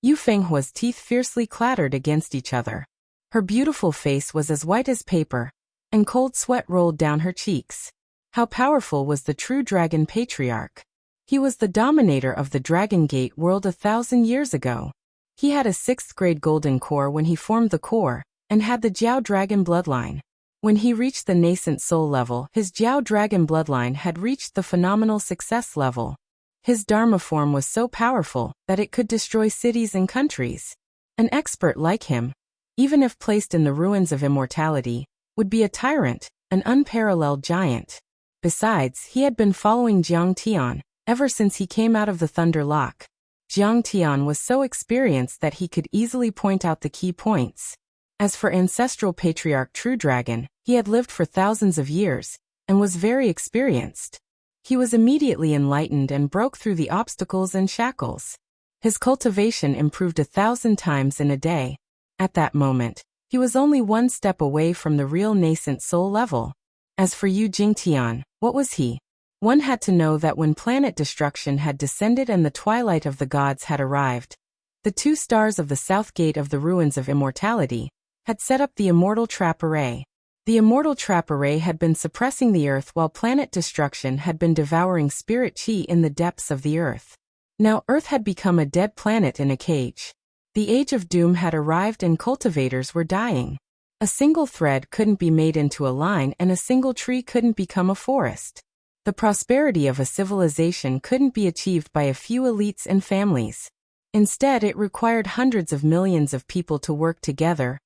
Yu Fenghua's teeth fiercely clattered against each other. Her beautiful face was as white as paper, and cold sweat rolled down her cheeks. How powerful was the True Dragon Patriarch? He was the dominator of the Dragon Gate world 1,000 years ago. He had a 6th grade golden core when he formed the core, and had the Jiao Dragon bloodline. When he reached the nascent soul level, his Jiao Dragon bloodline had reached the phenomenal success level. His Dharma form was so powerful that it could destroy cities and countries. An expert like him, even if placed in the ruins of immortality, would be a tyrant, an unparalleled giant. Besides, he had been following Jiang Tian ever since he came out of the Thunder Lock. Jiang Tian was so experienced that he could easily point out the key points. As for Ancestral Patriarch True Dragon, he had lived for thousands of years, and was very experienced. He was immediately enlightened and broke through the obstacles and shackles. His cultivation improved 1,000 times in a day. At that moment, he was only one step away from the real nascent soul level. As for Yu Jingtian, what was he? One had to know that when planet destruction had descended and the twilight of the gods had arrived, the 2 stars of the south gate of the ruins of immortality had set up the immortal trap array. The immortal trap array had been suppressing the earth while planet destruction had been devouring spirit chi in the depths of the earth. Now Earth had become a dead planet in a cage. The age of doom had arrived and cultivators were dying. A single thread couldn't be made into a line and a single tree couldn't become a forest. The prosperity of a civilization couldn't be achieved by a few elites and families. Instead, it required hundreds of millions of people to work together,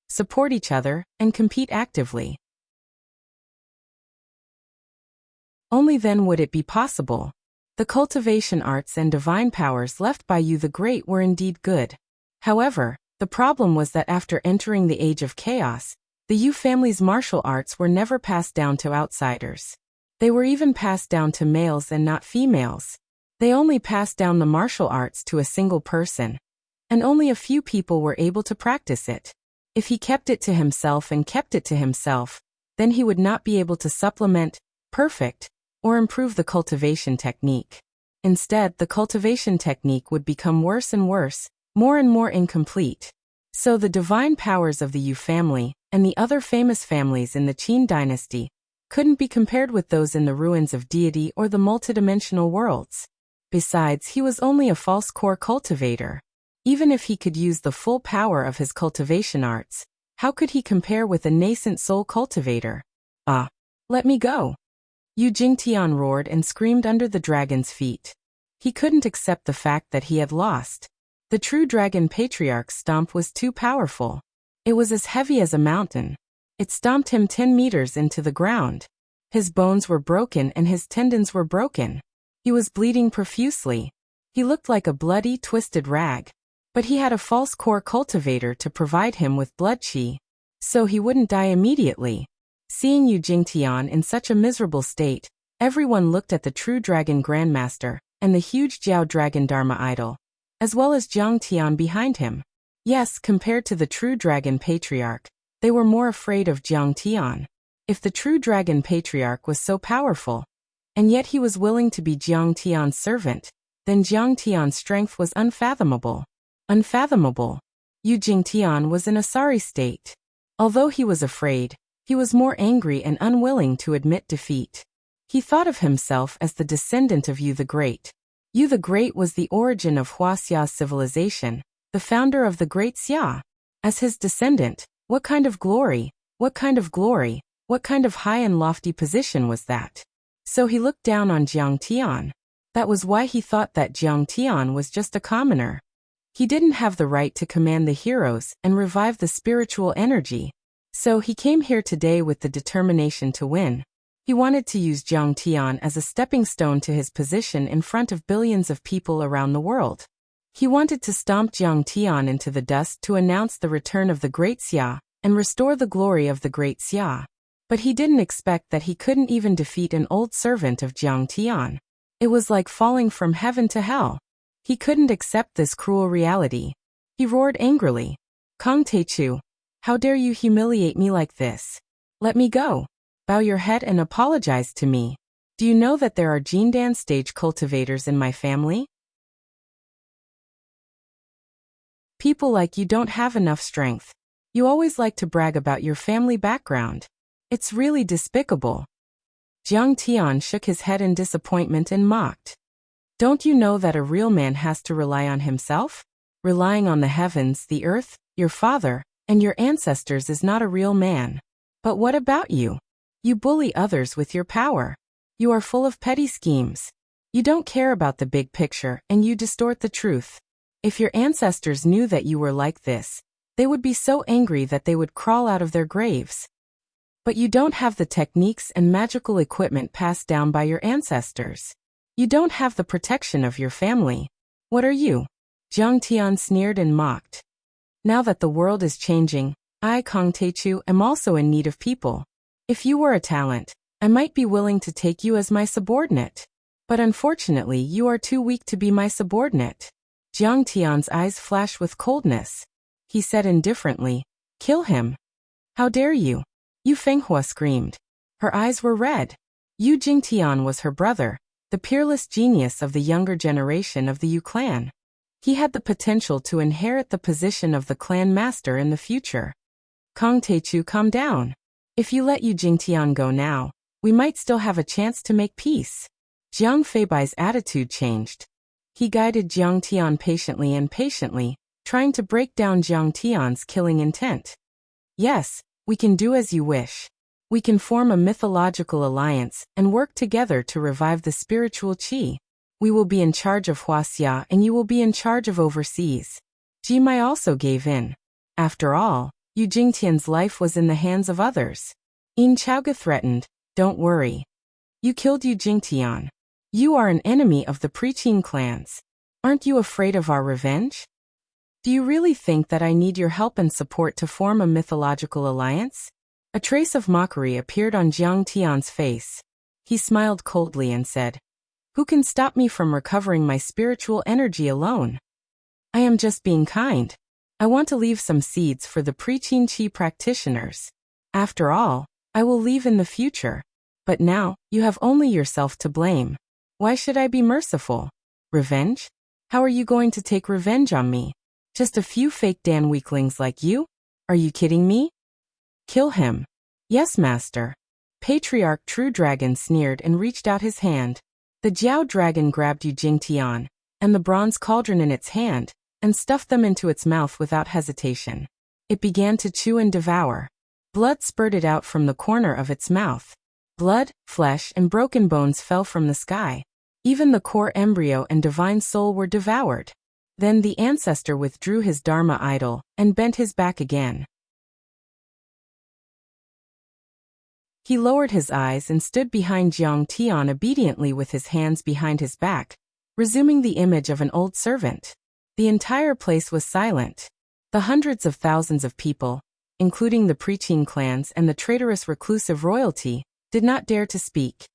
support each other, and compete actively. Only then would it be possible. The cultivation arts and divine powers left by Yu the Great were indeed good. However, the problem was that after entering the Age of Chaos, the Yu family's martial arts were never passed down to outsiders. They were even passed down to males and not females. They only passed down the martial arts to a single person, and only a few people were able to practice it. If he kept it to himself, then he would not be able to supplement, perfect, or improve the cultivation technique. Instead, the cultivation technique would become worse and worse, more and more incomplete. So the divine powers of the Yu family, and the other famous families in the Qin dynasty, couldn't be compared with those in the ruins of deity or the multidimensional worlds. Besides, he was only a false core cultivator. Even if he could use the full power of his cultivation arts, how could he compare with a nascent soul cultivator? Let me go! Yu Jingtian roared and screamed under the dragon's feet. He couldn't accept the fact that he had lost. The true dragon patriarch's stomp was too powerful. It was as heavy as a mountain. It stomped him 10 meters into the ground. His bones were broken and his tendons were broken. He was bleeding profusely. He looked like a bloody, twisted rag. But he had a false core cultivator to provide him with blood chi, so he wouldn't die immediately. Seeing Yu Jingtian in such a miserable state, everyone looked at the true dragon grandmaster and the huge Jiao dragon dharma idol, as well as Jiang Tian behind him. Yes, compared to the true dragon patriarch, they were more afraid of Jiang Tian. If the true dragon patriarch was so powerful, and yet he was willing to be Jiang Tian's servant, then Jiang Tian's strength was unfathomable. Unfathomable. Yu Jingtian was in a sorry state. Although he was afraid, he was more angry and unwilling to admit defeat. He thought of himself as the descendant of Yu the Great. Yu the Great was the origin of Wuxia's civilization, the founder of the Great Xia. As his descendant, what kind of glory, what kind of high and lofty position was that? So he looked down on Jiang Tian. That was why he thought that Jiang Tian was just a commoner. He didn't have the right to command the heroes and revive the spiritual energy. So he came here today with the determination to win. He wanted to use Jiang Tian as a stepping stone to his position in front of billions of people around the world. He wanted to stomp Jiang Tian into the dust to announce the return of the Great Xia and restore the glory of the Great Xia. But he didn't expect that he couldn't even defeat an old servant of Jiang Tian. It was like falling from heaven to hell. He couldn't accept this cruel reality. He roared angrily. Kong Teichu, how dare you humiliate me like this? Let me go. Bow your head and apologize to me. Do you know that there are Jindan stage cultivators in my family? People like you don't have enough strength. You always like to brag about your family background. It's really despicable. Jiang Tian shook his head in disappointment and mocked. Don't you know that a real man has to rely on himself? Relying on the heavens, the earth, your father, and your ancestors is not a real man. But what about you? You bully others with your power. You are full of petty schemes. You don't care about the big picture and you distort the truth. If your ancestors knew that you were like this, they would be so angry that they would crawl out of their graves. But you don't have the techniques and magical equipment passed down by your ancestors. You don't have the protection of your family. What are you? Jiang Tian sneered and mocked. Now that the world is changing, I, Kong Teichu, am also in need of people. If you were a talent, I might be willing to take you as my subordinate. But unfortunately, you are too weak to be my subordinate. Jiang Tian's eyes flashed with coldness. He said indifferently, "Kill him." "How dare you?" Yu Fenghua screamed. Her eyes were red. Yu Jingtian was her brother, the peerless genius of the younger generation of the Yu clan. He had the potential to inherit the position of the clan master in the future. Kong Teichu, calm down. If you let Yu Jingtian go now, we might still have a chance to make peace. Jiang Feibai's attitude changed. He guided Jiang Tian patiently, trying to break down Jiang Tian's killing intent. Yes, we can do as you wish. We can form a mythological alliance and work together to revive the spiritual qi. We will be in charge of Wuxia and you will be in charge of overseas. Ji Mai also gave in. After all, Yu Jingtian's life was in the hands of others. Yin Chaoge threatened, "Don't worry. You killed Yu Jingtian. You are an enemy of the Preqin clans. Aren't you afraid of our revenge? Do you really think that I need your help and support to form a mythological alliance?" A trace of mockery appeared on Jiang Tian's face. He smiled coldly and said, "Who can stop me from recovering my spiritual energy alone? I am just being kind. I want to leave some seeds for the Preqin Qi practitioners. After all, I will leave in the future. But now, you have only yourself to blame. Why should I be merciful? Revenge? How are you going to take revenge on me? Just a few fake Dan weaklings like you? Are you kidding me? Kill him." "Yes, master." Patriarch True Dragon sneered and reached out his hand. The Jiao Dragon grabbed Yu Jingtian, and the bronze cauldron in its hand, and stuffed them into its mouth without hesitation. It began to chew and devour. Blood spurted out from the corner of its mouth. Blood, flesh, and broken bones fell from the sky. Even the core embryo and divine soul were devoured. Then the ancestor withdrew his Dharma idol and bent his back again. He lowered his eyes and stood behind Jiang Tian obediently with his hands behind his back, resuming the image of an old servant. The entire place was silent. The hundreds of thousands of people, including the Preqin clans and the traitorous reclusive royalty, did not dare to speak.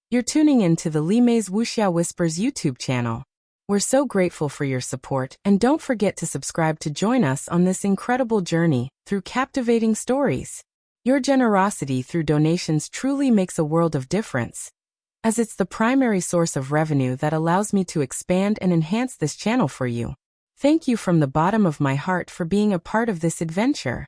You're tuning in to the Li Mei's Wuxia Whispers YouTube channel. We're so grateful for your support, and don't forget to subscribe to join us on this incredible journey through captivating stories. Your generosity through donations truly makes a world of difference, as it's the primary source of revenue that allows me to expand and enhance this channel for you. Thank you from the bottom of my heart for being a part of this adventure.